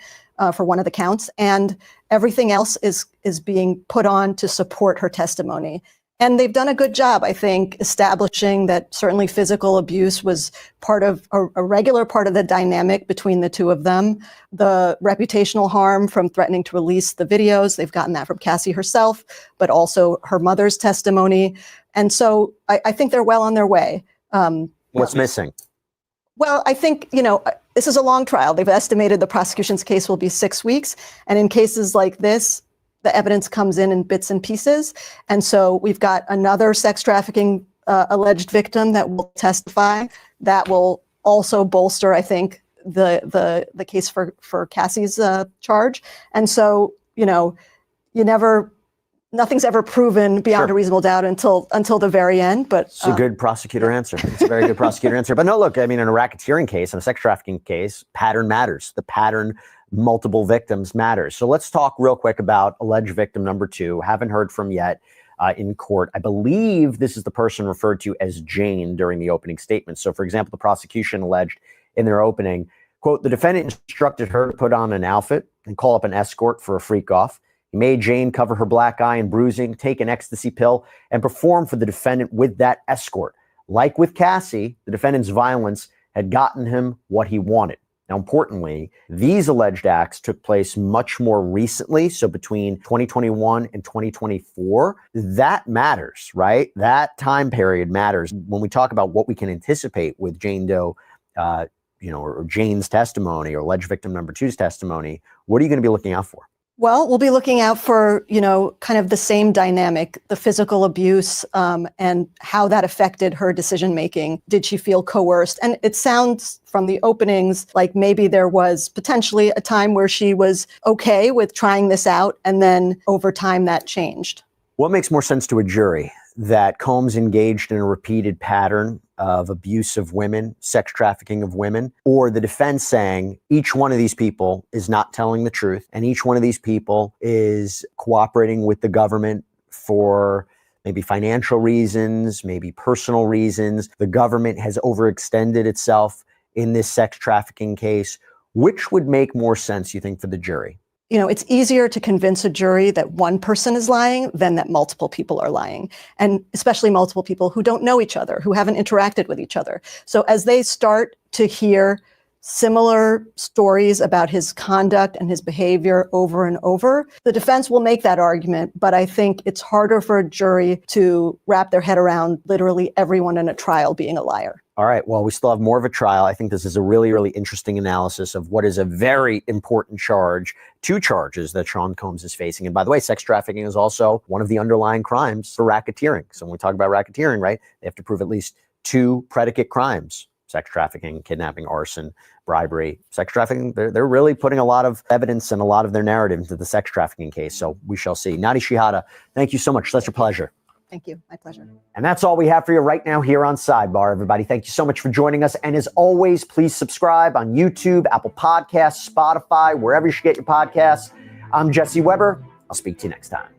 for one of the counts, and everything else is being put on to support her testimony. And they've done a good job, I think, establishing that certainly physical abuse was part of a regular part of the dynamic between the two of them. The reputational harm from threatening to release the videos, they've gotten that from Cassie herself, but also her mother's testimony. And so I think they're well on their way. What's missing? Well, I think, this is a long trial. They've estimated the prosecution's case will be 6 weeks. And in cases like this, the evidence comes in bits and pieces. And so we've got another sex trafficking alleged victim that will testify that will also bolster, I think, the case for Cassie's charge. And so, nothing's ever proven beyond a reasonable doubt until the very end. But it's a good prosecutor answer. It's a very good prosecutor answer. But no, look, I mean, in a racketeering case, in a sex trafficking case, pattern matters. The pattern, multiple victims matters. So let's talk real quick about alleged victim number 2. Haven't heard from yet in court. I believe this is the person referred to as Jane during the opening statement. So, for example, the prosecution alleged in their opening, quote, the defendant instructed her to put on an outfit and call up an escort for a freak off. He made Jane cover her black eye and bruising, take an ecstasy pill, and perform for the defendant with that escort. Like with Cassie, the defendant's violence had gotten him what he wanted. Now, importantly, these alleged acts took place much more recently, so between 2021 and 2024. That matters, right? That time period matters. When we talk about what we can anticipate with Jane Doe, or Jane's testimony or alleged victim number 2's testimony, what are you going to be looking out for? Well, we'll be looking out for, kind of the same dynamic, the physical abuse, and how that affected her decision-making. Did she feel coerced? And it sounds from the openings like maybe there was potentially a time where she was okay with trying this out, and then over time that changed. What makes more sense to a jury? That Combs engaged in a repeated pattern of abuse of women, sex trafficking of women, or the defense saying each one of these people is not telling the truth and each one of these people is cooperating with the government for maybe financial reasons, maybe personal reasons. The government has overextended itself in this sex trafficking case. Which would make more sense, you think, for the jury? It's easier to convince a jury that one person is lying than that multiple people are lying, and especially multiple people who don't know each other, who haven't interacted with each other. So as they start to hear similar stories about his conduct and his behavior over and over, the defense will make that argument, but I think it's harder for a jury to wrap their head around literally everyone in a trial being a liar. All right. Well, we still have more of a trial. I think this is a really, really interesting analysis of what is a very important charge, 2 charges that Sean Combs is facing. And by the way, sex trafficking is also one of the underlying crimes for racketeering. So when we talk about racketeering, right, they have to prove at least 2 predicate crimes: sex trafficking, kidnapping, arson, bribery. Sex trafficking, they're really putting a lot of evidence and a lot of their narrative into the sex trafficking case. So we shall see. Nadi Shihada, thank you so much. Such a pleasure. Thank you. My pleasure. And that's all we have for you right now here on Sidebar, everybody. Thank you so much for joining us. And as always, please subscribe on YouTube, Apple Podcasts, Spotify, wherever you should get your podcasts. I'm Jesse Weber. I'll speak to you next time.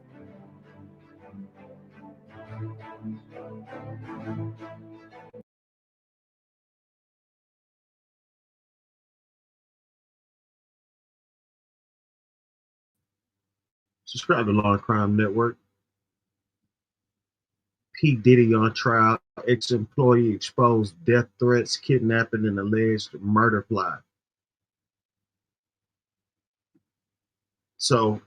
Subscribe to Law and Crime Network. P. Diddy on trial. Ex-employee exposed death threats, kidnapping, and alleged murder plot. So,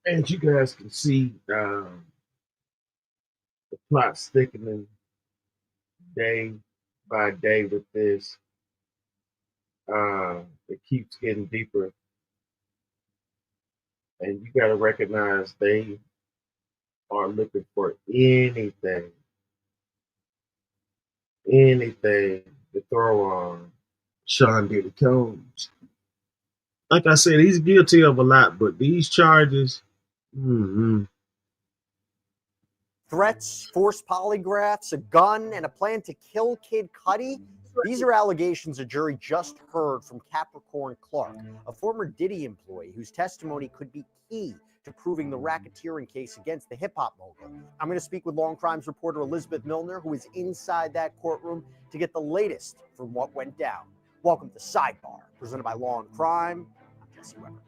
as you guys can see, the plot's thickening day by day with this. It keeps getting deeper. And you got to recognize they are looking for anything to throw on Sean Diddy Combs. Like I said, he's guilty of a lot, but these charges, Threats, forced polygraphs, a gun, and a plan to kill Kid Cudi. These are allegations a jury just heard from Capricorn Clark, a former Diddy employee whose testimony could be key to proving the racketeering case against the hip-hop mogul. I'm going to speak with Law and Crimes reporter Elizabeth Milner, who is inside that courtroom, to get the latest from what went down. Welcome to Sidebar, presented by Law and Crime. I'm Jesse Weber.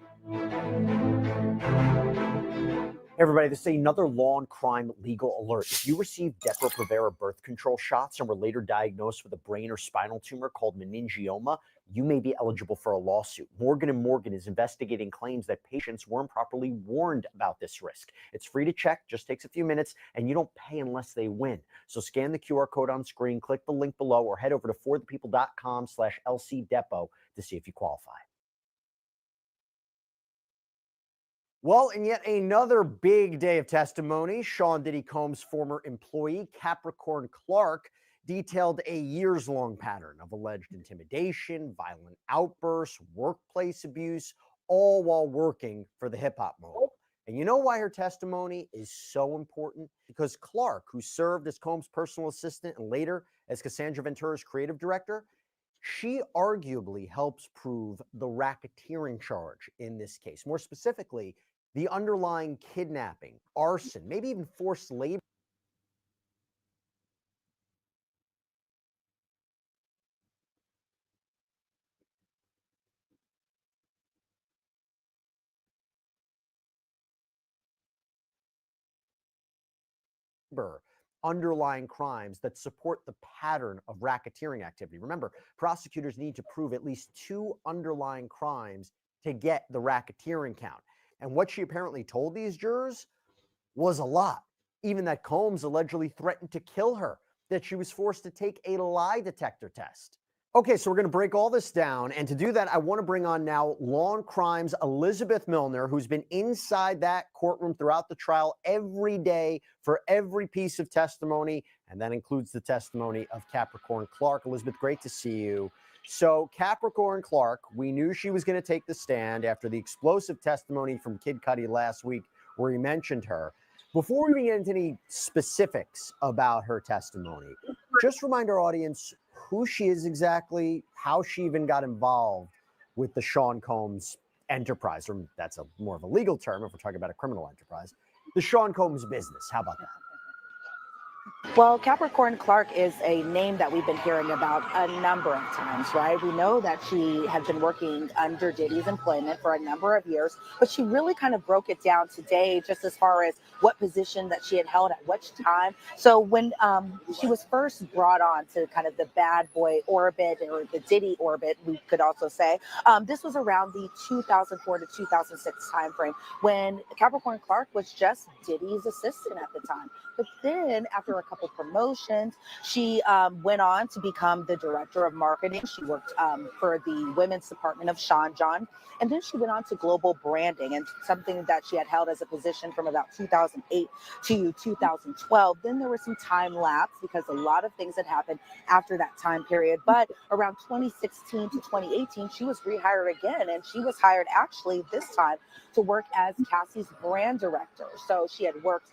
Hey everybody, this is another Law and Crime legal alert. If you received Depo-Provera birth control shots and were later diagnosed with a brain or spinal tumor called meningioma, you may be eligible for a lawsuit. Morgan & Morgan is investigating claims that patients weren't properly warned about this risk. It's free to check, just takes a few minutes, and you don't pay unless they win. So scan the QR code on screen, click the link below, or head over to forthepeople.com/LCDepo to see if you qualify. Well, and yet another big day of testimony. Sean Diddy Combs' former employee, Capricorn Clark, detailed a years-long pattern of alleged intimidation, violent outbursts, workplace abuse, all while working for the hip-hop mogul. And you know why her testimony is so important? Because Clark, who served as Combs' personal assistant and later as Cassandra Ventura's creative director, she arguably helps prove the racketeering charge in this case. More specifically, the underlying kidnapping, arson, maybe even forced labor. Underlying crimes that support the pattern of racketeering activity. Remember, prosecutors need to prove at least 2 underlying crimes to get the racketeering count. And what she apparently told these jurors was a lot. Even that Combs allegedly threatened to kill her, that she was forced to take a lie detector test. Okay, so we're going to break all this down. And to do that, I want to bring on now Law and Crime's Elizabeth Milner, who's been inside that courtroom throughout the trial every day for every piece of testimony. And that includes the testimony of Capricorn Clark. Elizabeth, great to see you. So Capricorn Clark, we knew she was going to take the stand after the explosive testimony from Kid Cudi last week where he mentioned her. Before we get into any specifics about her testimony, just remind our audience who she is exactly, how she even got involved with the Sean Combs enterprise, or that's more of a legal term if we're talking about a criminal enterprise, the Sean Combs business. How about that? Well, Capricorn Clark is a name that we've been hearing about a number of times, right? We know that she had been working under Diddy's employment for a number of years, but she really kind of broke it down today just as far as what position that she had held at which time. So when she was first brought on to kind of the bad boy orbit, or the Diddy orbit, we could also say, this was around the 2004 to 2006 timeframe when Capricorn Clark was just Diddy's assistant at the time. But then after a couple promotions, she went on to become the director of marketing. She worked for the women's department of Sean John. And then she went on to global branding, and something that she had held as a position from about 2008 to 2012. Then there was some time lapse because a lot of things had happened after that time period. But around 2016 to 2018, she was rehired again, and she was hired actually this time to work as Cassie's brand director. So she had worked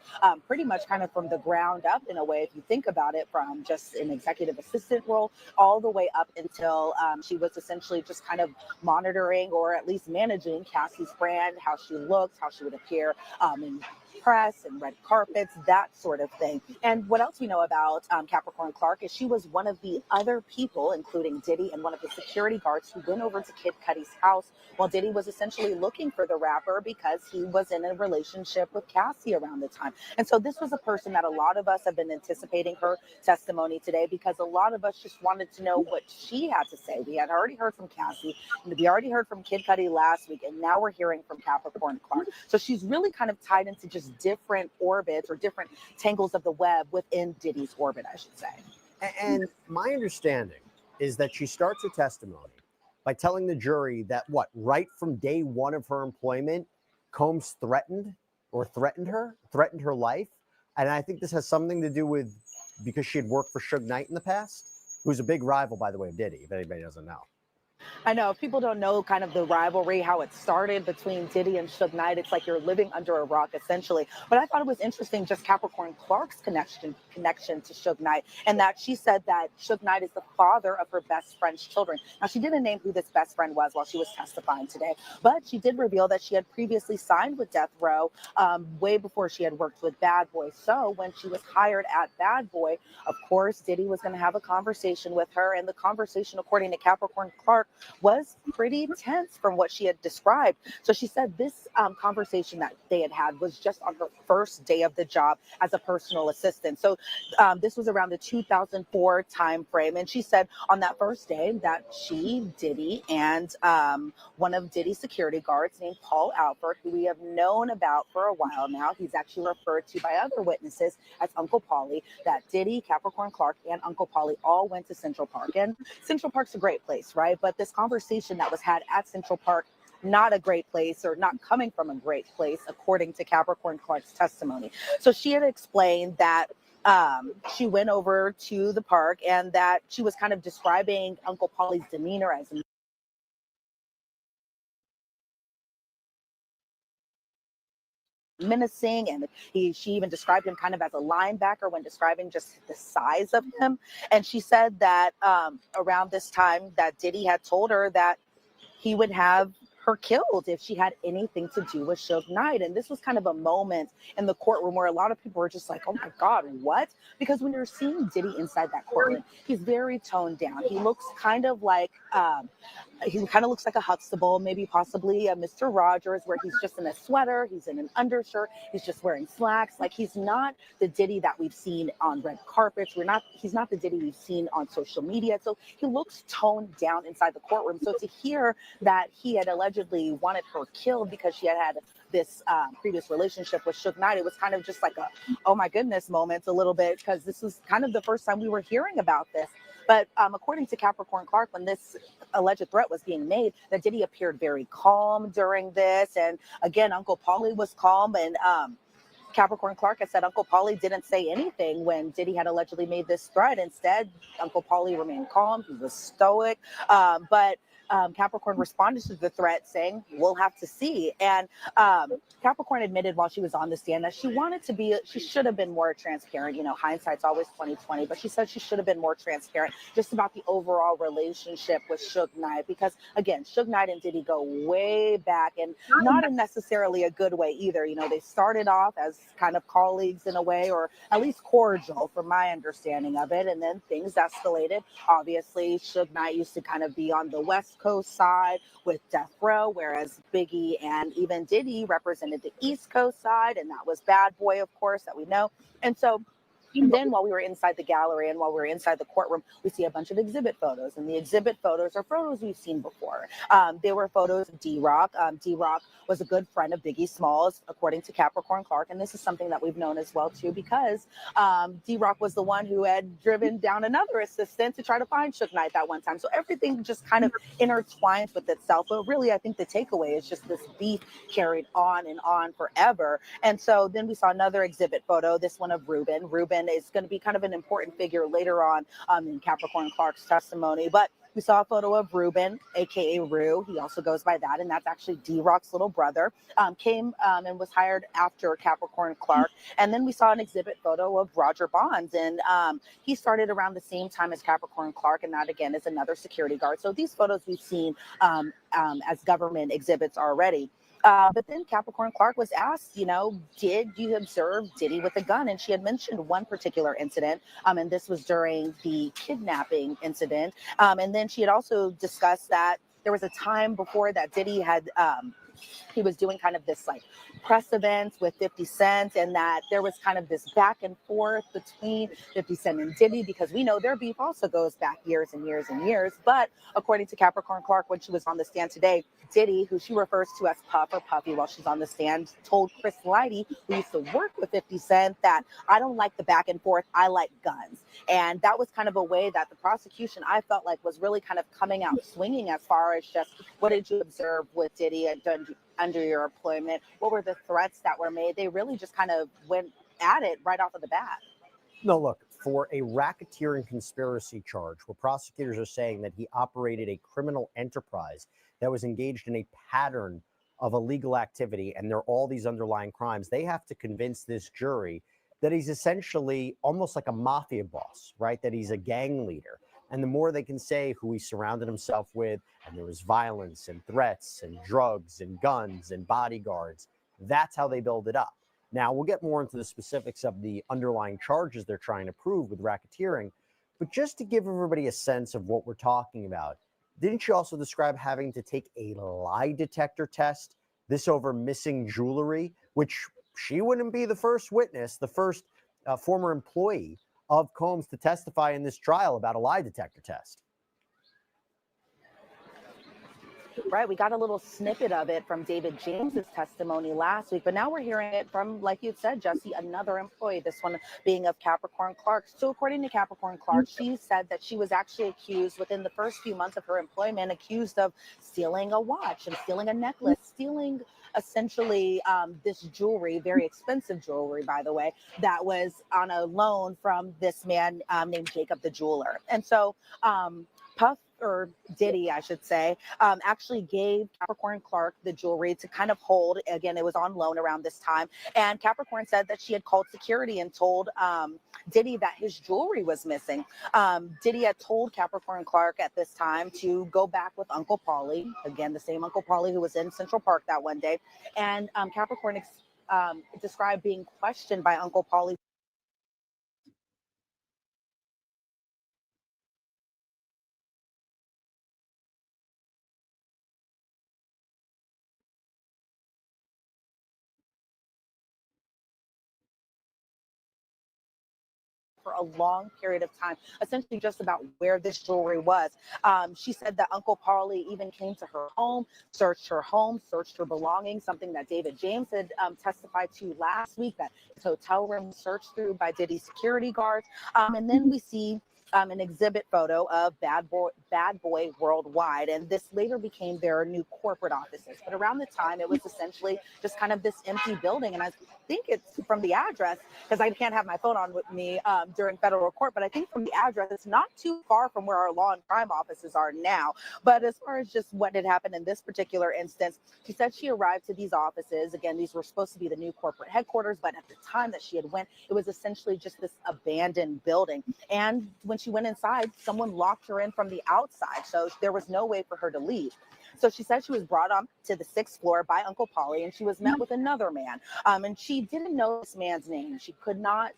pretty much kind of from the ground up in a way, if you think about it, from just an executive assistant role all the way up until she was essentially just kind of monitoring, or at least managing, Cassie's brand, how she looked, how she would appear in press and red carpets, that sort of thing. And what else we know about Capricorn Clark is she was one of the other people, including Diddy and one of the security guards, who went over to Kid Cudi's house while Diddy was essentially looking for the rapper because he was in a relationship with Cassie around the time. And so this was a person that a lot of us have been anticipating her testimony today, because a lot of us just wanted to know what she had to say. We had already heard from Cassie, and we already heard from Kid Cudi last week, and now we're hearing from Capricorn Clark. So she's really kind of tied into just different orbits, or different tangles of the web within Diddy's orbit, I should say. And my understanding is that she starts her testimony by telling the jury that right from day one of her employment, Combs threatened her life. And I think this has something to do with because she had worked for Suge Knight in the past, who's a big rival, by the way, of Diddy, if anybody doesn't know. I know if people don't know kind of the rivalry, how it started between Diddy and Suge Knight, it's like you're living under a rock, essentially. But I thought it was interesting, just Capricorn Clark's connection to Suge Knight, and that she said that Suge Knight is the father of her best friend's children. Now, she didn't name who this best friend was while she was testifying today, but she did reveal that she had previously signed with Death Row way before she had worked with Bad Boy. So when she was hired at Bad Boy, of course, Diddy was going to have a conversation with her, and the conversation, according to Capricorn Clark, was pretty tense from what she had described. So she said this conversation that they had was just on her first day of the job as a personal assistant. So this was around the 2004 time frame. And she said on that first day that she, Diddy, and one of Diddy's security guards named Paul Alford, who we have known about for a while now, he's actually referred to by other witnesses as Uncle Paulie, that Diddy, Capricorn Clark, and Uncle Paulie all went to Central Park. And Central Park's a great place, right? But this conversation that was had at Central Park, not a great place, or not coming from a great place, according to Capricorn Clark's testimony. So she had explained that she went over to the park and that she was kind of describing Uncle Polly's demeanor as menacing, and she even described him kind of as a linebacker when describing just the size of him. And she said that around this time that Diddy had told her that he would have her killed if she had anything to do with Suge Knight. And this was kind of a moment in the courtroom where a lot of people were just like, oh my God, what? Because when you're seeing Diddy inside that courtroom, he's very toned down. He looks kind of like a Huxtable, maybe possibly a Mr. Rogers, where he's just in a sweater, he's in an undershirt, he's just wearing slacks. Like, he's not the Diddy that we've seen on red carpets. He's not the Diddy we've seen on social media. So he looks toned down inside the courtroom. So to hear that he had allegedly wanted her killed because she had this previous relationship with Suge Knight, it was kind of just like a, oh my goodness moment a little bit, because this was kind of the first time we were hearing about this. But according to Capricorn Clark, when this alleged threat was being made, that Diddy appeared very calm during this. And again, Uncle Paulie was calm. And Capricorn Clark had said Uncle Paulie didn't say anything when Diddy had allegedly made this threat. Instead, Uncle Paulie remained calm. He was stoic. But Capricorn responded to the threat saying, we'll have to see. And Capricorn admitted while she was on the stand that she should have been more transparent. You know, hindsight's always 20/20, but she said she should have been more transparent just about the overall relationship with Suge Knight. Because again, Suge Knight and Diddy go way back, and not in necessarily a good way either. You know, they started off as kind of colleagues in a way, or at least cordial from my understanding of it. And then things escalated. Obviously, Suge Knight used to kind of be on the West Coast side with Death Row, whereas Biggie and even Diddy represented the East Coast side, and that was Bad Boy, of course, that we know. And so then while we were inside the gallery and while we were inside the courtroom, we see a bunch of exhibit photos, and the exhibit photos are photos we've seen before. They were photos of D-Rock. D-Rock was a good friend of Biggie Smalls, according to Capricorn Clark, and this is something that we've known as well too, because D-Rock was the one who had driven down another assistant to try to find Suge Knight that one time. So everything just kind of intertwines with itself. But really, I think the takeaway is just this beef carried on and on forever. And so then we saw another exhibit photo, this one of Ruben. Ruben is going to be kind of an important figure later on in Capricorn Clark's testimony. But we saw a photo of Ruben, aka Rue. He also goes by that, and that's actually D-Rock's little brother. Came and was hired after Capricorn Clark. And then we saw an exhibit photo of Roger Bonds, and he started around the same time as Capricorn Clark, and that again is another security guard. So these photos we've seen as government exhibits already. But then Capricorn Clark was asked, you know, did you observe Diddy with a gun? And she had mentioned one particular incident, and this was during the kidnapping incident. And then she had also discussed that there was a time before that Diddy had, he was doing kind of this like press events with 50 Cent, and that there was kind of this back and forth between 50 Cent and Diddy, because we know their beef also goes back years and years and years. But according to Capricorn Clark, when she was on the stand today, Diddy, who she refers to as Puff or Puffy while she's on the stand, told Chris Lighty, who used to work with 50 Cent, that I don't like the back and forth, I like guns. And that was kind of a way that the prosecution, I felt like, was really kind of coming out swinging as far as just, what did you observe with Diddy under your employment? What were the threats that were made? They really just kind of went at it right off of the bat. No, look, for a racketeering conspiracy charge where prosecutors are saying that he operated a criminal enterprise that was engaged in a pattern of illegal activity, and there are all these underlying crimes, they have to convince this jury that he's essentially almost like a mafia boss, right? That he's a gang leader. And the more they can say who he surrounded himself with, and there was violence and threats and drugs and guns and bodyguards, that's how they build it up. Now, we'll get more into the specifics of the underlying charges they're trying to prove with racketeering, but just to give everybody a sense of what we're talking about, didn't you also describe having to take a lie detector test, this over missing jewelry, which she wouldn't be the first witness, the first former employee of Combs to testify in this trial about a lie detector test? Right. We got a little snippet of it from David James's testimony last week, but now we're hearing it from, like you said, Jesse, another employee, this one being of Capricorn Clark. So according to Capricorn Clark, she said that she was actually accused within the first few months of her employment, accused of stealing a watch and stealing a necklace, stealing essentially this jewelry, very expensive jewelry, by the way, that was on a loan from this man named Jacob the jeweler. And so Puff, or Diddy, I should say, actually gave Capricorn Clark the jewelry to kind of hold. Again, it was on loan around this time. And Capricorn said that she had called security and told Diddy that his jewelry was missing. Diddy had told Capricorn Clark at this time to go back with Uncle Paulie, again, the same Uncle Paulie who was in Central Park that one day. And Capricorn described being questioned by Uncle Paulie for a long period of time, essentially just about where this jewelry was. She said that Uncle Paulie even came to her home, searched her belongings, something that David James had testified to last week, that his hotel room was searched through by Diddy security guards. And then we see an exhibit photo of Bad Boy Worldwide, and this later became their new corporate offices. But around the time, it was essentially just kind of this empty building, and I think it's from the address, because I can't have my phone on with me during federal court, but I think from the address, it's not too far from where our law and crime offices are now. But as far as just what had happened in this particular instance, she said she arrived to these offices. Again, these were supposed to be the new corporate headquarters, but at the time that she had went, it was essentially just this abandoned building. And when she went inside, someone locked her in from the outside, so there was no way for her to leave. So she said she was brought up to the 6th floor by Uncle Paulie, and she was met with another man. And she didn't know this man's name. She could not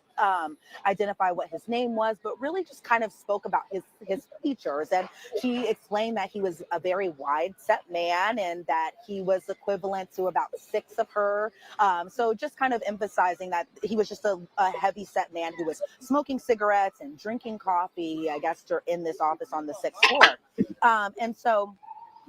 identify what his name was, but really just kind of spoke about his features. And she explained that he was a very wide set man and that he was equivalent to about 6 of her. So just kind of emphasizing that he was just a heavy set man who was smoking cigarettes and drinking coffee, I guess, in this office on the 6th floor. And so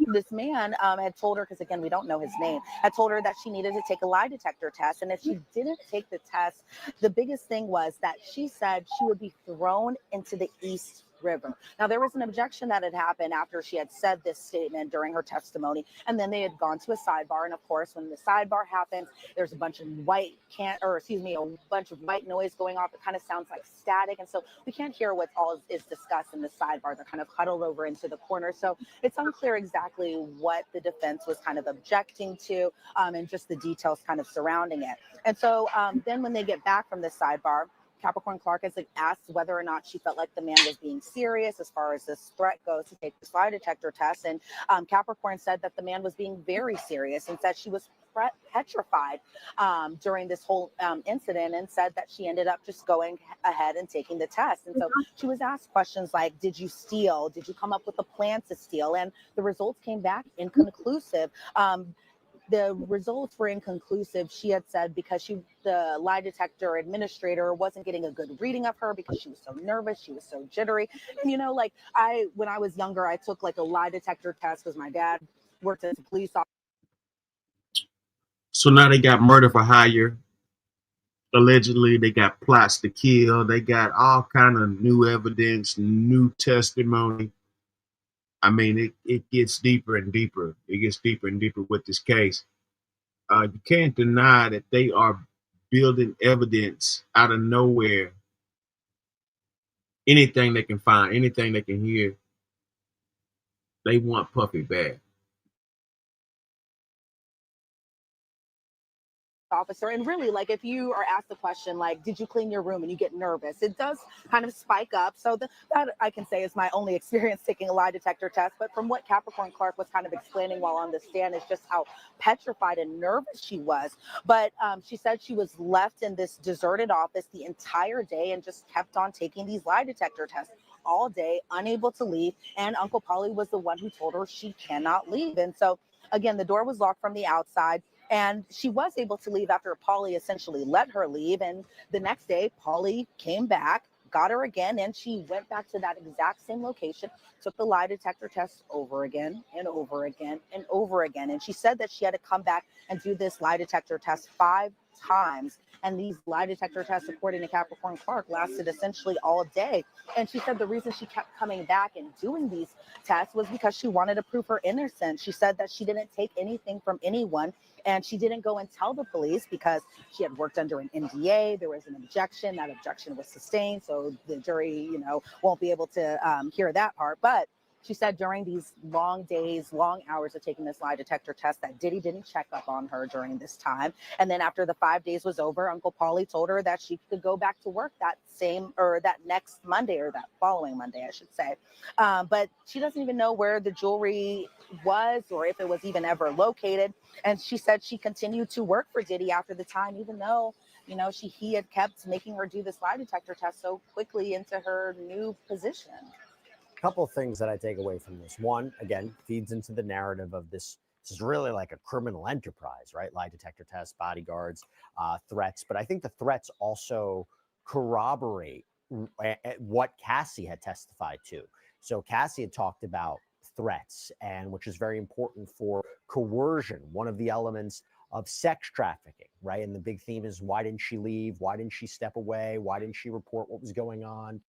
this man had told her, because again, we don't know his name, had told her that she needed to take a lie detector test. And if she didn't take the test, the biggest thing was that she said she would be thrown into the East River. Now, there was an objection that had happened after she had said this statement during her testimony, and then they had gone to a sidebar. And of course, when the sidebar happens, there's a bunch of white noise going off. It kind of sounds like static, and so we can't hear what all is discussed in the sidebar. They're kind of huddled over into the corner, so it's unclear exactly what the defense was kind of objecting to, and just the details kind of surrounding it. And so then when they get back from the sidebar, Capricorn Clark is asked whether or not she felt like the man was being serious as far as this threat goes to take the lie detector test. And Capricorn said that the man was being very serious and said she was petrified during this whole incident, and said that she ended up just going ahead and taking the test. And so she was asked questions like, did you steal? Did you come up with a plan to steal? And the results came back inconclusive. The results were inconclusive, she had said, because the lie detector administrator wasn't getting a good reading of her because she was so nervous, she was so jittery. And like when I was younger, I took like a lie detector test because my dad worked as a police officer. So now they got murder for hire. Allegedly, they got plots to kill. They got all kind of new evidence, new testimony. I mean, it gets deeper and deeper. It gets deeper and deeper with this case. You can't deny that they are building evidence out of nowhere. Anything they can find, anything they can hear, they want Puffy bad. Officer. And really, like, if you are asked the question like, did you clean your room, and you get nervous, it does kind of spike up. So that I can say is my only experience taking a lie detector test. But from what Capricorn Clark was kind of explaining while on the stand is just how petrified and nervous she was. But she said she was left in this deserted office the entire day and just kept on taking these lie detector tests all day, unable to leave. And Uncle Paulie was the one who told her she cannot leave. And so again, the door was locked from the outside. And she was able to leave after Paulie essentially let her leave. And the next day, Paulie came back, got her again, and she went back to that exact same location, took the lie detector test over again and over again and over again. And she said that she had to come back and do this lie detector test 5 times. And these lie detector tests, according to Capricorn Clark, lasted essentially all day. And she said the reason she kept coming back and doing these tests was because she wanted to prove her innocence. She said that she didn't take anything from anyone, and she didn't go and tell the police because she had worked under an NDA. There was an objection. That objection was sustained, so the jury, won't be able to hear that part. But she said during these long days, long hours of taking this lie detector test, that Diddy didn't check up on her during this time. And then after the 5 days was over, Uncle Paulie told her that she could go back to work that next Monday, or that following Monday, I should say. But she doesn't even know where the jewelry was or if it was even ever located. And she said she continued to work for Diddy after the time, even though, he had kept making her do this lie detector test so quickly into her new position. Couple of things that I take away from this. One, again, feeds into the narrative of this. This is really like a criminal enterprise, right? Lie detector tests, bodyguards, threats. But I think the threats also corroborate what Cassie had testified to. So Cassie had talked about threats, and which is very important for coercion, one of the elements of sex trafficking, right? And the big theme is, why didn't she leave? Why didn't she step away? Why didn't she report what was going on?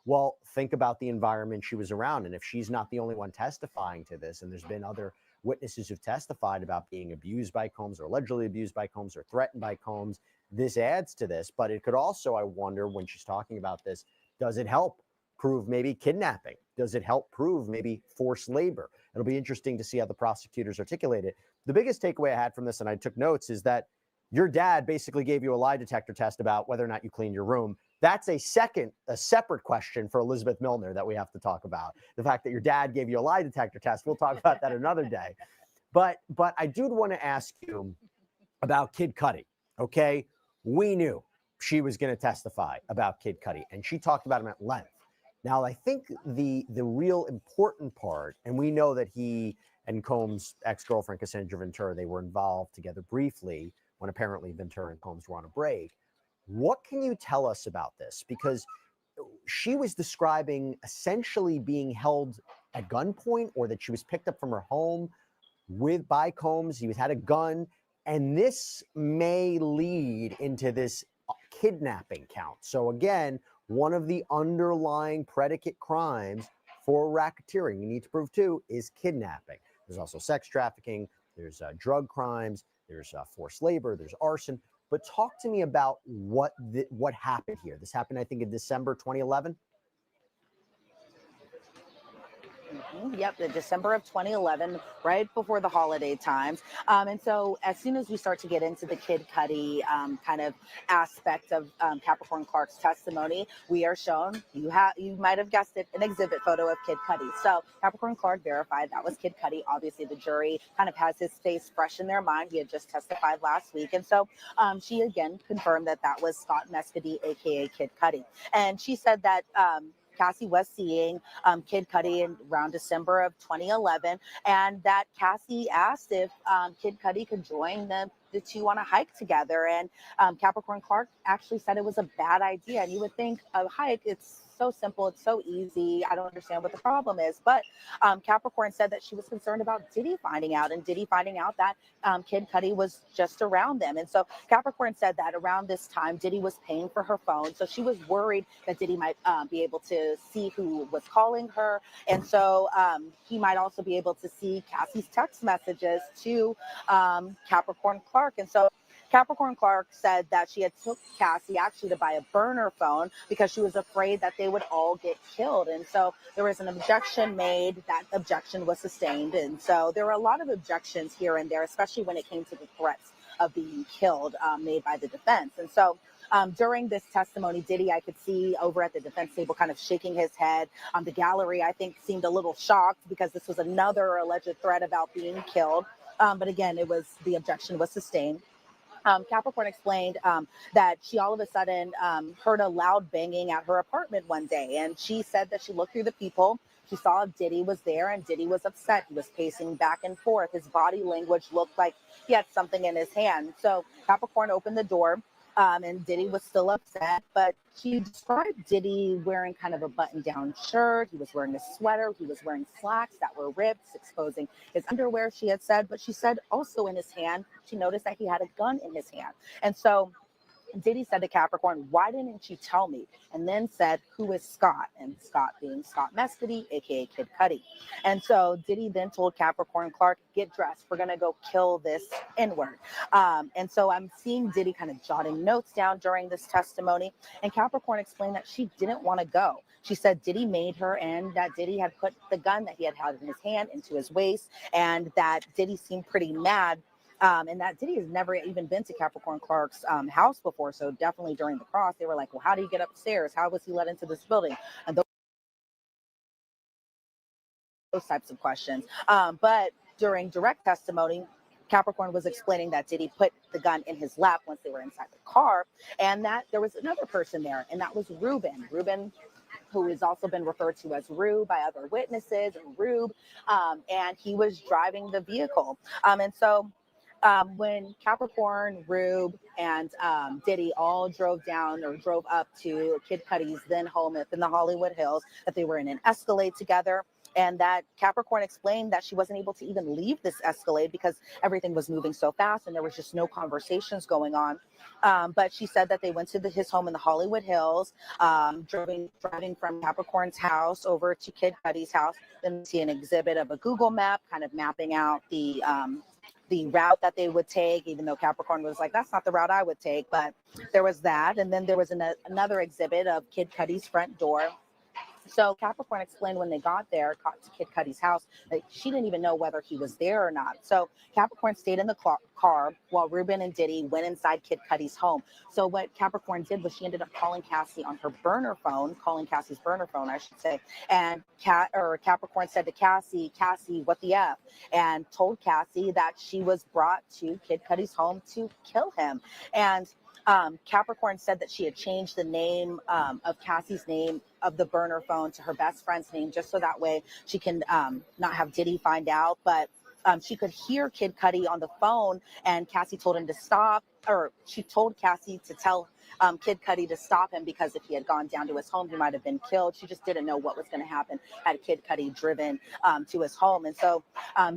Well, think about the environment she was around. And if she's not the only one testifying to this, and there's been other witnesses who've testified about being abused by Combs, or allegedly abused by Combs, or threatened by Combs, this adds to this. But it could also, I wonder, when she's talking about this, does it help prove maybe kidnapping? Does it help prove maybe forced labor? It'll be interesting to see how the prosecutors articulate it. The biggest takeaway I had from this, and I took notes, is that your dad basically gave you a lie detector test about whether or not you cleaned your room. That's a separate question for Elizabeth Milner that we have to talk about. The fact that your dad gave you a lie detector test, we'll talk about that another day. But I do want to ask you about Kid Cudi, okay? We knew she was going to testify about Kid Cudi, and she talked about him at length. Now, I think the real important part, and we know that he and Combs' ex-girlfriend, Cassandra Ventura, they were involved together briefly when apparently Ventura and Combs were on a break. What can you tell us about this? Because she was describing essentially being held at gunpoint, or that she was picked up from her home by Combs. He had a gun, and this may lead into this kidnapping count. So again, one of the underlying predicate crimes for racketeering, you need to prove too, is kidnapping. There's also sex trafficking, there's drug crimes, there's forced labor, there's arson. But talk to me about what happened here. This happened, I think, in December 2011. Yep, the December of 2011, right before the holiday times. And so as soon as we start to get into the Kid Cudi kind of aspect of Capricorn Clark's testimony, we are shown, you might have guessed it, an exhibit photo of Kid Cudi. So Capricorn Clark verified that was Kid Cudi. Obviously, the jury kind of has his face fresh in their mind. He had just testified last week. And so she again confirmed that that was Scott Mescudi, aka Kid Cudi. And she said that Cassie was seeing Kid Cudi around December of 2011, and that Cassie asked if Kid Cudi could join the two on a hike together. And Capricorn Clark actually said it was a bad idea. And you would think a hike, it's so simple, it's so easy. I don't understand what the problem is. But Capricorn said that she was concerned about Diddy finding out, and Diddy finding out that Kid Cudi was just around them. And so Capricorn said that around this time, Diddy was paying for her phone. So she was worried that Diddy might be able to see who was calling her. And so he might also be able to see Cassie's text messages to Capricorn Clark. And so Capricorn Clark said that she had took Cassie actually to buy a burner phone because she was afraid that they would all get killed. And so there was an objection made. That objection was sustained. And so there were a lot of objections here and there, especially when it came to the threats of being killed made by the defense. And so during this testimony, Diddy, I could see over at the defense table kind of shaking his head. The gallery, I think, seemed a little shocked because this was another alleged threat about being killed. But again, the objection was sustained. Capricorn explained that she all of a sudden heard a loud banging at her apartment one day. And she said that she looked through the peephole. She saw Diddy was there, and Diddy was upset. He was pacing back and forth. His body language looked like he had something in his hand. So Capricorn opened the door, and Diddy was still upset. But she described Diddy wearing kind of a button-down shirt. He was wearing a sweater. He was wearing slacks that were ripped, exposing his underwear, she had said. But she said also in his hand, she noticed that he had a gun in his hand. And so Diddy said to Capricorn, "Why didn't you tell me?" And then said, "Who is Scott?" And Scott being Scott Mescudi, aka Kid Cudi. And so Diddy then told Capricorn Clark, "Get dressed. We're gonna go kill this N-word." And so I'm seeing Diddy kind of jotting notes down during this testimony. And Capricorn explained that she didn't want to go. She said Diddy made her, and that Diddy had put the gun that he had held in his hand into his waist, and that Diddy seemed pretty mad. And that Diddy has never even been to Capricorn Clark's house before. So definitely during the cross, they were like, "Well, how do you get upstairs? How was he let into this building?" And those types of questions. But during direct testimony, Capricorn was explaining that Diddy put the gun in his lap once they were inside the car, and that there was another person there, and that was Ruben. Ruben, who has also been referred to as Rube by other witnesses, or Rube, and he was driving the vehicle. And so when Capricorn, Rube, and Diddy all drove up to Kid Cudi's then home up in the Hollywood Hills, that they were in an Escalade together, and that Capricorn explained that she wasn't able to even leave this Escalade because everything was moving so fast and there was just no conversations going on. But she said that they went to his home in the Hollywood Hills, driving from Capricorn's house over to Kid Cudi's house. Then see an exhibit of a Google map, kind of mapping out the route that they would take, even though Capricorn was like, "That's not the route I would take." But there was that. And then there was another exhibit of Kid Cudi's front door. So Capricorn explained when they got to Kid Cudi's house, that she didn't even know whether he was there or not. So Capricorn stayed in the car while Ruben and Diddy went inside Kid Cudi's home. So what Capricorn did was she ended up calling Cassie on her burner phone, calling Cassie's burner phone, I should say. And Capricorn said to Cassie, "What the F?" And told Cassie that she was brought to Kid Cudi's home to kill him. And Capricorn said that she had changed the name of Cassie's name of the burner phone to her best friend's name, just so that way she can not have Diddy find out. But she could hear Kid Cudi on the phone, and Cassie told him to stop, or she told Cassie to tell Kid Cudi to stop him, because if he had gone down to his home, he might have been killed. She just didn't know what was going to happen had Kid Cudi driven to his home. And so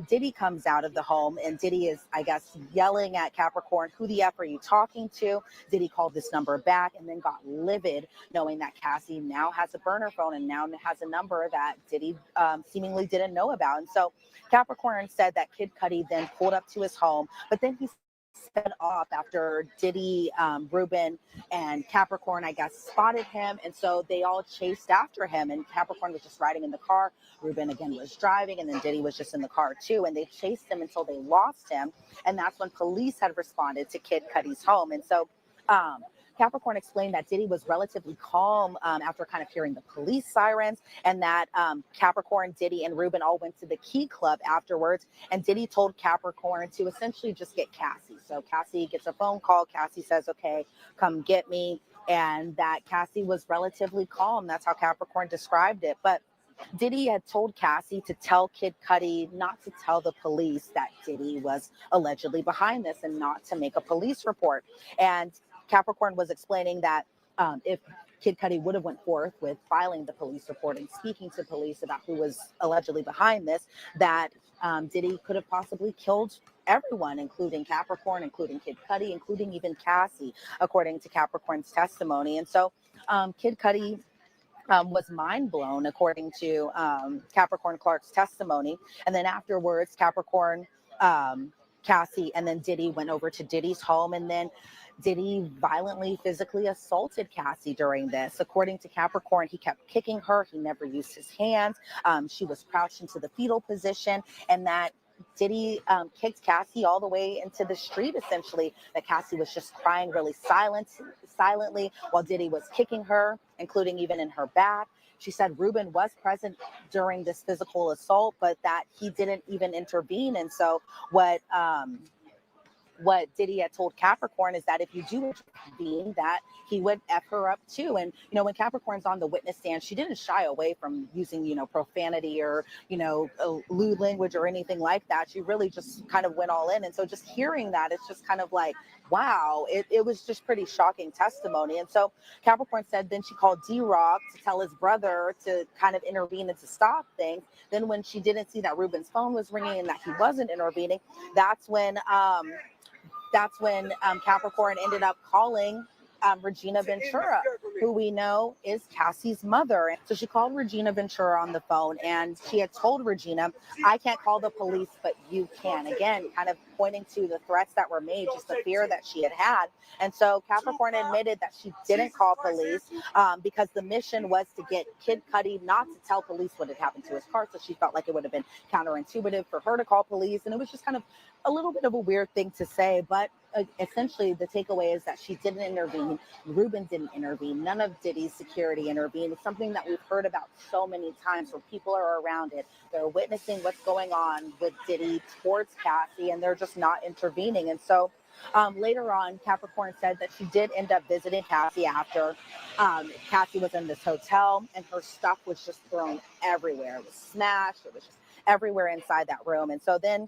Diddy comes out of the home, and Diddy is, I guess, yelling at Capricorn, "Who the F are you talking to?" Diddy called this number back and then got livid, knowing that Cassie now has a burner phone and now has a number that Diddy seemingly didn't know about. And so Capricorn said that Kid Cudi then pulled up to his home, but then he sped off after Diddy, Ruben, and Capricorn, I guess, spotted him. And so they all chased after him, and Capricorn was just riding in the car. Ruben again was driving, and then Diddy was just in the car too. And they chased him until they lost him. And that's when police had responded to Kid Cudi's home. And so Capricorn explained that Diddy was relatively calm after kind of hearing the police sirens, and that Capricorn, Diddy, and Ruben all went to the Key Club afterwards. And Diddy told Capricorn to essentially just get Cassie. So Cassie gets a phone call. Cassie says, "Okay, come get me." And that Cassie was relatively calm. That's how Capricorn described it. But Diddy had told Cassie to tell Kid Cudi not to tell the police that Diddy was allegedly behind this, and not to make a police report. And Capricorn was explaining that if Kid Cudi would have went forth with filing the police report and speaking to police about who was allegedly behind this, that Diddy could have possibly killed everyone, including Capricorn, including Kid Cudi, including even Cassie, according to Capricorn's testimony. And so Kid Cudi was mind blown, according to Capricorn Clark's testimony. And then afterwards, Capricorn, Cassie, and then Diddy went over to Diddy's home, and then Diddy violently physically assaulted Cassie during this. According to Capricorn, he kept kicking her. He never used his hands. She was crouched into the fetal position, and that Diddy kicked Cassie all the way into the street, essentially, that Cassie was just crying really silently while Diddy was kicking her, including even in her back. She said Ruben was present during this physical assault, but that he didn't even intervene. And so what what Diddy had told Capricorn is that if you do intervene, that he would F her up too. And, you know, when Capricorn's on the witness stand, she didn't shy away from using, you know, profanity or, you know, lewd language or anything like that. She really just kind of went all in. And so just hearing that, it's just kind of like, wow, it was just pretty shocking testimony. And so Capricorn said then she called D-Rock to tell his brother to kind of intervene and to stop things. Then when she didn't see that Ruben's phone was ringing and that he wasn't intervening, that's when Capricorn ended up calling Regina Ventura, who we know is Cassie's mother. And so she called Regina Ventura on the phone, and she had told Regina, I can't call the police, but you can. Again, kind of pointing to the threats that were made, just the fear that she had had. And so Capricorn admitted that she didn't call police because the mission was to get Kid Cudi not to tell police what had happened to his car. So she felt like it would have been counterintuitive for her to call police. And it was just kind of a little bit of a weird thing to say, but essentially the takeaway is that she didn't intervene. Ruben didn't intervene. None of Diddy's security intervened. It's something that we've heard about so many times where people are around it. They're witnessing what's going on with Diddy towards Cassie, and they're just not intervening. And so later on, Capricorn said that she did end up visiting Cassie after Cassie was in this hotel, and her stuff was just thrown everywhere. It was smashed. It was just everywhere inside that room. And so then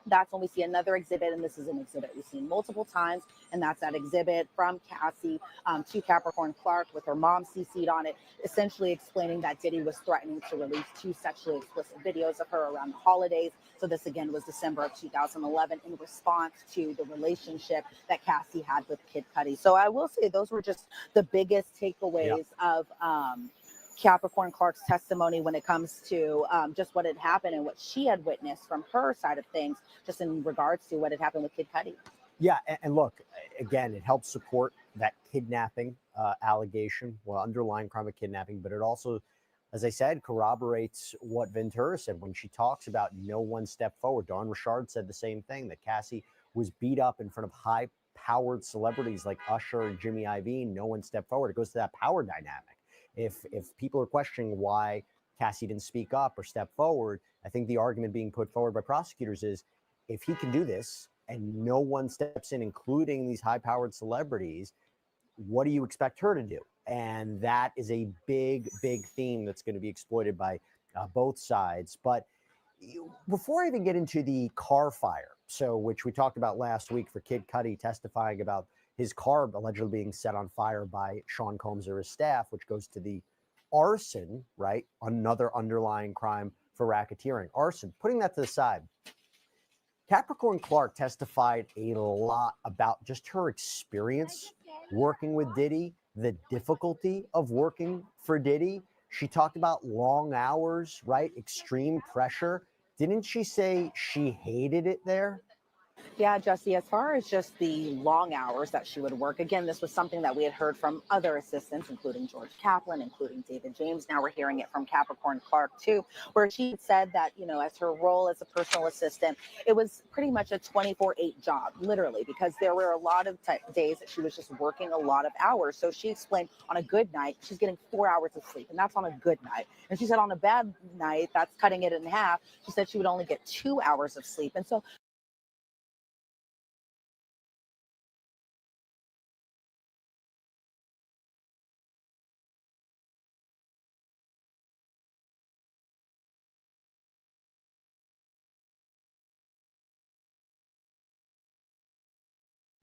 that's when we see another exhibit, and this is an exhibit we've seen multiple times, and that's that exhibit from Cassie to Capricorn Clark with her mom CC'd on it, essentially explaining that Diddy was threatening to release 2 sexually explicit videos of her around the holidays. So this again was December of 2011 in response to the relationship that Cassie had with Kid Cudi. So I will say those were just the biggest takeaways of Capricorn Clark's testimony when it comes to just what had happened and what she had witnessed from her side of things, just in regards to what had happened with Kid Cudi. Yeah, and look, again, it helps support that kidnapping allegation, well, underlying crime of kidnapping, but it also, as I said, corroborates what Ventura said when she talks about no one stepped forward. Dawn Richard said the same thing, that Cassie was beat up in front of high-powered celebrities like Usher and Jimmy Iovine. No one stepped forward. It goes to that power dynamic. If people are questioning why Cassie didn't speak up or step forward, I think the argument being put forward by prosecutors is if he can do this and no one steps in, including these high-powered celebrities, what do you expect her to do? And that is a big, big theme that's going to be exploited by both sides. But before I even get into the car fire, which we talked about last week for Kid Cudi testifying about his car allegedly being set on fire by Sean Combs or his staff, which goes to the arson, right? Another underlying crime for racketeering. Arson, putting that to the side, Capricorn Clark testified a lot about just her experience working with Diddy, the difficulty of working for Diddy. She talked about long hours, right? Extreme pressure. Didn't she say she hated it there? Yeah, Jesse, as far as just the long hours that she would work, again, this was something that we had heard from other assistants, including George Kaplan, including David James. Now we're hearing it from Capricorn Clark, too, where she said that, you know, as her role as a personal assistant, it was pretty much a 24/8 job, literally, because there were a lot of days that she was just working a lot of hours. So she explained on a good night, she's getting 4 hours of sleep, and that's on a good night. And she said on a bad night, that's cutting it in half. She said she would only get 2 hours of sleep. And so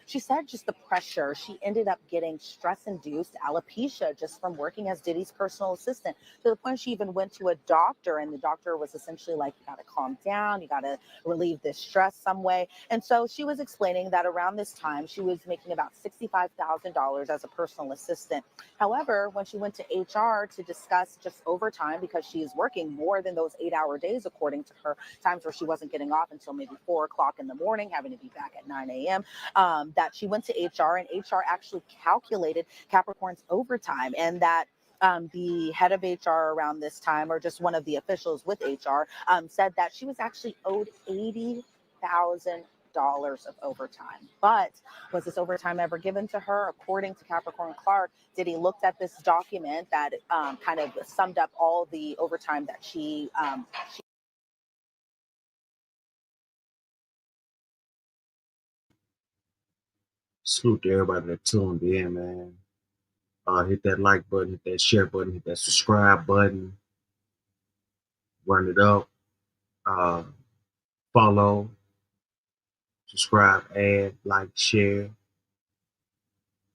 she said just the pressure. She ended up getting stress-induced alopecia just from working as Diddy's personal assistant, to the point she even went to a doctor, and the doctor was essentially like, you got to calm down, you got to relieve this stress some way. And so she was explaining that around this time, she was making about $65,000 as a personal assistant. However, when she went to HR to discuss just overtime, because she is working more than those 8-hour days, according to her, times where she wasn't getting off until maybe 4 o'clock in the morning, having to be back at 9 a.m., that she went to HR, and HR actually calculated Capricorn's overtime, and that the head of HR around this time, or just one of the officials with HR, said that she was actually owed $80,000 of overtime. But was this overtime ever given to her? According to Capricorn Clark, Diddy looked at this document that kind of summed up all the overtime that she Salute to everybody that tuned in, man. Hit that like button, hit that share button, hit that subscribe button. Run it up. Follow, subscribe, add, like, share.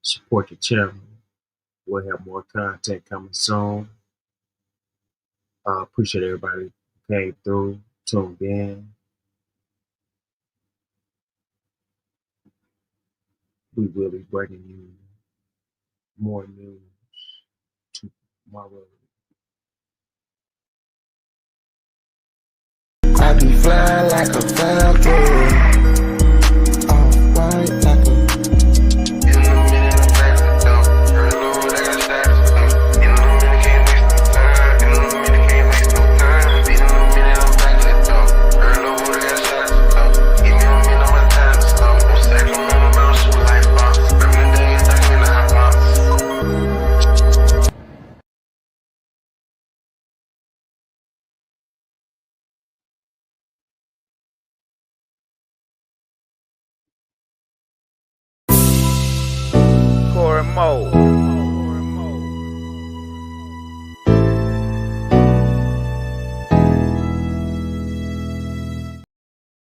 Support the channel. We'll have more content coming soon. Appreciate everybody who came through, tuned in. We will be bringing you more news tomorrow. I be flying like a falcon. Corey Moe.